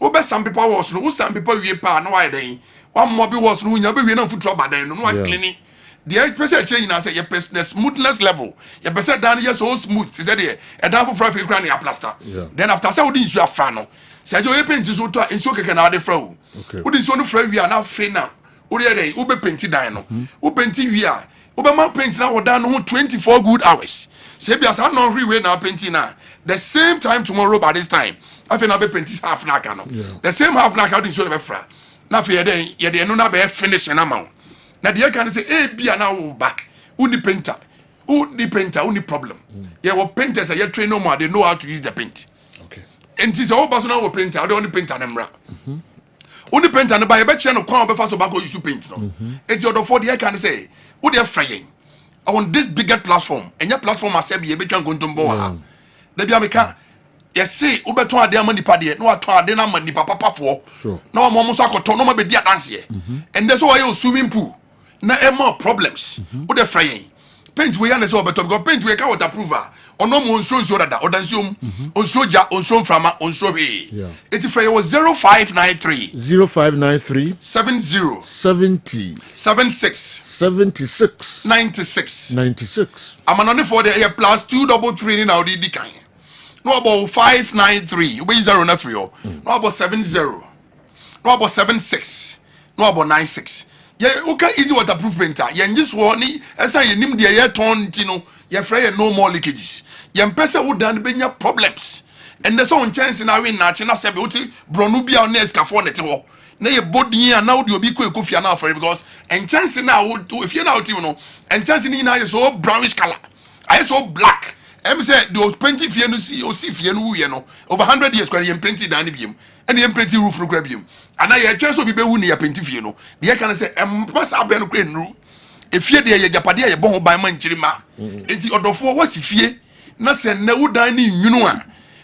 obe some paper walls no wo some paper wi pa no why den one more be walls no nya be wi na futu obadan no no clean the person change na say your smoothness level your person dan ye so smooth say there e dan for free kran ya plaster then after say wo di nsu afra no say jo ye paint so to nsu keke na de fra wo wo di so no fra wi a na fe na wo de den wo be paint dan no wo paint wi a Obama paint na woda no 24 good hours. Say be as no rewe na painting na. The same time tomorrow by this time. I feel na be paint half na ka no. The same half na ka do so be fra. Na fe ye de no na be finish na ma. Na de can say e bia na wo ba. Uni painter. Uni problem. Yeah, what painters are train no more, they know how to use the paint. Okay. And this all person na wo painter, they only painter them ra. Only paint and buy a better no crown before tobacco use paint no. It's your for the I can say, who they frying on this bigger platform, and your platform as be a bit can go to Boa. They be a yes, say, Ubeton de money paddy, no atwa de na money papa for. Sure. No one almost like a no be dear dance here. And that's why you swimming pool. Now more problems. Who they frying? Paint we and so but go paint we can approval. Or no more shows you that or dance on soja on show from on show. It's fry was 0593 0593 70 70 76 76 96 96. I'm on for the air plus 233 now the kind. No about 593. We 0 na free. No about 70. No about 76. No about 96. Yeah, okay, easy waterproof painter. Yeah, just one. As I name the air ton, Tino. Yeah, free no more leakages. Yeah, person would done be your problems. And there's one chance in our win. Nachina said, Bronubia on Nescafon at all. Nay, body and now you'll be quick if you're now for it because and chance now would do if you're now, you know, and chance in is so brownish color. I so black. I'm say those plenty if you see or see if you know over 100 years where you plenty down him and you plenty roof grab him. And I chance will be winning a plenty if you know. The I can say, must have been a if you're there, you're Japadia, you're born by Manchima. It's your for what's if you not send no dining, you know.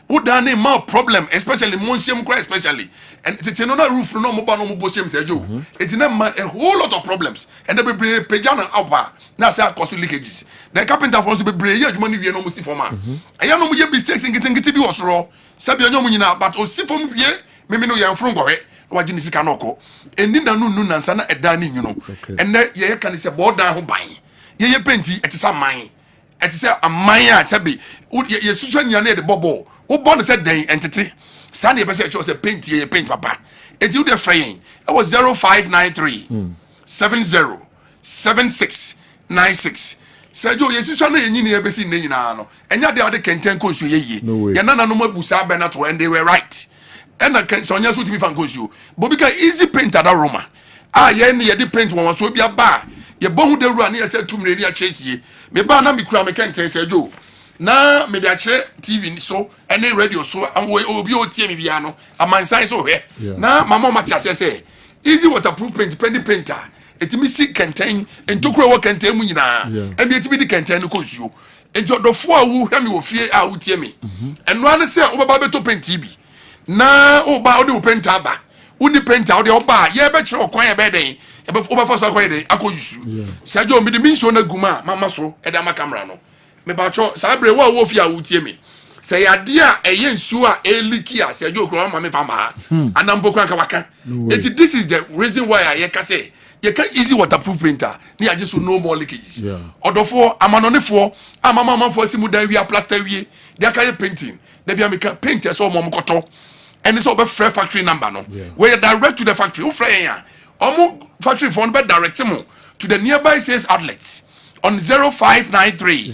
Who done a more problem, especially Monsium cry, especially. And it's another roof, no more no Boshem Sergio. It's a whole lot of problems. And they be Pejana Alpa. Now say cost leakages. The carpenter wants to be brave, money we are almost for man. I know we have mistakes in getting to be was raw. Sabia no munina, but o see from ye, maybe no young from gore, what Genesis canoko. And then no and sana a dining, you know. And then ye can say board down who buying. Ye painty, it is a mine. It is a mine, Tabi. Ye Susan Yane the Bobo. Who born said day entity. Sandy Bessie chose a paint ye paint papa. It's you the fraying. It was 0593 70 76 96. Sergio, yes, you saw the engineer Bessie Nano. And yet the other can ten coach you ye. Yanana no more Busa Benato, and they were right. And I can Sonia suit me from you. But because easy paint at Roma. Ah, yen ye the paint one was so be a bar. Ye bon the run here said to me, chase ye. Me ban me cram can't tell Sergio. Na me da chere TV so ene radio so and we obi o tie me bia no amansan so hwe na mama Matia say easy waterproof paint painter etimi si kenten entokro wo kenten mu nyina e bi etimi di kenten no konsuo ejodofo a wu hwe me wo fie a wo tie me eno ane se wo baba beto paint bi na wo ba wo de painter ba uni painter wo de oba ye be chere okwan ye be den e be wo fa so akwan ye den akoyusu Sergio me de mi so na guma mama so e da ma camera no me bacho sabre wo wo fi a wutie me say ade a eye nsu a eliki a say jo kro ma me pamba anambo kran ka waka this is the reason why I can say you can easy waterproof painter ni age so no more leakages odofo amanonefo amama for simu dan wi a plaster wi they can painting they be make paint so mom koto and it's over fresh factory number no where direct to the factory who free ya omo factory phone be direct mo to the nearby sales outlets on 0593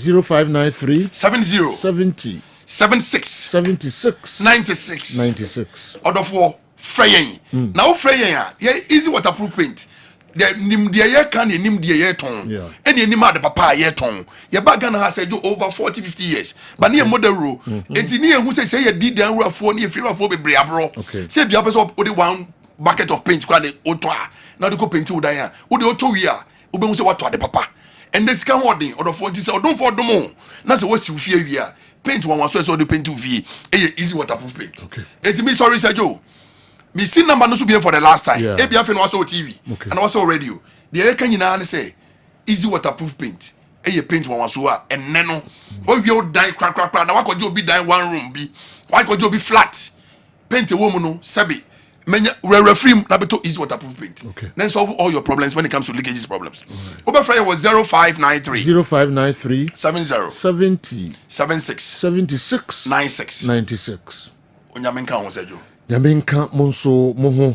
70 76 96 order for fraying now fraying yeah easy waterproof paint the nim the year can nim the year ton and the nim the papa year ton your bag has said over 40-50 years but near model rule it's near who say you did the rough for near fear for be bro say the opposite only one bucket of paint quite auto now the go paint with there who the auto we are who say what to the papa and this can holding or the 40 or don't for the moon. That's what you fear we are. Paint one was so the paint to V. Easy waterproof paint. Okay. It's me sorry, Sergio. Me see number no should be for the last time. ABF was on TV and also radio. The air can you now say easy waterproof paint. Paint one was so and nano. What you die crack. Now why could you be die one room be? Why could you be flat? Paint a woman no sabi. Reframe na beto easy waterproof paint. Okay. Then solve all your problems when it comes to leakages problems. Over Friday was 0593 70 76 96. Onyamenka on Sergio. Nyamenka monso moho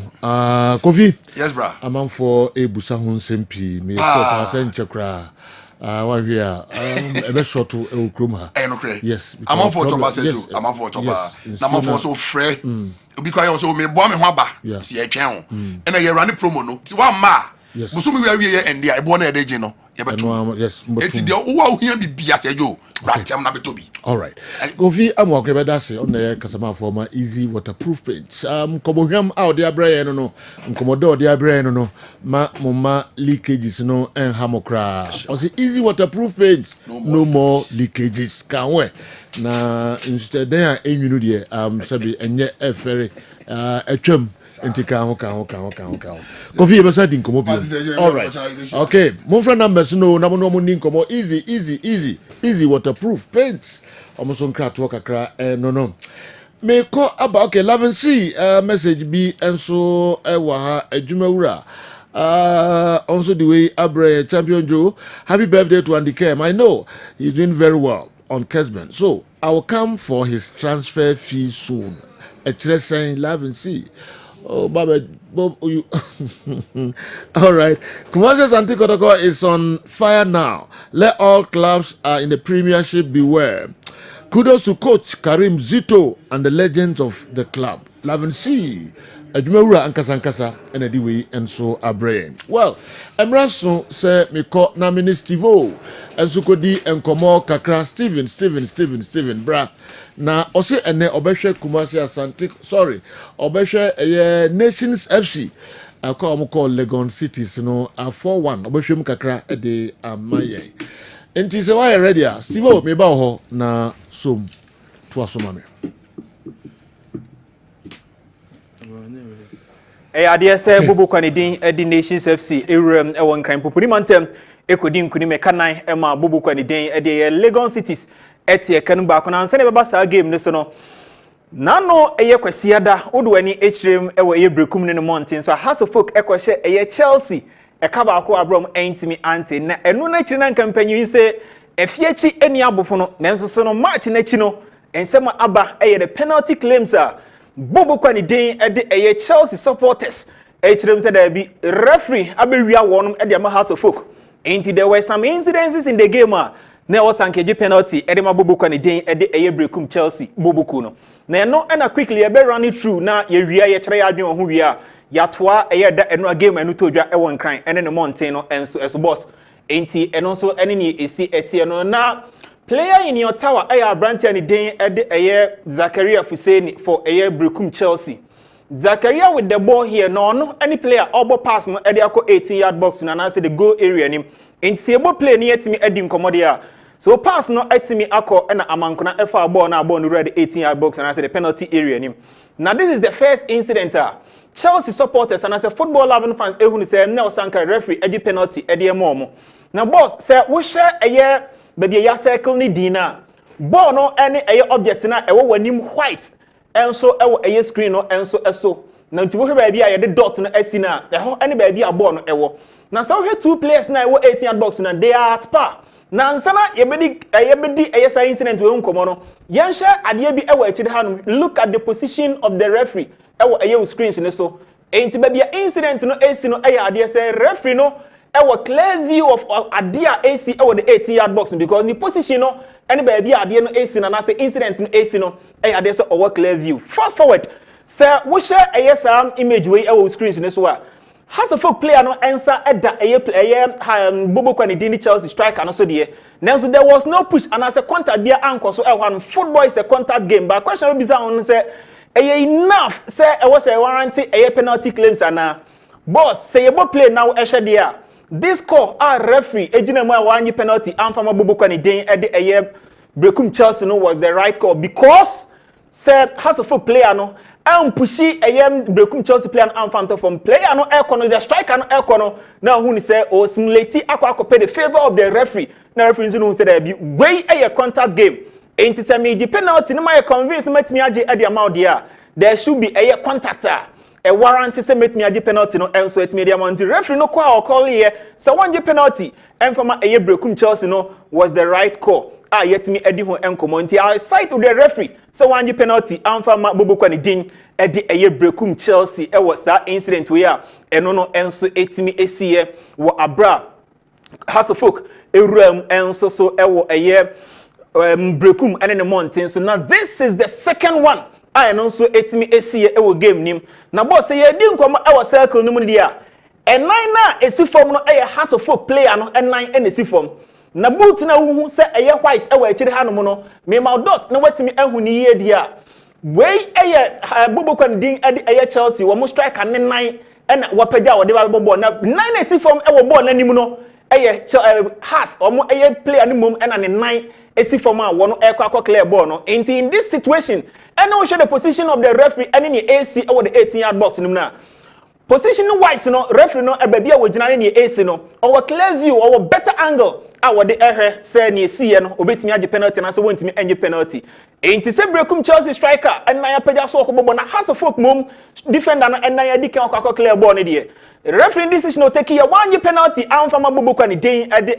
Kofi. Yes bra. Amam for ebusa ho nsempi me so pa se nchekra. Wa hia ebe short to ukrum ha. Yes. Amam for chopa Sergio. Amam for chopa. Na amam for so free. Because also me boy me ho aba si e twen ho. E na ye run promo no. Ti wa ma. Busumi we awie ye ende e bo na e deje no. Yes, it's the who here be as you ratem na beto bi. All right. Kofi amwakwe bedase on the kasama former easy waterproof paint. Komo hwam out there brand no nkomodo there brand no ma mama leakages no en hamokra. Osi easy waterproof paint no more leakages kan we. Na instead there enwunu de sabi enye efere atwam Intika ho. Kofi ebesa din komo bi. All right. Okay. Mo friend numbers no na mo din komo easy waterproof paints. Omoso nkra to kakra no. Me ko aba okay 11C message bi enso ewa ha adwumawura. Also the way Abre Champion Joe, happy birthday to Andy Kem. I know he's doing very well on Kessben. So I will come for his transfer fee soon. A saying 11C. Oh, Baba, Bob, you. All right. Kumasi's Antikotoko is on fire now. Let all clubs in the Premiership beware. Kudos to Coach Karim Zito and the legends of the club. 11C. Adwumawura ankasa and ediwe and so abrain. Well, Emraso say me ko na ministivo and so kodi enkomo kakra Steven bra. Na ose ene obehwe Kumasi Asante obehwe Nations FC akwa omko Legon Cities no 4-1 obehwe kakra e de amaye. Enti se why ready Steve me ba ho na som to asomame. Adeɛ sɛ bobo kwanedin edi Nations FC ewuram ɛwɔ nkran popuri mantem ekodi nkuni mekanan ɛma bobo kwanedin edi Legon Cities ɛte ɛkanu baako na nsa ne bɛba saa game no so no nano ɛyɛ kwasiada odwani echirem ɛwɔ ɛyɛ brekum ne no mountain so House of Folk ɛkɔhye ɛyɛ Chelsea ɛka baako abrom ɛntimi ante na ɛno na echiri na nkampanyi sɛ efiechi eni abofo no nanso so no match na echi no ensema aba ɛyɛ the penalty claims Bobo Kwanidin at the Chelsea supporters. Hrem said there be referee Abewia won at the House of Folk. Ain't there were some incidences in the game. There was an KG penalty at the Bobo Kwanidin at the Brekum Chelsea Bobo Kuno. Now no and quickly a better running through now ye try who we are. Yatwa a no game and to draw one crying and then a mountain and so as a boss. Ain't he and also any is see Etiano now. Player in your tower, I branch any day at the air Zakaria Fuseni for air Brekum Chelsea. Zakaria with the ball here, no, any player, all pass no at the 18-yard box and answer the goal area. In Sebo play near to me, Edim Commodia. So pass no at me, Ako and Amankona FR ball now born ready 18-yard box and answer the penalty area. Now, this is the first incident. Chelsea supporters and as a football loving fans, who say no Sanka referee, Eddie penalty, Eddie Momo. Now, boss, say we share a year. Baby ya circle ni dina ball no any object na ewo wanim white enso ewo screen no enso eso na nti wo hwe baby a ye dot no asi na eho any baby a ball no ewo na so hwe two players na ewo 18 box na they are at par na nsana yebedi sa incident we nkomo no yenhye ade bi ewo akide ha no look at the position of the referee ewo screens ne so enti baby incident no asi no ade say referee no a clear view of Adia AC over the 18-yard box because the position no any baby Adia no AC and I say incident no AC no Adia say over clear view. Fast forward, sir, we share a image way our screens in this way. Has a folk player no answer at that Bobo Kwanidin Chelsea striker and also there. Now so there was no push and as a contact there anchor so football is a contact game. But question will be on say enough say I was a warranty penalty claims and boss say you play now there. This call referee ejinema wanyi penalty and from Bobo Kwanidin at the Brekum Chelsea no was the right call because said has a full player no and pushy Brekum Chelsea player and phantom from player no econo the striker no econo now who say or simulate akwa pay the favor of the referee na referee no say there be way a contact game ain't say me penalty no my convinced met me age at the amount there should be a contactor a warranty say make me a penalty no and so it media amount referee no call here so one penalty and from a Brekum Chelsea no was the right call yet me edi ho enkomo nti I side to the referee so one penalty and from Bobo Kwanidin edi a Brekum Chelsea e was that incident we are eno no enso etimi esiye wo abra House of Folk ewuram enso so e wo eye Brekum and the mountain so now this is the second one I know so etimi esi e wo game nim na boss say ye di nkomo e wo circle nim dia and 9 na esi form no eye has of folk player no and 9 and esi form na boot na hu se eye white e wa akiri hanom no me ma dot na watimi ahu ni ye dia wey eye bobokwan din ade eye Chelsea wo mo striker ne 9 and wapaja wo de ba bobo na 9 na esi form e wo ball na nim no eye has omo eye player ni mom and ne 9 esi form a wo no e kwa clear ball no in this situation and no show the position of the referee and the AC over the 18-yard box nim na position wise no referee no ebabi a wogina ne AC no or clear view or better angle a wo de say ne see no obetimi age penalty na so wontimi enye penalty enti se brekum Chelsea striker and na yapaja so okobobo na has of folk mom defender no and na yadikan kwa clear ball ne de referee decision no take here one penalty and from abobokwa ne den ade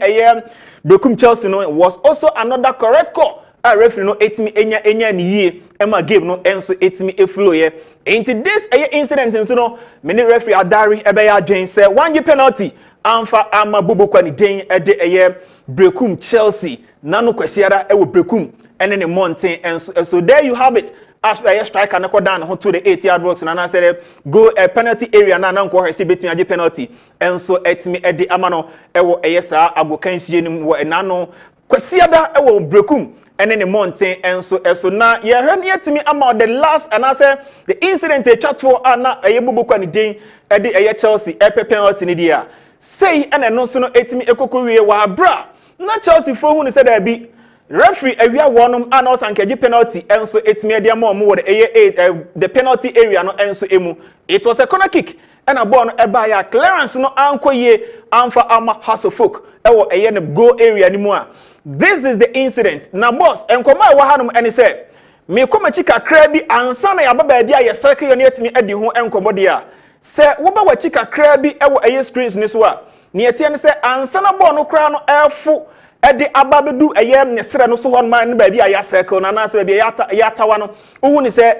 brekum Chelsea no was also another correct call a referee no etimi enya ne yie ema game no enso etimi eflow ye into this incident nso no many referee adari ebe ya adwen say one penalty amfa ama bobokwa ne den ade brekum Chelsea nano kwasiara ewo brekum ene ne mountain enso so there you have it as a striker na down to the 8-yard box na na say go penalty area na nko hwese betumi age penalty enso etimi ede amano ewo saa agokansie nim wo enano kwasiada ewo brekum ene ne mountain enso eso na ye hwe ne etimi ama the last and I say the incident e twatwo ana bobokwa ne den ede Chelsea penalty ne dia say ene no so no etimi ekokowie wa bra na Chelsea fo hu ne say da bi referee awia wonum ana osankeji penalty enso etimi ede ama omo wo the penalty area no enso emu it was a corner kick and a ball no eba ya clearance no ankoye amfa ama Hasselfolk ewo ne goal area ni mu a this is the incident na boss enkoma wa hanum ene say me koma chika kra bi ansa na ya baba bia ya circle ne etimi edi ho enkomo de a say wo ba wa chika kra bi ewo screens ni so a ne etie ne say ansa na ball no kra no efo ede ababedu ne sere no so hon man ne ba bia ya circle na na say bia ya tawa no uhu ni say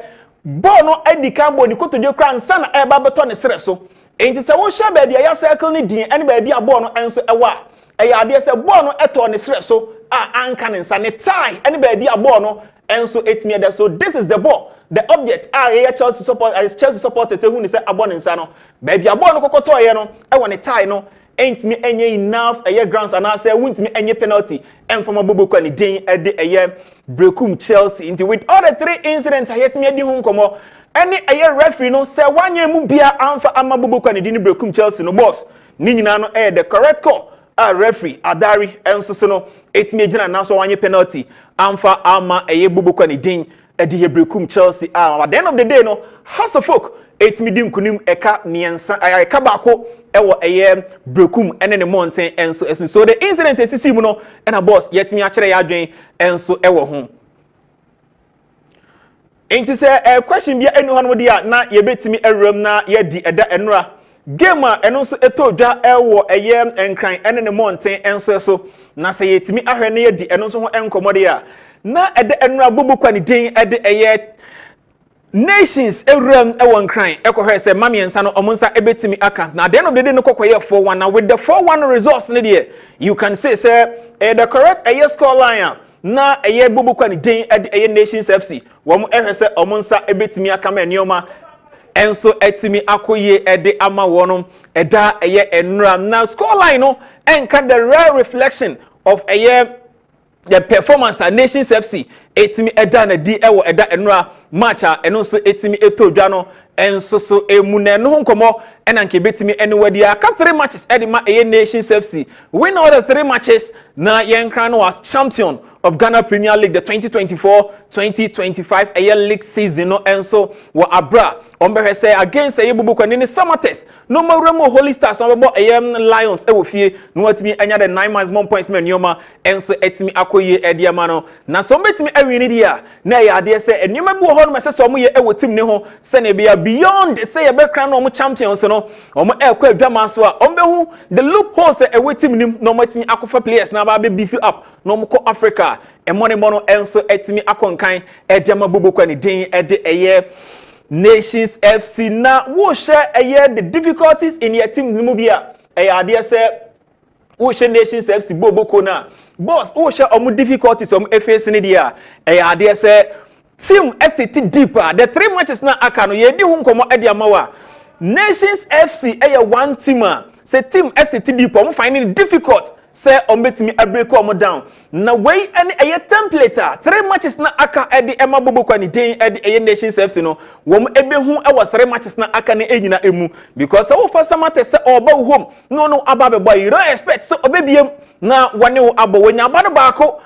ball no edi kan ball ni kotodwe kra ansa na eba beto ne sere so enti say wo sha ba bia ya circle ni din ene ba bia ball no enso ewa ade say ball no eto ne sere so anka ne nsa ne tie ene ba bia ball no enso etimi there so this is the ball the object Chelsea supporters say who ni say abon nsa no ba bia ball no kokoto ye no ewo ne tie no entimi enye enough grounds and I say wuntimi enye penalty and from abobokwa ni den ede brekum Chelsea into with all the 3 incidents ayetimi edi hu nkomo any referee no say wanye mu bia amfa amabobokwa ni den brekum Chelsea no boss ni nyina no the correct call referee adari enso so no etimi agina na so wanye penalty amfa ama bobokwa ni den ede brekum Chelsea at the end of the day no Hasselfolk etimi di nkunim eka miensa eka bako ewo brekum ene ne mountain enso so the incident esisi mu no na boss yetimi akere ya adwen enso ewo ho enti say question bia enu hanu dia na ye betimi awram na ye di eda enura game a eno so etodwa ewo enkran ene ne mountain enso so na say yetimi ahwe na ye di eno so ho enkomo dia na eda enura bobokwa ni den ede nations ewram ewon kran ekohwe say mamiensa no omonsa ebetimi aka na the end of the day no kokoye 4-1 now with the 4-1 results ne there you can say the correct score line na bobokwa ni den nations FC wo mo ehwe say omonsa ebetimi aka ma enioma enso etimi akoye ama wonom eda enra na score line no enka the rare reflection of the performance at Nations FC etimi eda na di ewo eda enura match a eno so etimi etodwa no enso so emune no nkomo ena nke betimi anywhere dia ka 3 matches edima Nations FC win all the 3 matches na yenkran was champion of Ghana Premier League the 2024-2025 league season no enso wa abra ombe say against bobokwa ni Samates no mawremo Holy Stars no bo Lions e wo fie no watimi anya the 9 months more points menioma enso etimi akoye ediama no na so betimi awini dia na ya ade say enima bi wo ho no se so mo ye e wo tim ne ho se na bia beyond say ye bekran no mo champions no omo ekwa adwama so a ombe hu the loopholes e wo tim nim no matimi akofa players na ba be beef up no mo ko Africa e money mono enso etimi akonkan ediama bobokwa ni den ede Nations FC na wo share the difficulties in your team nimu bia ade say wo share Nations FC boboko na boss wo share omu difficulties omu face ni dia ade say team SCT deeper the 3 matches na aka no ye di hu nkomo ade amawa Nations FC one team say team SCT deep finding it difficult say ombetimi break down na way any template 3 matches na aka edi ema bobo kwani den edi Nations FC no wom ebehu 3 matches na aka na enyina emu because wo for samate say oba home no ababe boy you don't expect so obebiem na wane wo abo wonya abado baako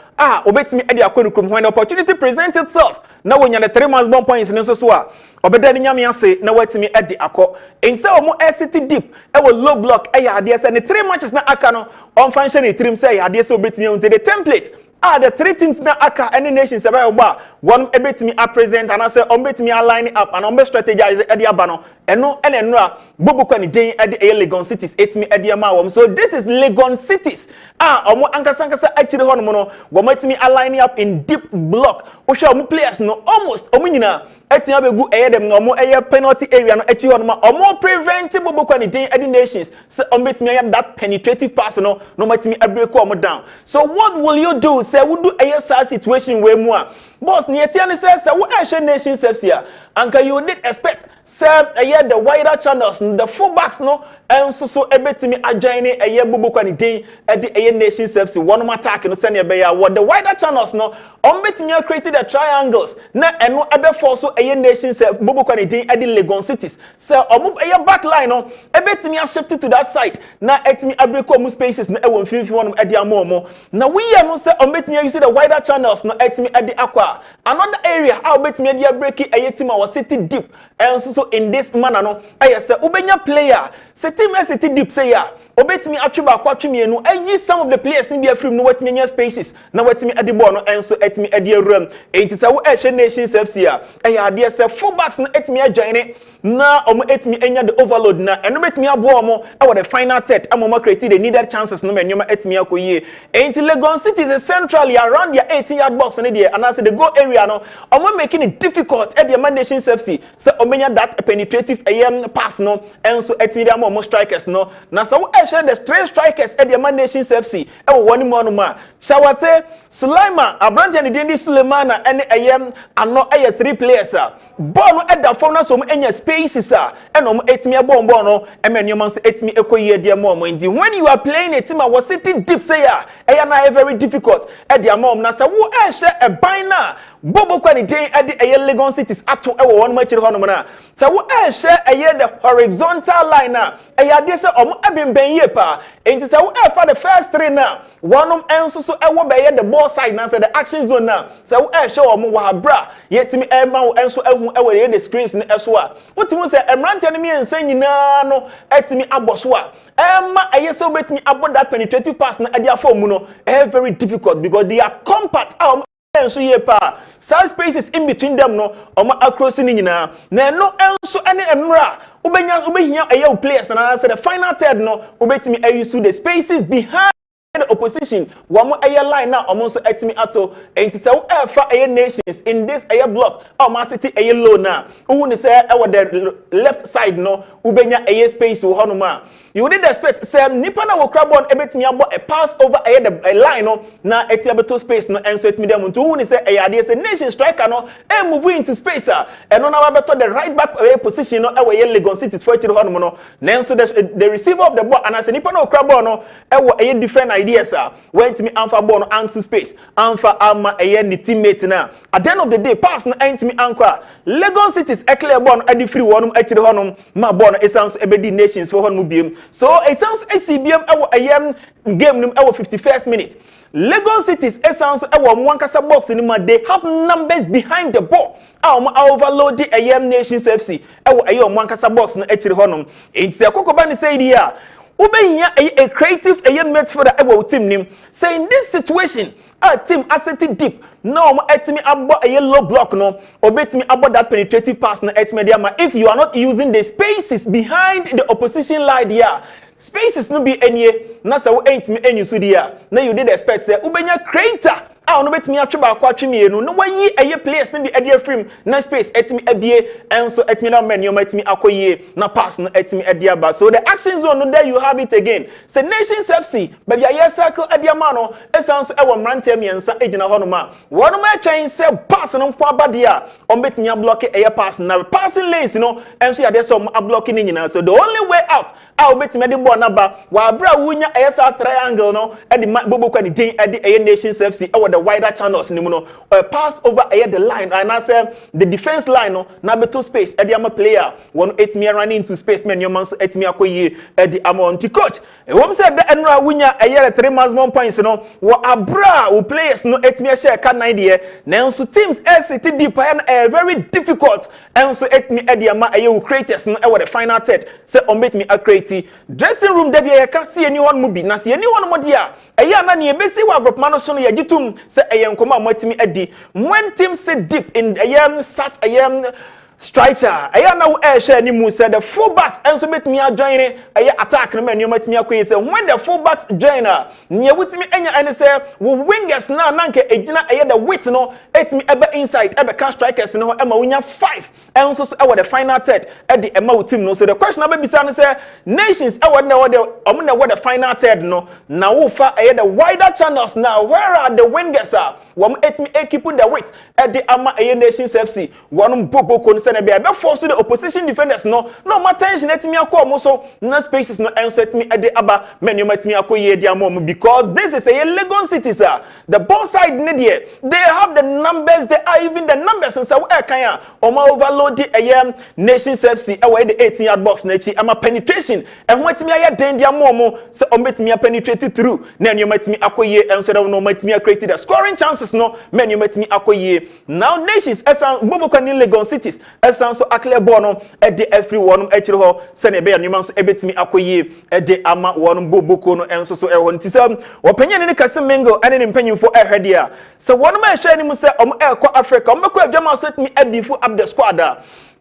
obetimi edi akonukum when the opportunity presents itself na wonya the 3 months bomb points no so a obeda ni nyame ase na watimi edi akọ inse omo city deep low block ade say ne 3 matches na aka no on function e trim say ade say obetimi until the template the 3 teams na aka any nations ebe ogba one ebetimi a present and say obetimi align up and on strategize edi aba no eno a bobo kwani den edi Legon cities etimi edi ama wom so this is Legon cities omo ankasa actually hono no gomatimi align up in deep block wo hwe omo players no almost omo nyina etia begu dem no omo penalty area no echi hono ma omo prevent bobo kwani den edi nations so obetimi that penetrative pass no matimi break omo down so what will you do say we do situation where mu boss ni etia ni say we Nations FC anka you did expect say the wider channels the fullbacks no and so ebetimi adjoin bobo kwani den edi Nations FC one attack no send be ya what the wider channels no betimi created the triangles na eno ebe force so Nations bobo kwani den edi Legon cities say back line no ebetimi shift to that side na etimi abreko mu spaces na ewo mfimfi one edi amomo na we no say betimi use the wider channels no etimi edi aqua another area how betimi edi break team was sitting deep and so in this manner no say ubenya player team sitting deep say ya obetimi atweba kwatweme no some of the players in be free no wetimi nya spaces na wetimi edi ball no and so etimi edi room enti say we Nations FC ade say fullbacks no etimi adjoin na etimi enya the overload na eno betimi abo omo the final third amoma create the needed chances no mennyoma etimi akoyie enti Legon City is centrally around their 18-yard box no there and as the goal area no making it difficult at the Nations FC so omenya that penetrative pass no and so etimi the amoma strikers no na so the straight strikers at the Nations FC one more ma Shawate Sulaiman Abrante and Dindi Suleimana and ano 3 players ball at the phone so enya spaces and etimi bomb no emenyoman so etimi ekoyie de mom when you are playing a team was sitting deep say na very difficult at the mom na say wo a bina bobo kwani den at the Legon cities ato one match hono na say wo the horizontal line na dey say abimben ye pa enti say wo for the first 3 na one enso so wo be the ball side na say the action zone na say wo wa bra yetimi ma wo enso ehu the screens ni eso a wotimi say emrante ne mi ensan nyina no etimi aboso a ma say obetimi abo that penetrative pass na ade afọ mu no very difficult because they are compact enso ye pa some spaces in between them no across ni nyina na no enso ene emra ubehia players na say the final third no obetimi use the spaces behind the opposition one line now so etimi ato enti say fa Nations in this block Man City low now who say the left side no ubenya space wo hono ma you did expect say nipa na wo crabon ebetimi abo a pass over the line no na etiabeto space no enso etimi dem to who say ade say nation striker no move into space no na beto the right back position no Legon cities for chiri hono no nenso the receiver of the ball and as nipa na wo crabon no different ideas went me anfa ball no anti space anfa ama ni teammate na at the end of the day pass no me anko Legon cities clear ball no adi free one chiri hono ma ball no essence ebedi Nations for hono biem so it sounds ACBM game nim 51st minute Legon cities essence mwankasa box ni ma they have numbers behind the ball overload the Nations FC mwankasa box no chiri hono enti akokoba ni say dia ubehia a creative midfielder team nim say in this situation team asset deep no etimi abo low block no obetimi abo that penetrative pass no etimi dia if you are not using the spaces behind the opposition line here spaces no be any na say we etimi use dia na you did expect say ubenya creator a no betimi atwe ba kwa atwe mienu no wayi eye players ne bi ade afrim na space etimi abie enso etimi na menu etimi akoyie na pass no etimi ade aba. So the action zone no there you have it again. Say Nations FC baby aye circle ade ama no esanso e wo mrante miensa egina ho no ma wono ma chen say pass no kwa aba de a on betimi ablock eye pass na passing lanes no enso ya de so ablocking ni nyina. So the only way out a betimi de ball na ba wa bra wunya eye sa triangle no e de bobo kwa ni din e de eye Nations FC e wo the wider channels ni mu no pass over eye the line and I say the defense line no na beto space e de am player one 8 me running into space men your man so 8 me akoyi e de amount coach e wo say the enra wunya eye 3 maximum points no wo abra wo players no 8 me share ka 9 de na nso teams sit deep and very difficult and so 8 me e de am eye wo creators no e wo the final third say on bet me a create dressing room de be ka see anyone mu bi na see anyone mo dia eye na ne e besi wa group man so no ye gitum say eye nkoma matimi adi when teams sit deep in such striker aya na wo share ni mu say the fullbacks enso betimi join attack no menu matimi akoyi say when the fullbacks join ne wutimi enya ene say wo wingers na nanka ejina the width no etimi ebe inside ebe can strikers no ema wunya 5 enso so the final third e the ema team no. So the question abi bisa no say Nations the final third no na wo fa the wider channels now where are the wingers wo etimi keep the width e the ama Nations FC one bobo na be force the opposition defenders no matter tension etimi akọ so na spaces no enso etimi ade aba menu etimi akoye dia mom because this is a Lagos City sir. The ball side ne there they have the numbers, they are even the numbers and so kan oma overload the Nations FC e the 18-yard box na chi ama penetration e ho etimi aye den dia mom so o metimi penetrate through na menu etimi akoye enso da no metimi create the scoring chances no menu etimi akoye. Now Nations esan bobo kan in Lagos Cities esan so akle ball no e de everyone echire ho se ne be anyuma so ebetimi akoye e de ama won boboko no enso so e ho ntisam opanyen ne kase mingle ene ne mpanyimfo ehwede a so won ma ehwe ni mu se om ekọ Africa om bekọ adwama so etimi abifu up the squad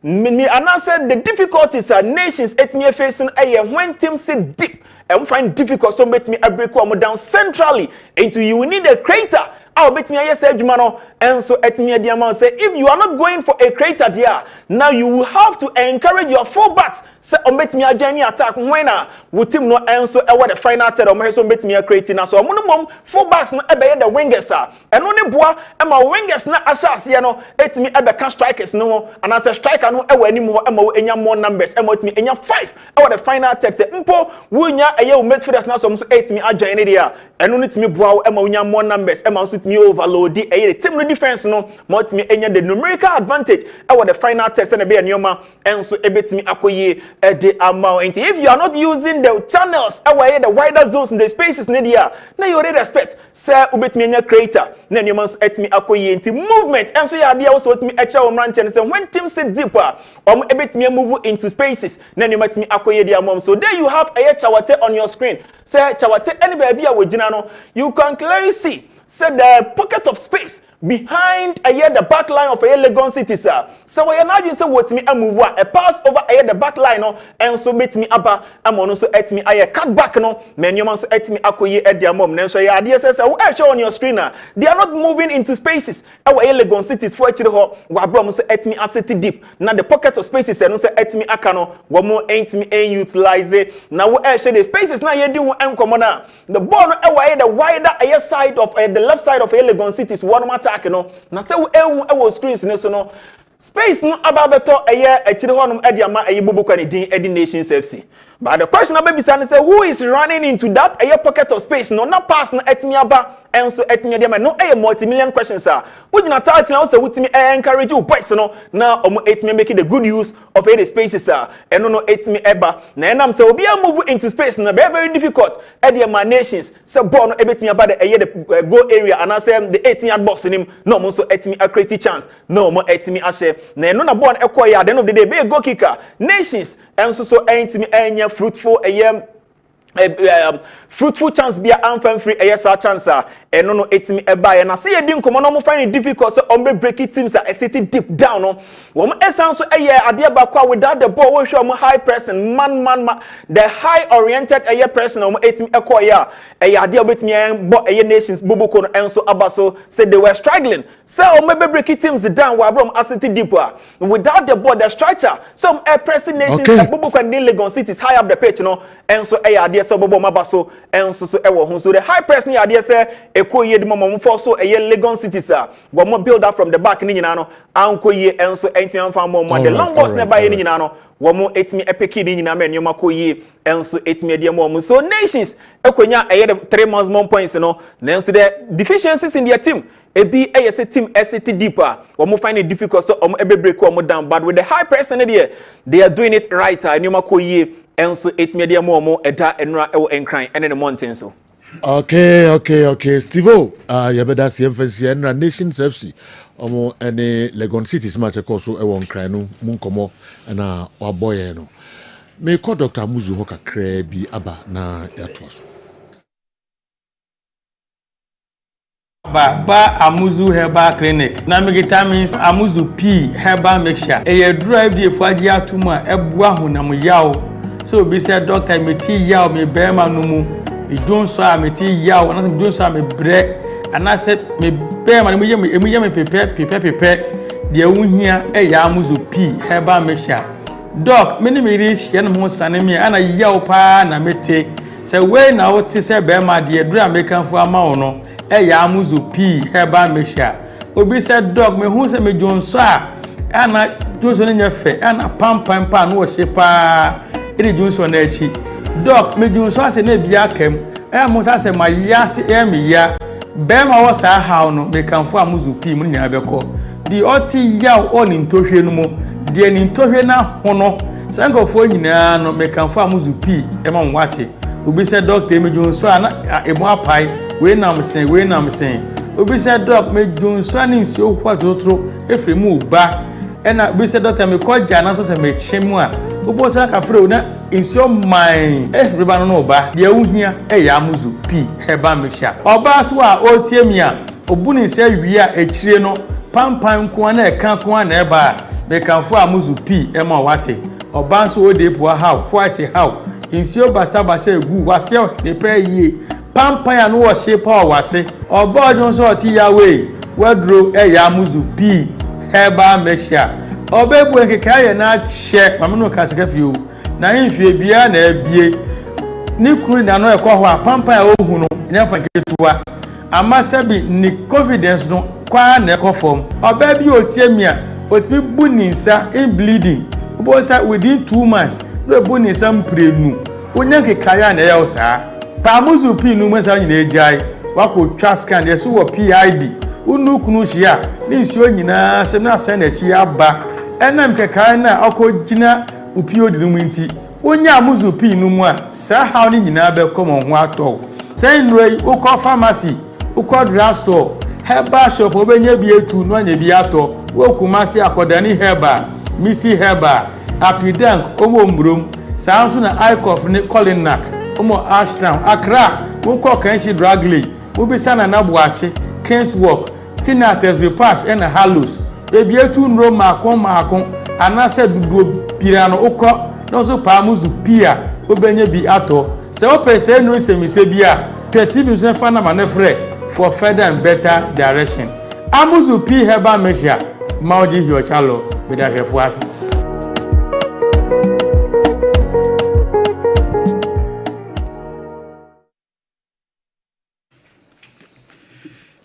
me announce the difficulties are Nations etimi facing when teams sit deep and find difficult so betimi break them down centrally into you need a creator. I'll bet me yes, Jumano, and so at me the say if you are not going for a creator there, now you will have to encourage your fullbacks. Say on bet me a journey attack when with him no answer the final third or so bet me a creating so mum fullbacks no ebe the wingers and only boy and my wingers na asas no et me ebe can strikers no and as a striker no ewe ni mo enya more numbers e mo me enya 5 the final third say mpo wunya eye midfielders na so et me a join there and only me boy e mo enya more numbers e mo me overload the team no defense no mot me enya the numerical advantage the final test and be anyoma enso ebetimi akoye the amount. If you are not using the channels the wider zones in the spaces nedia na you already respect say ubetimi enya creator na anyoma etimi akoye into movement enso ya dia also etimi echa omrante and say when teams sit deeper ebetimi move into spaces na anyoma etimi akoye the amount. So there you have Chawate on your screen. Say Chawate any baby a wojina no you can clearly see say the pocket of space behind the back line of Lagos City sir. So we are now just say what me move a pass over the back line no and so bet me aba amono so et me cut back no menyoman so et me akoye e dia mom na so ya dey say we show on your screen they are not moving into spaces Lagos City for actually ho wa brom so et me asset deep na the pocket of spaces no so et me aka no wo mo ent me utilize na we show the spaces na ye di ho enkomo na the ball no the wider side of the left side of Lagos City is one matter no na say we screens ne so no space no ababeto echire honum e dia ma bobo ni din Nations FC. But the question about say who is running into that pocket of space no na pass no etimi aba enso etimi dia no multi-million questions sir. Ujina touch na say wutimi encourage you boys no na omo etimi make the good use of the spaces sir. Eno no etimi eba na enam say obi move into space no very difficult dia ma Nations say ball no ebetimi aba the goal area and say the 18-yard box in him no mo so etimi a create chance no mo etimi ashe na eno na ball ekoya at the end of the day be a goal kicker Nations enso so etimi enya fruitful fruitful chance be an free chance eno no etimi eba ye na se ye di nkomo no mo find it difficult so on be break teams are sitting deep down no wo mo esan so eye ade ba kwa without the ball wo hwe mo high pressing man the high oriented eye pressing mo etimi ekọ ya eye ade obetimi bo eye nations boboko no enso abaso say they were struggling so o mo be break teams down wa bro asset deep without the ball the structure some air pressing nations boboko and Lagos cities high up the pitch no enso eye ade so bobo mabaso enso so ewo hu so the high press ni ade say ekoye de mama mfo so eye Lagos cities wo mo build up from the back ni nyina no ankoye enso entimi amfa mo the long balls never ye ni nyina no wo mo etimi epeki ni nyina ma nyoma koye enso etimi de mo so nations ekonya eye the 3 months more points no nenso the deficiencies in their team ebi eye say team SCT deeper wo mo find it difficult so ebe break wo mo down but with the high press in there they are doing it right nyoma koye enso etimi de mo eda enra ewo enkran ene ne mountain so Okay. Steve, yabeda si emphasis enra Nations FC. Omo ene Legon Cities match koso e won kran no munkomo na waboye no. Me call Dr. Amuzu ho kakra bi aba na yatoso. Ba Amuzu Herbal Clinic. Na megita means Amuzu P Herbal Mixture. E drive the faji atuma ebua honam yaw. So be said doctor meti yaw me bema no mu. E don so a meti yaw na don so a me bre ana se me bema me yem pepe de wuhia e ya Amuzu P Herbal Mixture. Doc many me reach yen ho sane me ana yaw pa na mete. Se we na wo te se bema de dura mekanfo ama wo no e ya Amuzu P Herbal Mixture. Obi said dog me hu se me jonso a ana jonso ne nyefe ana pam pa no wo shepa e jonso na echi dog me jonso ase na bia kam e mo sa se ma ya se e me ya be ma wo sa haw no me kanfo Amuzu P mu nya beko di oti ya o ni ntohwe no mo de ni ntohwe na ho no sankofo nyina no me kanfo Amuzu P e ma nwate obi said dog me jonso ana e mo apai we nam sen obi said dog me jonso ani nsuo kwa totro efremu ba ena obi said doctor me koja na so se me chemu a obo sa ka frɛ na nsuo man efreba no ba de awuhia e ya Amuzu P Herbal Mixture oba so a otie mi a obuni se wi a echire no pampan ko na eka ko na eba me kanfo Amuzu P e ma wate oba so ode po how quite how nsuo basa egu wase de pe yie pampan ya no wo shepa wase oba odun so oti yawe wadro e ya Amuzu P Herbal Mixture obebu enkeka ye na che mamno kasika fio na himfie bia na abie ni kuru na no ekọ ho a pampan ya ohu no nya panketua amasabi ni confidence no kwa na ekọ form obebi otiemia otimi bu ninsa in bleeding obosa within 2 months no bu ninsa mprenu onya nkeka ya na ya osa pa Amuzu P nu mesa nyina ejai wako twa scan de so wo PID unu kunu hia ni nsuo nyina se na asa na chi aba enam keka na akogina upio de nu nti onya Amuzu P nu mu a sa ha ni nyina be komo ho ato say nrei ukọ pharmacy ukọ drugstore herbal shop obenya bi etu no anya bi ato wokumasi akodani herbal misi herbal apidank omo mbrom sa nso na icof ni Colinac omo Ashtown Accra ukọ kanshi dragley obisa na nabuache Kingswalk Tinates Repash and Hallows ebi etu nro makon anase dudu pirano ukọ no so pa Amuzu P a obenye bi ato se o pese enu semise bi a peti bi so fa na manefre for further and better direction Amuzu P Herbal Mixture maudi hio chalo beda hefuasi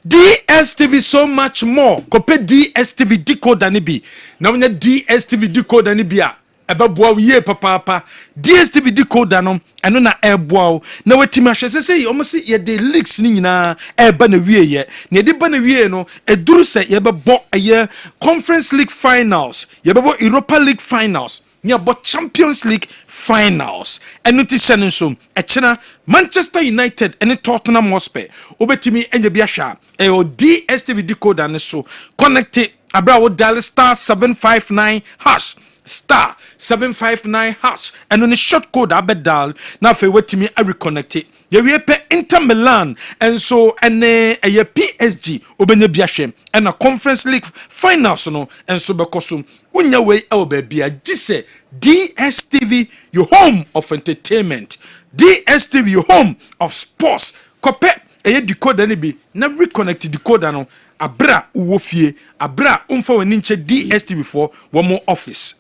DSTV so much more. Kope DSTV decoder ni bi. Na wanya DSTV decoder ni bi a ebeboa ye papa. DSTV decoder no eno na eboa. Na wetima hwe sese omosi ye de leaks ni nyina eba na wie ye. Na de ba na wie no eduru se ye bebo eye Conference League finals. Ye bebo Europa League finals. Ni about Champions League finals. Enuti senenso echena Manchester United and Tottenham Hotspur. Obetimi enye biasha. Eyo DSTV decoder ne so connect it abra wo dial *759# star 759 hash and on a short code abedal na fe wetimi a reconnect ye we pe Inter Milan and so and a PSG obenya biahwe and a Conference League finals no and so bekoso unya we e baby a gise DStv your home of entertainment, DStv your home of sports kope eye decoder ni bi na reconnect decoder no abra uwofie abra umfa wani nche DStv for one office.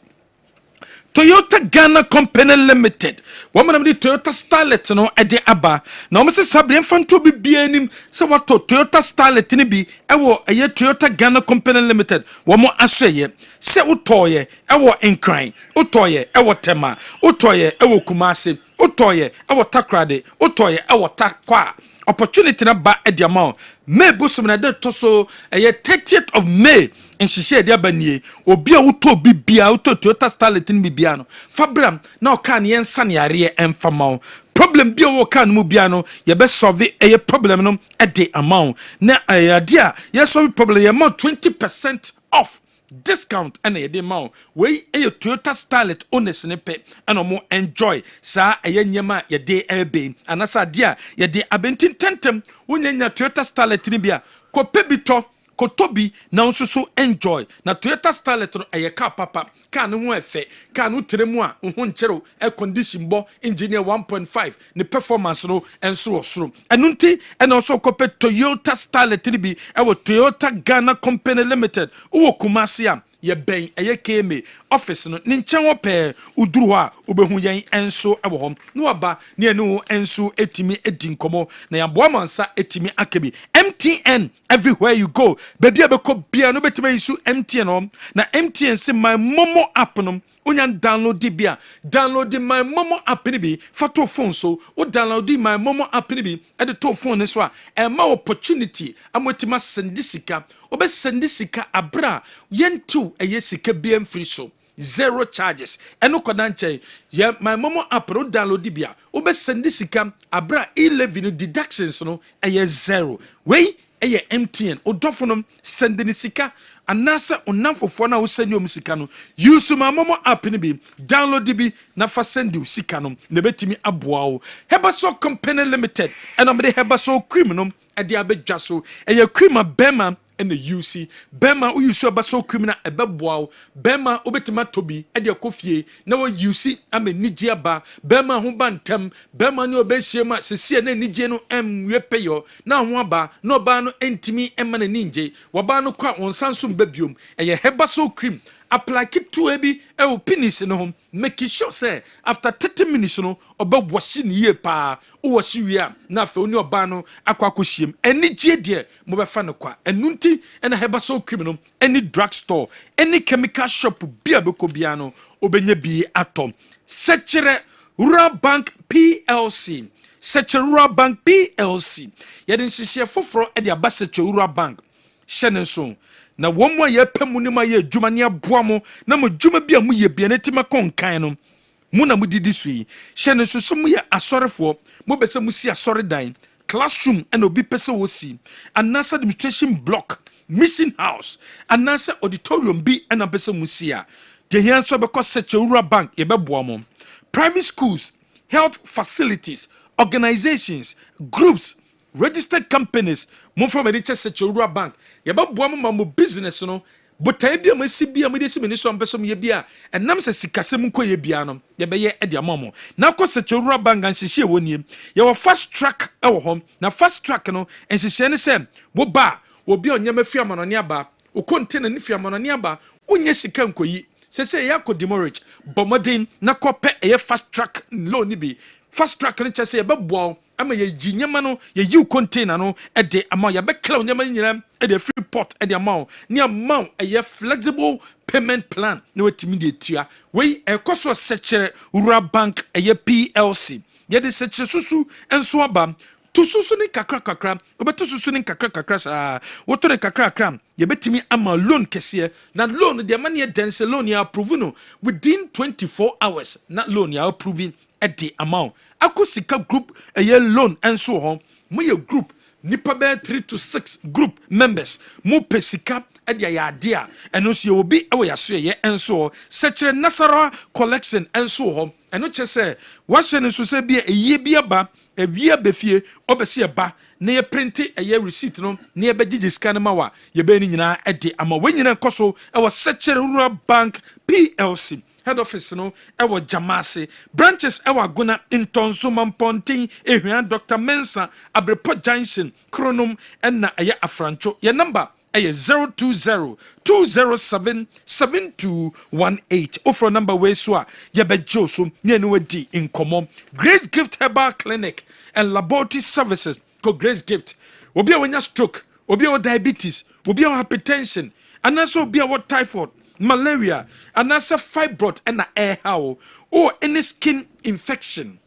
Toyota Ghana Company Limited. Woman of the Toyota Starlet no ede aba. Na o se sabre mfanto bibia anim se wato Toyota Starlet ni bi ewo eye Toyota Ghana Company Limited. Womo aseye se utoye ewo Nkran, utoye ewo Tema, utoye ewo Kumasi, utoye ewo Takrade, utoye ewo Takwa. Opportunity na ba ediamao. May busum na de toso eye 30th of May. En shishie dia banie obi a wuto bibia wuto Toyota Starlet ni bibia no fabram na o kan yen sane yare emfama problem bia wo kan mu bia no ye be solve eye problem no e de amount na ade a ye solve problem ye more 20% off discount and ye de ma we eye Toyota Starlet honest ne pe and mo enjoy sa eye nyema ye de ebe anasa ade a ye de abentin tentem wonyanya Toyota Starlet ni bia ko pebito Kotobi na nsusu enjoy na Toyota Starlet no eye car papa car no ho efe car no tremu a ho nkyero air condition bo engineer 1.5 ne performance no enso osoro enunti ena so kope Toyota Starlet ni bi e wo Toyota Ghana Company Limited wo Kumasi am ye ben eye keme office no ne nkyɛn wo pɛ uduru hɔ a obehu yɛn enso ɛwɔ hɔ no aba ne enu enso etimi edi nkɔmɔ na ya boa mansa etimi akebi MTN everywhere you go baby abekɔ bia no betimi yisu MTN no na MTN se my momo app no unyan download di bia download my momo app ni bi fato phone so o download my momo app ni bi e de to phone ne so a e ma opportunity amotima sendisika obe sendisika abra yentu eye sika bia mfiri so zero charges eno koda nche ye my momo app ro download di bia obe sendisika abra 11 deductions no eye zero we eye MTN odofonom sendinisika anasa onamfofo na wo send you musika no use my momo app ni bi download bi na fa send you sika no na betimi aboa wo Hebaso Company Limited and am the Hebaso cream no e de abedwa so eye cream bema and the UC bema u use Hebaso cream na ebeboa wo bema obetima tobi e de kofie na wo UC am enije aba bema ho bantem bema ne obehie ma sese na enije no emwe peyo na ho aba na oba no entimi ema na ninje woba no kwa onsansum babiom eye Hebaso cream apply keep to ebi e o penis no home make sure say after 30 minutes no oba washi ni ye pa o washi wi a na fa oni oba no akwa akohiem enije de mo be fa no kwa enunti na Hebaso cream no any drug store any chemical shop bia be ko bia no obenya bi atom sechere Rural Bank PLC sechere Rural Bank PLC yedin hihye foforo e de aba sechere Rural Bank hyenenso na womo ye pemu ne ma ye adwuma ne aboa mo na mo dwuma bia mo ye bia ne tima konkan no mo na mo didi sui hye so so mo ye asorefo mo bese mo si asoridan classroom and obi pese wo si anasa administration block mission house anasa auditorium bi and pese mo si a de hian so be ko Rural Bank ye be boa mo private schools health facilities organizations groups registered companies mo from the Rural Bank ye ba boa mo business no but I be a sibia me desi me so ampesom ye bia enam se sikasem nko ye bia no ye be ye e dia mamo na ko Rural Bank anhihye woniem ye wo fast track e wo hom na fast track no enhihye ne se wo ba wo bia onyama fi amanone aba wo container ni fi amanone aba unye sika nkoyi se ya ko demorage bomodin na ko pe ye fast track loan ni bi fast track ne chese ye be boa ama ye yinyama no ye yiw container no e de ama ye be clow nyama nyina e de free pot e de ama ni ama ye flexible payment plan na wetimi de tua we e koso sechere Rural Bank ye PLC ye de sechere susu enso aba to susu ni kakra obeto susu ni kakra sa woto ni kakra ye betimi ama loan kese na loan de man ye dense loan ya approve no within 24 hours na loan ya approving at the amount akosika group a year loan and so on mo ye group nipa be 3 to 6 group members mo pesika ɛde ayɛ ade a ɛno nso yɛ obi ɛwɔ yɛasoɛyɛ ɛnso sɛkyerɛ nasara collection ɛnso hɔ ɛno kyerɛ sɛ wahyɛ no nso sɛ bi a ɛyie bi aba ɛwie bɛfie ɔbɛsi ɛba na yɛ printe ɛyɛ receipt no na yɛbɛgyegye sika no ma wa yɛbɛyɛ no nyinaa ɛde ama wɔn nyinaa kɔ so ɛwɔ sɛkyerɛ rural bank plc head office no ɛwɔ Jamase branches ɛwɔ Agona Ntonso Mampɔnten ehua Dr. Mensa Abrepo Junction Kronom ɛna ɛyɛ Afrancho yɛ number ɛyɛ 020-207-7218 ofro number wei so a yɛbɛgye so ne ɛne wadi nkɔmmɔ Grace Gift Herbal Clinic and Laboratory Services ko Grace Gift obi a wɔnya stroke obi a wɔ diabetes obi a wɔ hypertension anaasɛ obi a wɔ typhoid malaria anaasɛ fibroid ɛna ɛha o any skin infection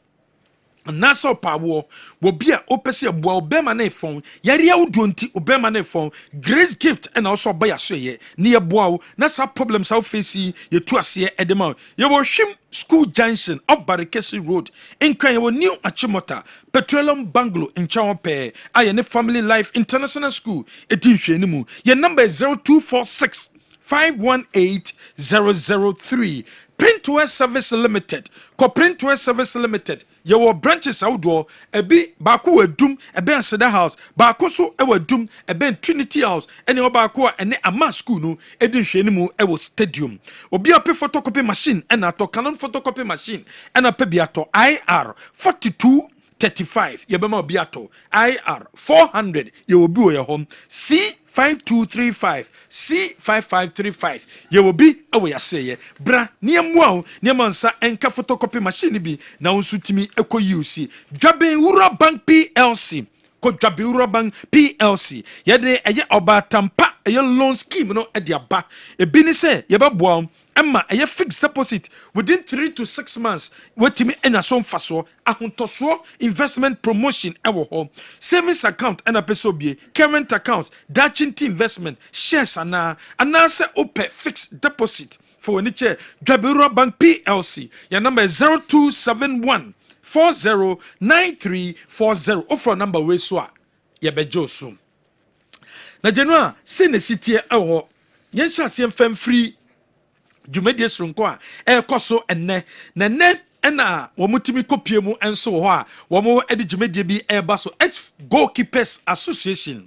anaasɛ ɔpaawoɔ wɔbi a wopɛ sɛ ɛboa ɔbɛma no ɛfɔn yɛre awoduo nti ɔbɛma no ɛfɔn Grace Gift ɛna ɔsɔ ɔbɛ yɛasoɛyɛ ne yɛboa wo na saa problems a wofɛsi yɛtu aseɛ ɛde ma wo yɛwɔ Hwim School Junction of Barikesi Road nkran yɛwɔ New Achimota Petroleum Bungalow nkyɛn pɛɛ a yɛne Family Life International School ɛdi nhwɛ no mu yɛ number 0246 518003 Printwear Service Limited ko Printwear Service Limited your branches outdoor ebi baako wadum ebe Aseda House baako so ewadum ebe Trinity House ene baako ene Ama School no edi nhwene mu ewo stadium obi ape photocopy machine ena to Canon photocopy machine ena pe biato IR 4235 yebema obi ato IR 400 ye obi o ye hom C5235 C5535 ye obi ewo yaseye bra niamwa niamansa enka photocopy machine bi na unsutimi eko UC Dwaben Wura Bank PLC ko Dwaben Wura Bank PLC yede eye obatampa eye loan scheme no e dia ba ebi ni se ye beboa Emma a fixed deposit within 3 to 6 months. Wetimi enya so mfaso ahontoso investment promotion ewo ho savings account ena pesobie current accounts dachinti investment shares ana se ope fixed deposit for any chair Dwaben Wura Bank PLC your number is 0271 409340 offer number we so a ye bejo so na jenua se ne sitie ewo yen hyase mfam free Jumedie Sronko a ekoso enne ena womutimi kopie mu enso ho a womo edi jumedie bi eba so Goalkeepers Association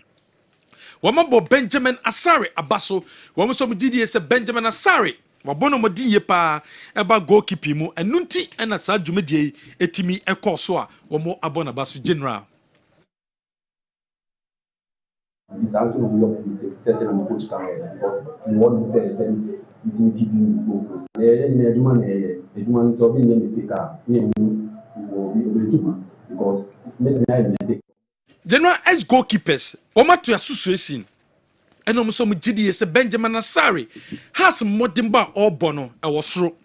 womo Benjamin Asare abaso womo so mudidie se Benjamin Asare wobono modi ye pa eba goalkeeping mu enunti ena sa jumedie etimi ekoso a womo abona baso general It's also a way of mistake. Say the coach can because you want to say you keep you focus. The man so being mistake will be because make me mistake. General as Goalkeepers, to association. And almost some GD say Benjamin Asare has modern bar or bono I was through.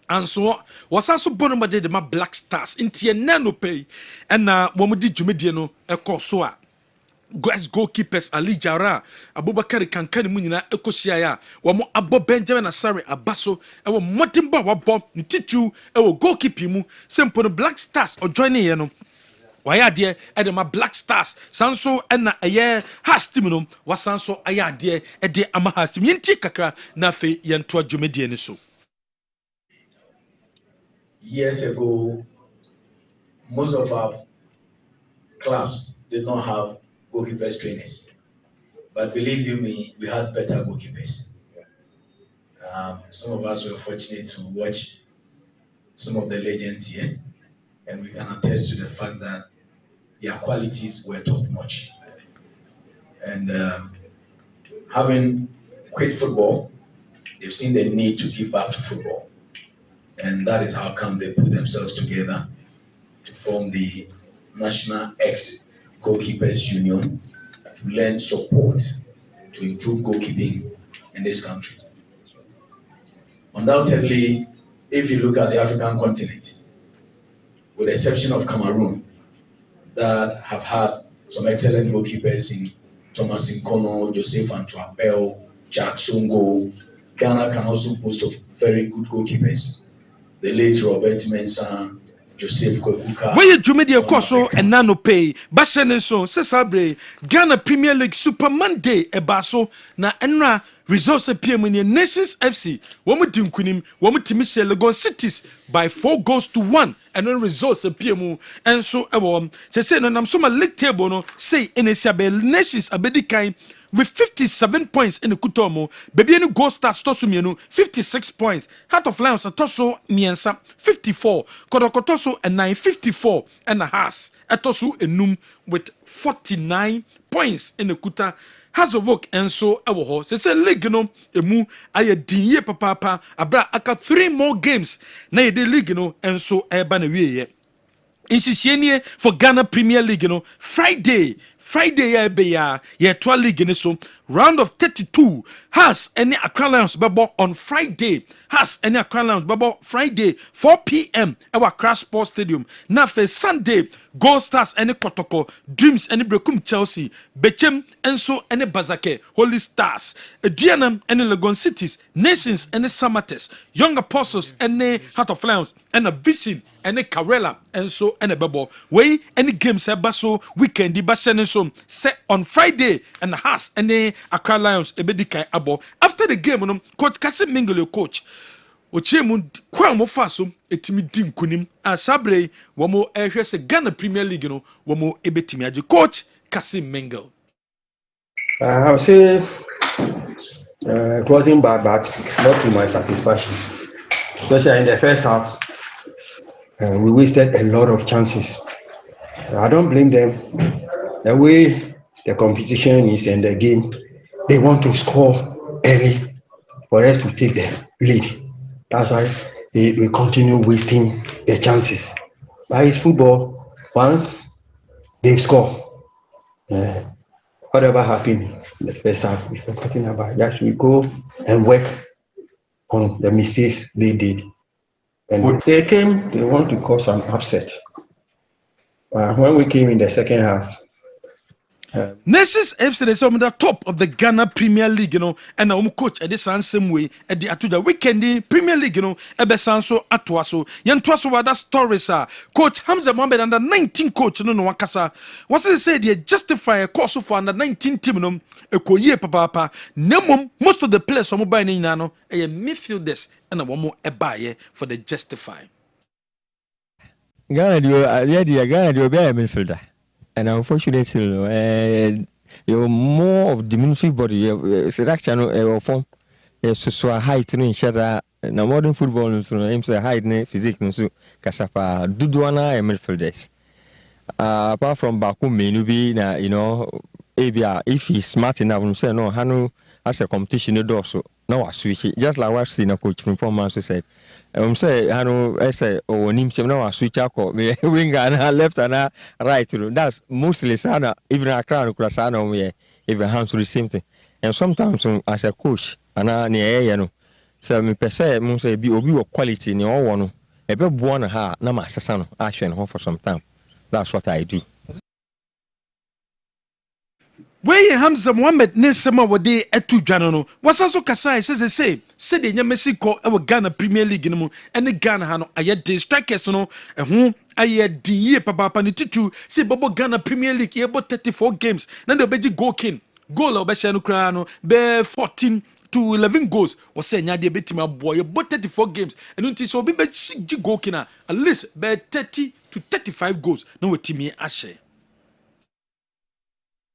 And so was also bono de my Black Stars into a nano pay and when we did Jumediano a course. Goalkeepers Ali Jara Abubakar Kankani Munina Ekosiaya wamo abo Benjamin Asare abaso ewo motimba wabo ntitu ewo goalkeeping mu sempo no Black Stars o join ye no waya de e ma Black Stars sanso ena eye has team no wasanso aya de e de ama has team yinti kakra na fe yento adwumedie ni so. Years ago most of our clubs did not have goalkeepers trainers, but believe you me, we had better goalkeepers. Some of us were fortunate to watch some of the legends here, and we can attest to the fact that their qualities were top notch. And having quit football, they've seen the need to give back to football, and that is how come they put themselves together to form the National Goalkeepers Union to lend support to improve goalkeeping in this country. Undoubtedly, if you look at the African continent, with the exception of Cameroon, that have had some excellent goalkeepers in Thomas Nkono, Joseph Antwapel, Jack Songo, Ghana can also boast of very good goalkeepers. The late Robert Mensah, Joseph Kwekuka. Where you media koso and nano pay, Bashan so, Cesabre, Ghana Premier League Super Monday, Ebaso, na enra results appear when Nations FC, Woman Dunkunim, Woman Timisha Legon Cities by 4 goals to 1, and then results appear mu, and so they say, no, I'm so my league table, no, say, in a Nations Abedikai. With 57 points in the Kutomo, baby any goal starts Tosumienu 56 points. Heart of Lions Atoso Miensa 54, Kodokotoso and 954 and a has Atosu enum with 49 points in the Kuta. Has a work and so our horse. They say league no emu aye dinye papa abra aka 3 more games na the league no and so eba na wie ye. For Ghana Premier League, Friday, yeah, be ya, league, so round of 32 has any Accra Lions bubble on Friday, has any Accra Lions bubble Friday, 4 p.m. our Crash Sports Stadium. Now for Sunday, Gold Stars any Kotoko, Dreams any Brekum Chelsea, Bechem and so any Bazake, Holy Stars, Dianam any Legon Cities, Nations any Samates, Young Apostles any Heart of Lions, and a Vision any Karela and so any bubble. Way any games have so weekend the Bashan so set on Friday and has any Accra Lions ebedika abo. After the game coach Kessben Mingle coach Ochemu kwa mo faso etimi din kunim asabre womo ehwe se Ghana Premier League no womo ebetimi age coach Kessben Mingle. I would say it wasn't bad, but not to my satisfaction. Especially in the first half, we wasted a lot of chances. I don't blame them. The way the competition is in the game, they want to score early for us to take the lead. That's why we continue wasting the chances. But it's football. Once they score, whatever happened in the first half, we're talking about that we go and work on the mistakes they did. And they came, they want to cause an upset. When we came in the second half, Nations FC is on the top of the Ghana Premier League, and our coach at the same way at the Atuda weekend Premier League, Ebesanso Atuaso, Yantuaso wada stories Coach Hamza Mohamed under 19 coach no wakasa. What's it say they justify a course for under 19 team ekoye papa nemom most of the players from by nano midfielders and a woman ebaye for the justify. Ghana do be a midfielder. And unfortunately, you're more of diminutive body. You're structure form. So height in shadow. Now modern football, so aims a height, physique, so Kasapa, Duduana, and midfielders. Apart from Baku, maybe if he's smart enough, say no, Hanu has a competition the door, so no, I switch it. Just like what seen a coach from Pharmaceutical said. Say Hanu, I say, oh, Nimsem, no, I switch out, winger and left and right. That's mostly Sana, even a crown, Crasano, even hands to the same thing. And sometimes as a coach, and I near, so me per se, Musa be of quality in your one, a bit one and ha, no, my son, I shall for some time. That's what I do. Where Hamza Mohamed Nesema wade etu dwanono wasanso kasai says the same said the Messi call our Ghana Premier League no and the Ghana hano aye de strikers no ehu aye di papa ni titu say bobo Ghana Premier League ebo 34 games na the obeji goal obehye no kra no be 14 to 11 goals was say nya de betima boy but 34 games and until so be goal kina at least be 30 to 35 goals no wetimi ahye.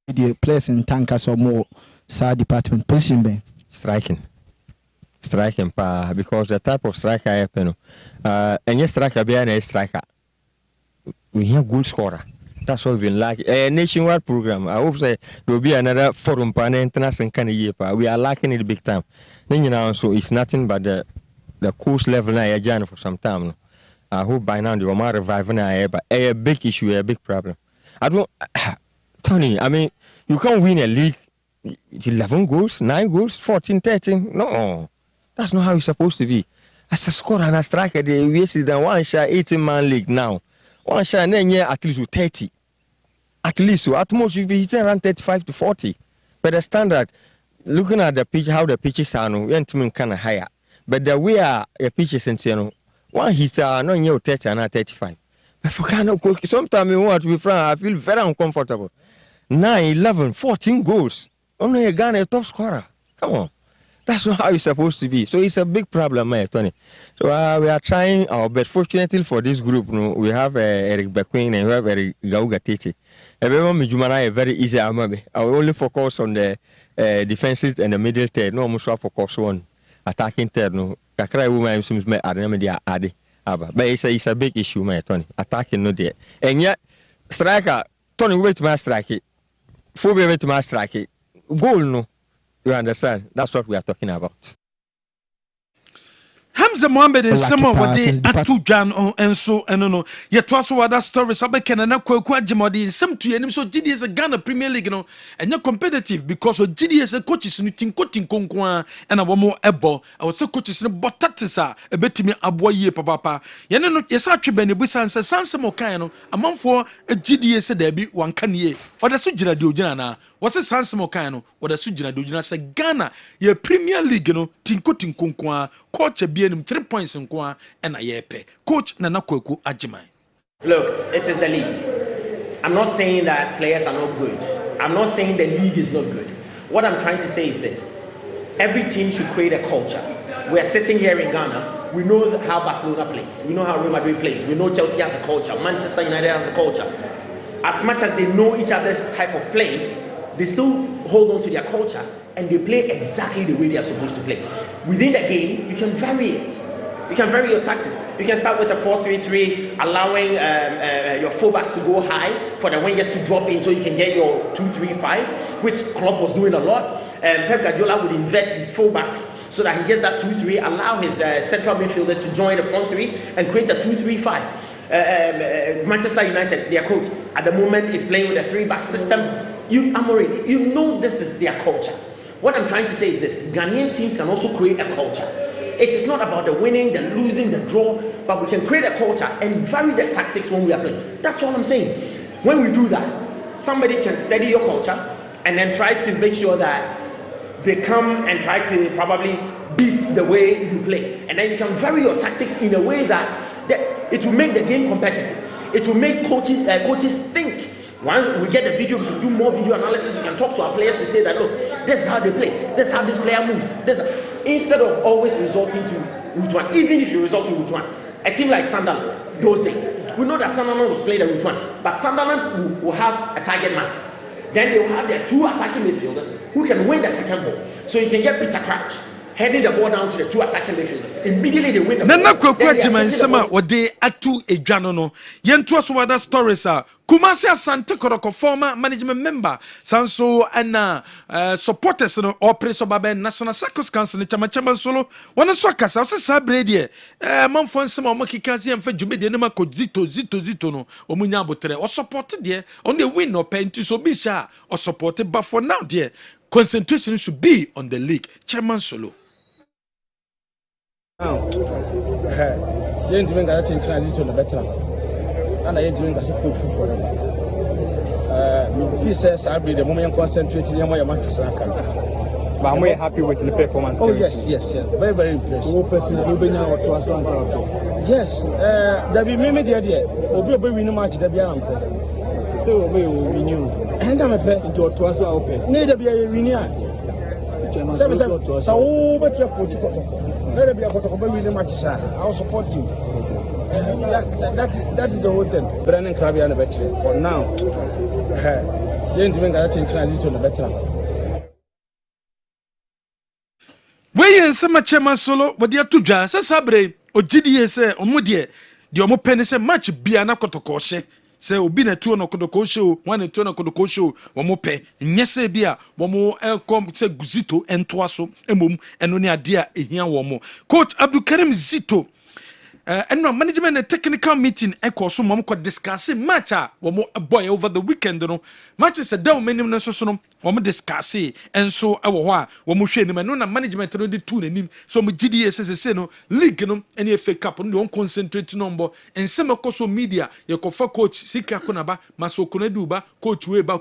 The players in tankers or more side department position be striking because the type of striker I have and yes striker be a striker we have good scorer. That's what we've been like a nationwide program. I hope say there will be another forum pan international kind of year. We are lacking it big time. Then so it's nothing but the course level now journey for some time. I hope by now they will revive now but a big issue, a big problem. I don't Tony, I mean, you can't win a league. It's 11 goals, 9 goals, 14, 13. No, that's not how it's supposed to be. As a scorer and a striker, they wasted one shot 18-man league now. One shot, and then at least with 30. At least, so at most you'll be hitting around 35 to 40. But the standard, looking at the pitch, how the pitches are, no, we're kind of higher. But the way the pitches and one hitter, no, 30 and 35. For Ghana, sometimes you want to be frank, I feel very uncomfortable. 9, 11, 14 goals. Only a Ghana top scorer. Come on. That's not how it's supposed to be. So it's a big problem, Tony. So we are trying our best. Fortunately for this group, we have Eric Bequin and we have Eric Gauga Tete. Everyone is very easy. I will only focus on the defensive and the middle third. No, I'm focus on attacking third. No, Kakra woman seems me adi. But it's a big issue, Tony. Attacking no there. And yet, striker, Tony, wait to my strike. Phobia wait to my strike. Goal no. You understand? That's what we are talking about. Hamza Mohammed and someone what they atu Jan and so and no. Yet was other stories about Canada Kwajimodi some to him so GD is a Ghana Premier League no and you're competitive because of GD is a coaches in coaching Konkwa and a more ebo. I was so coaches in Botatisa a bit me aboye papa. Yano yes attribute Busan says Sansamo Kano among for a GD is a debut one can ye or the Sujina Dujana. Was a Sansamo Kano or the Sujina Dujana say Ghana ye Premier League no tinko tinkonkwa coach a bien 3 points in Kwa and a yepe. Coach Nana Kweku Ajimai. Look, it is the league. I'm not saying that players are not good. I'm not saying the league is not good. What I'm trying to say is this. Every team should create a culture. We're sitting here in Ghana. We know how Barcelona plays. We know how Real Madrid plays. We know Chelsea has a culture. Manchester United has a culture. As much as they know each other's type of play, they still hold on to their culture and they play exactly the way they are supposed to play. Within the game, you can vary it. You can vary your tactics. You can start with a 4-3-3, allowing your fullbacks to go high for the wingers to drop in so you can get your 2-3-5, which Klopp was doing a lot. Pep Guardiola would invert his fullbacks so that he gets that 2-3, allow his central midfielders to join the front three and create a 2-3-5. Manchester United, their coach, at the moment is playing with a 3-back system. Amorim, you know this is their culture. What I'm trying to say is this. Ghanaian teams can also create a culture. It is not about the winning, the losing, the draw, but we can create a culture and vary the tactics when we are playing. That's all I'm saying. When we do that, somebody can study your culture and then try to make sure that they come and try to probably beat the way you play. And then you can vary your tactics in a way that it will make the game competitive. It will make coaches think. Once we get the video, we can do more video analysis. We can talk to our players to say that, look, this is how they play. This is how this player moves. Instead of always resorting to route one. Even if you resort to route one, a team like Sunderland, those days, we know that Sunderland was playing the route one. But Sunderland will have a target man. Then they will have their 2 attacking midfielders who can win the second ball. So you can get Peter Crouch heading the ball down to the 2 attacking midfielders. Immediately they win the ball. Nana Kwekwa Jima Nsema wade atu edwano no. Yentu aso wada stories a Kumasi Asante Koroko former management member Sanso and supporters no Opreso Baba National Circus Council ni chama solo wana so akasa o se sabre de manfo nsema o makika se emfa dwume de nema ko zito no o munya abotre o support de on the win no penti so bi sha o support but for now there concentration should be on the league chairman solo. Now, you're doing a transition to better. And I doing a support for them. If says I'll be the moment concentrating on my match. But I'm very happy with the performance. Oh, yes. Very, very impressed. Who personally or to us on yes, there be many idea. Obi win a match, there be an so we renew. And I'm a pet into a toss open. Neither be a renewal. So, but you're put let it be a win a match, sir. I'll support you. That is the whole thing. Brandon Krabby and a veteran. But now, you're doing a transition to the veteran. Wey nsema chairman solo wodi atudwa sasabre ogidie se omudie de omo pene se match bia na kotoko hye se obi na tuo no kotoko hye o wan na tuo no kotoko hye o omo pe nyese bia omo elkom se guzito entoa so emom eno ne ade a ehia wo mo coach Abdulkarim Zito and management and technical meeting echo so mom could discuss match womo boy over the weekend no matches a down many no so no womo discuss and so ewo ho a womo hwe ni no na management no de tu nanim so mo GDS say no league no any FA Cup no don concentrate number and some so media ye ko fa coach sika konaba maso konadu ba coach we ba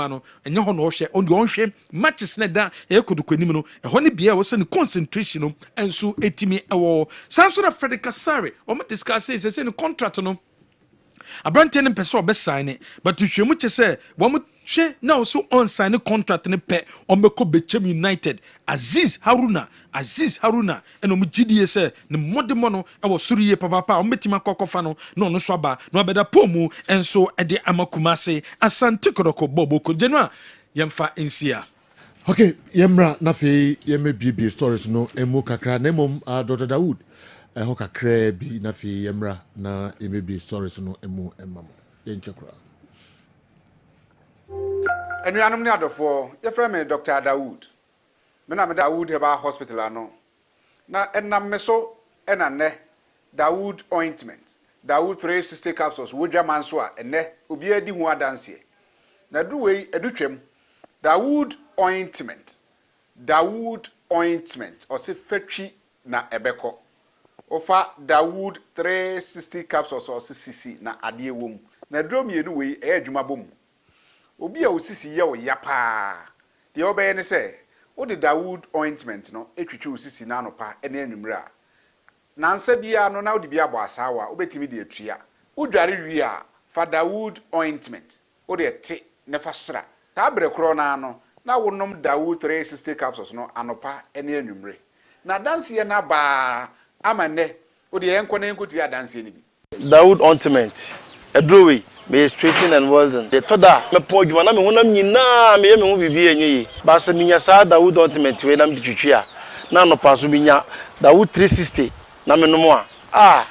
no enye ho no hwe on de on hwe matches na da ye kodukonim no e ho ne bia wo se no concentration no and so etimi ewo Sansona Frederick Kasari o discuss say the contract no abrante ne pese obesign but hwemu che say wo hwe now so on sign contract ne pe omeko bechem United Aziz Haruna eno mu gidie say ne modemo no e wo suriye papa o metima kokofa no no no so aba no abeda pomu enso e de amakumase asante kodoko boboko jenua yemfa ensia. Okay, yemra na fe yeme bibi stories no emu kakra na mom Dr. Dawood ho kakra bi na fe yemra na yeme bi stories no emu emam yenchekra. Enuanum ni adofo ye frɛ me Dr. Dawood. Me na me Dawood Heba Hospital ano. Na enam me so enane Dawood ointment. Dawood 360 capsules wodwa manso a ene obi adi hu adanse. Na duwei edutwem Dawood ointment. Dawood ointment. Ose fetwi na ebeko. Ofa Dawood 360 capsules ose sisi na ade wom. Na drom yenu wei adwuma bom. Obi a osisi ye o yapa. De obeye ne se, o de Dawood ointment no etwitwe osisi na anopa ene anwumre a. Na nsa bia no na odi bia bo asawa, obetimi de atua. Udware wi a fa Dawood ointment. O de te ne fa sra. Ta bre kro na no na wonom Dawood 360 capsules no anopa ene anwumre. Na danse ye na ba amane o de enko na enko ti adanse ni bi. Dawood ointment. Edrowe me straighten and welding. The toda me po djuma na me honam nyina me ye me ho bibi enye. Ba se minya sa Dawood ointment we na me twitwi a na no paso minya Dawood 360 na me no mo a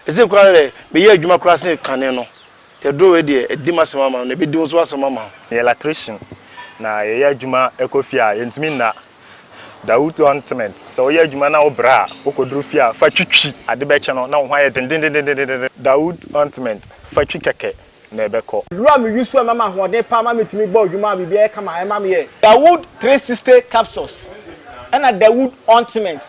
ese kwa re me ye adwuma kra se kane no. Te do we de edi masema ma na be di so asema ma. Electrician na ye adwuma ekofia yentimi na Dawood ointment. So ye adwuma na obra okodru fia fa twitwi ade be che no na ho aye den Dawood ointment fa twi keke na ebeko. Lua me use for mama hode pa ma metumi gba odwuma bibi e kama e ma me ye. Dawood 360 capsules. And a Dawood ointment.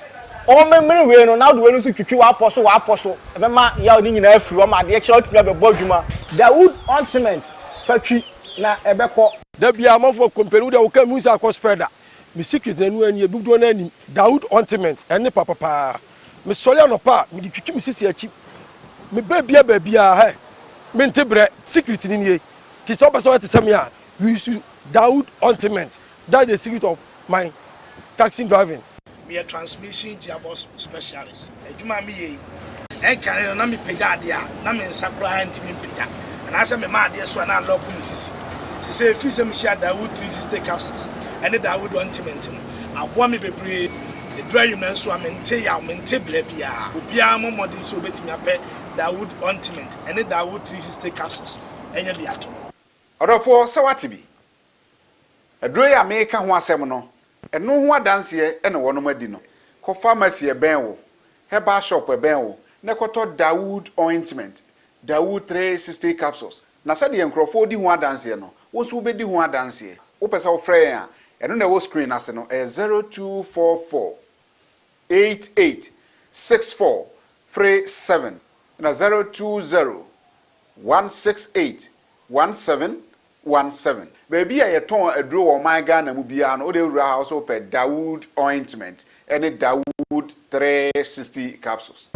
O me we no now the we no so twitwi wa aposo e be ma ya oni nyina afiri o ma de e che otumi be gba odwuma. Dawood ointment fa twi na ebeko. Da bia amafo company wo de wo ka mu sa ko spreader. Me secret na nu ani ebudo na ani Dawood ointment ene papa. Me sole anopa me di twitwi me sisi achi. Me babia he me ntebre secret ni nie. Ti so person te sem ya we use Dawood ointment. That's the secret of my taxi driving. Me a transmission gearbox specialist. Ejuma me ye. En kan na me pega ade a na me nsakura ntimi pega. And I say me ma ade so na lock me sisi. Se say fi se me share Dawood 360 capsules. And the Dawood ointment. Abo me bebre the dry you na so amente ya mente bla bia. Obia mo modern so betimi ape Dawood ointment and the Dawood 360 capsules. Enya bi ato. Odofo se watibi. Adro ya me ka ho asem no. Eno ho adanse ene wonom adi no. Ko pharmacy e ben wo. Herbal shop e ben wo. Ne koto Dawood ointment. Dawood 360 capsules. Na se de enkrofo di ho adanse no. Wo so be di ho adanse. Wo pese wo frɛ ya. Eno na wo screen ase no 0244 88 64 37 na 020 168 1717. Baby a yeton adro wo man Ghana mu bia no o de wura house o pe Dawood ointment and Dawood 360 capsules.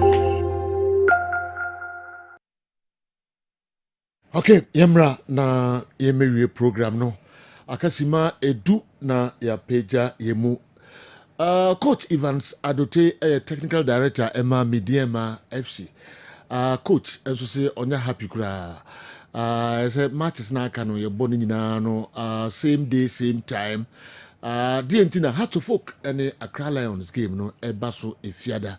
Okay, yemra na yemewie program no. Akasima edu na ya peja yemu. Coach Evans Adote technical director Emma Midiema FC. Coach eso say onya happy kra. Say matches na kanu ye boni nyina no same day same time. Dientina Hearts of Folk and Accra Lions game no eba so efiada.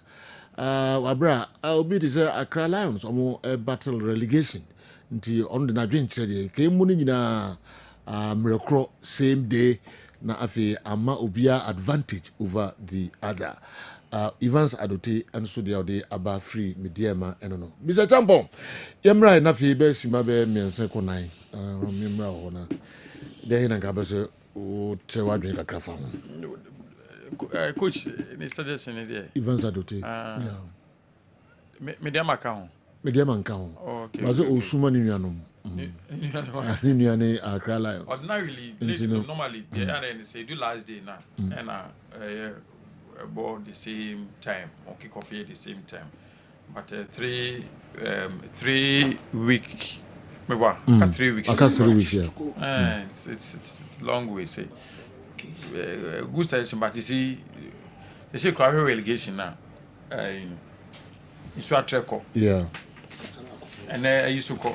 Wabra obi dey say Accra Lions omo battle relegation. Nti on the nadwen chede ke mu nyina mrekro same day na afi ama obia advantage over the other. Evans Adote and so the aba free mediama eno. Mr. Champon, yemra na fi be sima be miense ko nine. Yemra ho na. De hina ka be se o chewa dwen kakra fa ho. Coach, Mr. Jason there. Evans Adote. Yeah. Mediama ka ho. Mediama ka ho. Okay. Bazo osuma ni nuanom. Ni nuane Accra Lions. Ordinarily, normally they say do last day now and about the same time or kick off here the same time, but 3 week Maybe 3 weeks. Aka 3 weeks, yeah. It's long way, say. Good selection, but you see, they say crowd relegation now. It's what record. Yeah. And I used to call.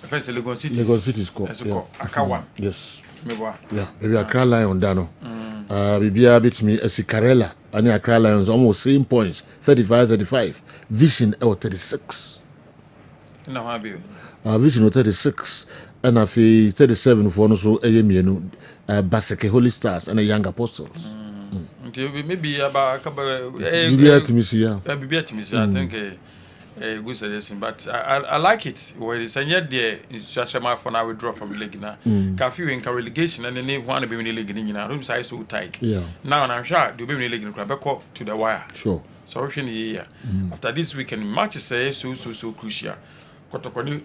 First, Lagos City. Lagos City score. Yeah. Akawa. Yes. Maybe. Yeah. Maybe Accra Lion Dano. Bibia beat me Esicarella and Accra Lions almost same points. 35. Vision 36. No, how be? Vision 36. And I feel 37 for no so Ayemienu. Baseke Holy Stars and the Young Apostles. Maybe about Bibia to me, yeah. Bibia to me, I think a good suggestion, but I like it. Where it's and yet there is such a matter for now withdraw from the league now. Cafe in relegation and then they want to be in the league in our room size so tight. Yeah. Now I'm sure they'll be in the league in Quebec to the wire. Sure. So after this weekend matches say so crucial. Kotokoni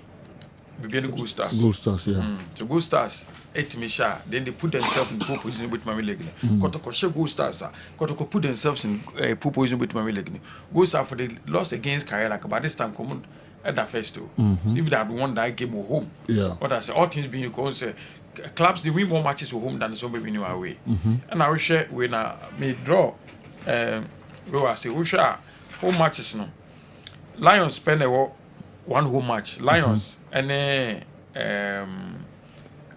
begin Gold Stars. Gold Stars, yeah. So Gold Stars, 8 Misha, then they put themselves in poor position with my leg. Kotoko Gold Stars, Kotoko put themselves in poor position with my leg. Gold Stars for the loss against Kayala, but this time common at the first two. If they had won that game at home, yeah. But I say all things being equal, say clubs they win more matches at home than some baby new away. And I will share when I may draw. I say we share home matches no. Lions spend one home match. Lions and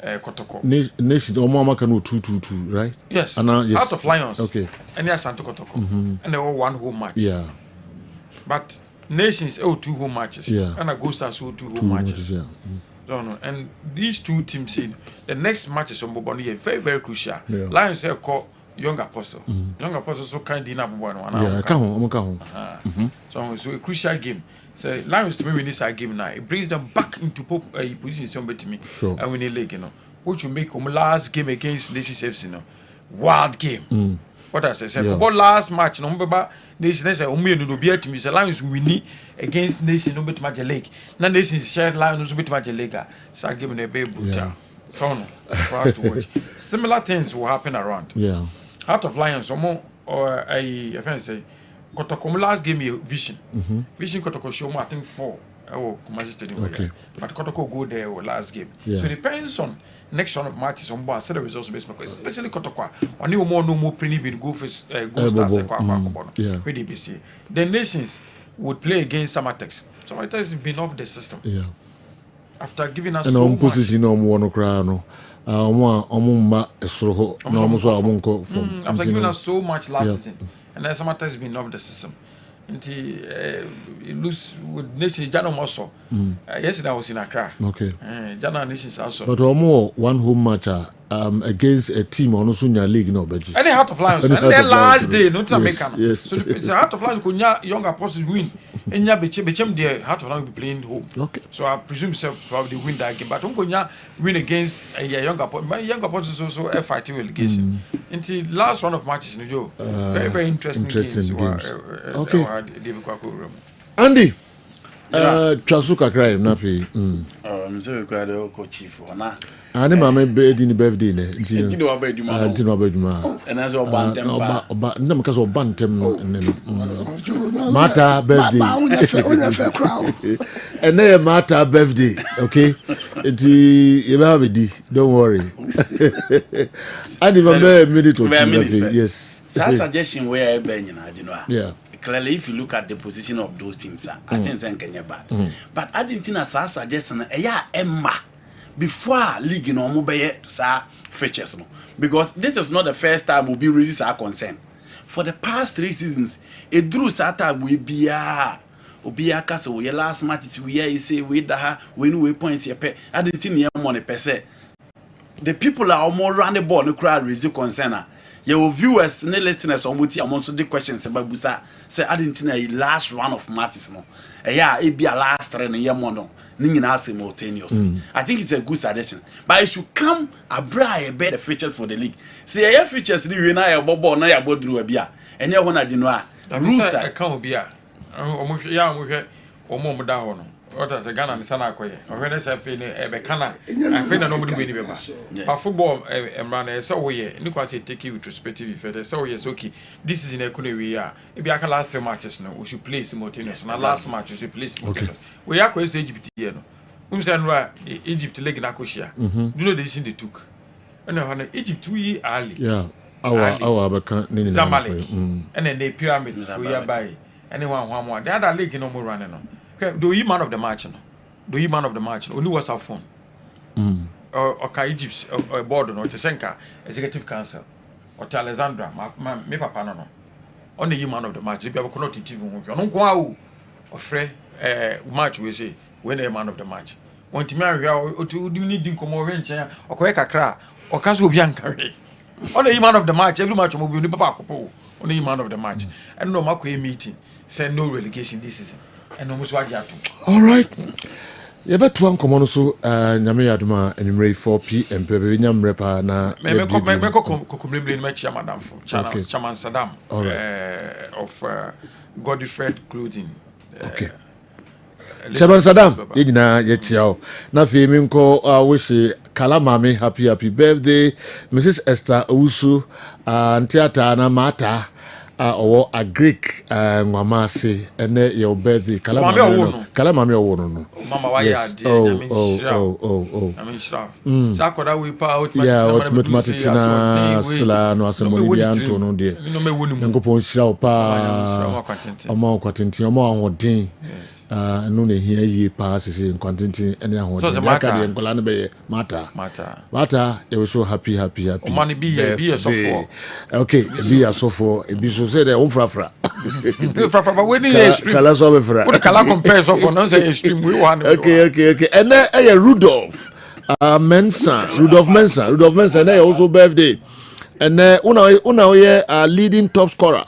Kotoko. Nation Omama can 2-2-2, right? Yes. Yes. Out of Lions. Okay. And yes, Santo Kotoko. And they were one home match. Yeah. But Nations 2 home matches. Yeah. And Agosta 2 home matches. Yeah. Don't know. And these two teams in the next matches on Boboni are very, very crucial. Yeah. Lions have called Young Apostles. Young Apostles so kind dinner Bobano. Yeah, come on. So it's a crucial game. So Lions to me win this game now. It brings them back into position somebody to me. Sure. And win a league, which will make them last game against Nations FC, wild game. What I say, football last match, no remember Nations no be to me. The Lions winning against Nations no bet match league. Now Nations shared Lions no bet match league. So I give them a baby brutal. So no, for us to watch. Similar things will happen around. Yeah. Heart of Lions, or I say. Kotoko last game Vision. Vision Kotoko show I think 4. Kumasi Stadium. Okay. But Kotoko go there last game. Yeah. So it depends on next round of matches on board. So the results based especially Kotoko. One no more pretty big go first go stars yeah. With DBC. The Nations would play against Samatex. Samatex has been off the system. Yeah. After giving us and so much. Position no cry no. After giving us so much last season. And then Samatex has been off the system. It lose with Nations Jano Mosso. Yesterday I was in Accra. Okay. Jana Nations also. But one home match against a team on Osunya League no budget. Any Heart of Lions. And then last day, no Jamaican. Yes. So it's a Heart of Lions could Young Apostles win. And ya bechem the Heart of Lions will be playing home. Okay. So I presume probably win that game. But Unkonya win against a Young Apostles. My Young Apostles also fighting relegation. Until last round of matches in the very, very interesting games. Okay. Andy, Trasuka crime, Nafi. I'm so glad you're chief for now. I never made bed in the birthday. And as well, Bantam, but no, because of Bantam Mata birthday. And then Mata birthday, okay? Don't worry. I never made it to yes. That suggestion where I've been, yeah. Clearly, if you look at the position of those teams, I think it's Kenya bad. But I didn't think a suggestion, Emma, before league in Omobay, features. Because this is not the first time we'll be really our concern. For the past 3 seasons, it drew Sata we be a castle. We last match, we say we know points here. I didn't think money per se. The people are more round the ball, no crowd raise concern. Your viewers and listeners on which I'm also the questions about Busa say I didn't know a last round of matches. No, it be a last run a year mono, Ningina simultaneous. I think it's a good suggestion, but it should come a bright better features for the league. See, I have features you I a bobo, na ya bodru a beer, and you want to deny. Rules I can't be a Omo Dahono. What as a Ghana and Sanakoye, or when I say, Becana, I think nobody will be but football and run so we take you retrospective if so yes, okay. This is in a country we are. If you last 3 matches, no, we should play simultaneous. And last match, we should play simultaneous. We are going to say Egypt leg na koshia. You know the decision they took. And Egypt 2 years early. Yeah. Our Zamalek. And then the pyramids whereby anyone one more. The other league no more running on. Do you man of the match no? Do you man of the match? Only was our phone. Or Egypt or board or Tesenka executive council or Alexandra me papa no. Only you man of the match. If you have a TV, you don't go or free match we say when a man of the match. Want to marry or to do need to come over or correct a cra or cancel Bianca. Only man of the match, every match will be papa. Only man of the match. And no Makwe meeting. Say no relegation this season. And no Muswajatu. All right. You better one come on so Nyame Aduma and 4 p.m. Pebe Nyam repa na Madam Chairman Saddam of Godfrey Clothing. Okay. Chairman Saddam, yedina yechiao. Na fi mi nko wish kala mami happy birthday Mrs. Esther Owusu theater na mata or a Greek Mamasi and your birthday. Calamami or no. Mama, why yes. Oh. I mean, Sakoda we out. Yeah, what Matmatina, Sla, no assembly, Antonio, dear. No go show pa among quantinty, among what din. No, here ye passes in quantity any of the Acadian Colanabe matter. They were so happy. Money be a software. Okay, be a software. It be so said, Frafra. But when you what a color compares of an extreme. Okay. And then Rudolph Mensa, they also birthday. And una leading top scorer.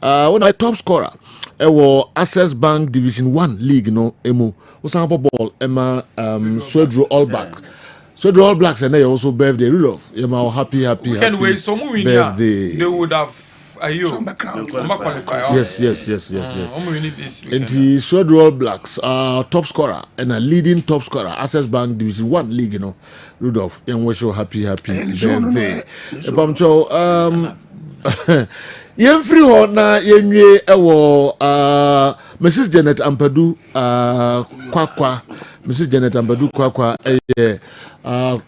Top scorer. Access Bank Division 1 League no emu usampo ball Emma Swedro All Blacks. Swedro All Blacks and they also birthday Rudolph. Emma happy birthday. They would have Yes. And the Swedro All Blacks top scorer and a leading top scorer Access Bank Division 1 League no Rudolph and we show happy birthday. Free na yenwie ewo Mrs. Janet Ampadu kwakwa Mrs. Janet Ampadu kwakwa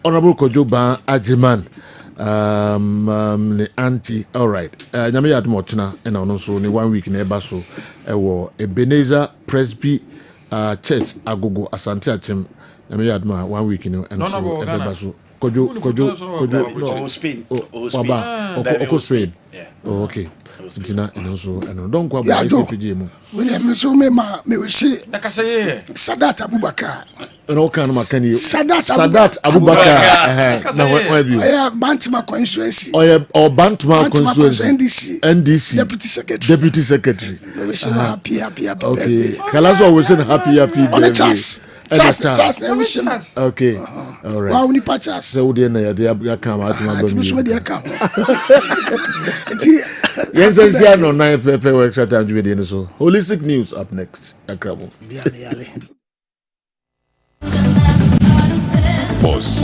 Honorable Kojoba Ajiman the auntie. All right. Nyame ya admochna na ono so ni 1 week na eba so ewo Ebenezer Presby Church Agogo Asante Achim. Nyame ya adma 1 week no and so eba so Kojo Spain. Spain. Yeah. Oh, okay. Sintina and also and don't go about ICPG mu. When I so me we see Sadat Abubakar. And all kind of makani. Sadat Abubakar. Now where be you? Bantama constituency. Or Bantama constituency. NDC. Deputy Secretary. We wish happy about okay. Kalazo always saying happy birthday. Just okay. All right. Wow, ni pachas. So they na ya come out my baby. Yes, I no 9 paper extra time to be so. Holistic news up next. Akrabo. Boss.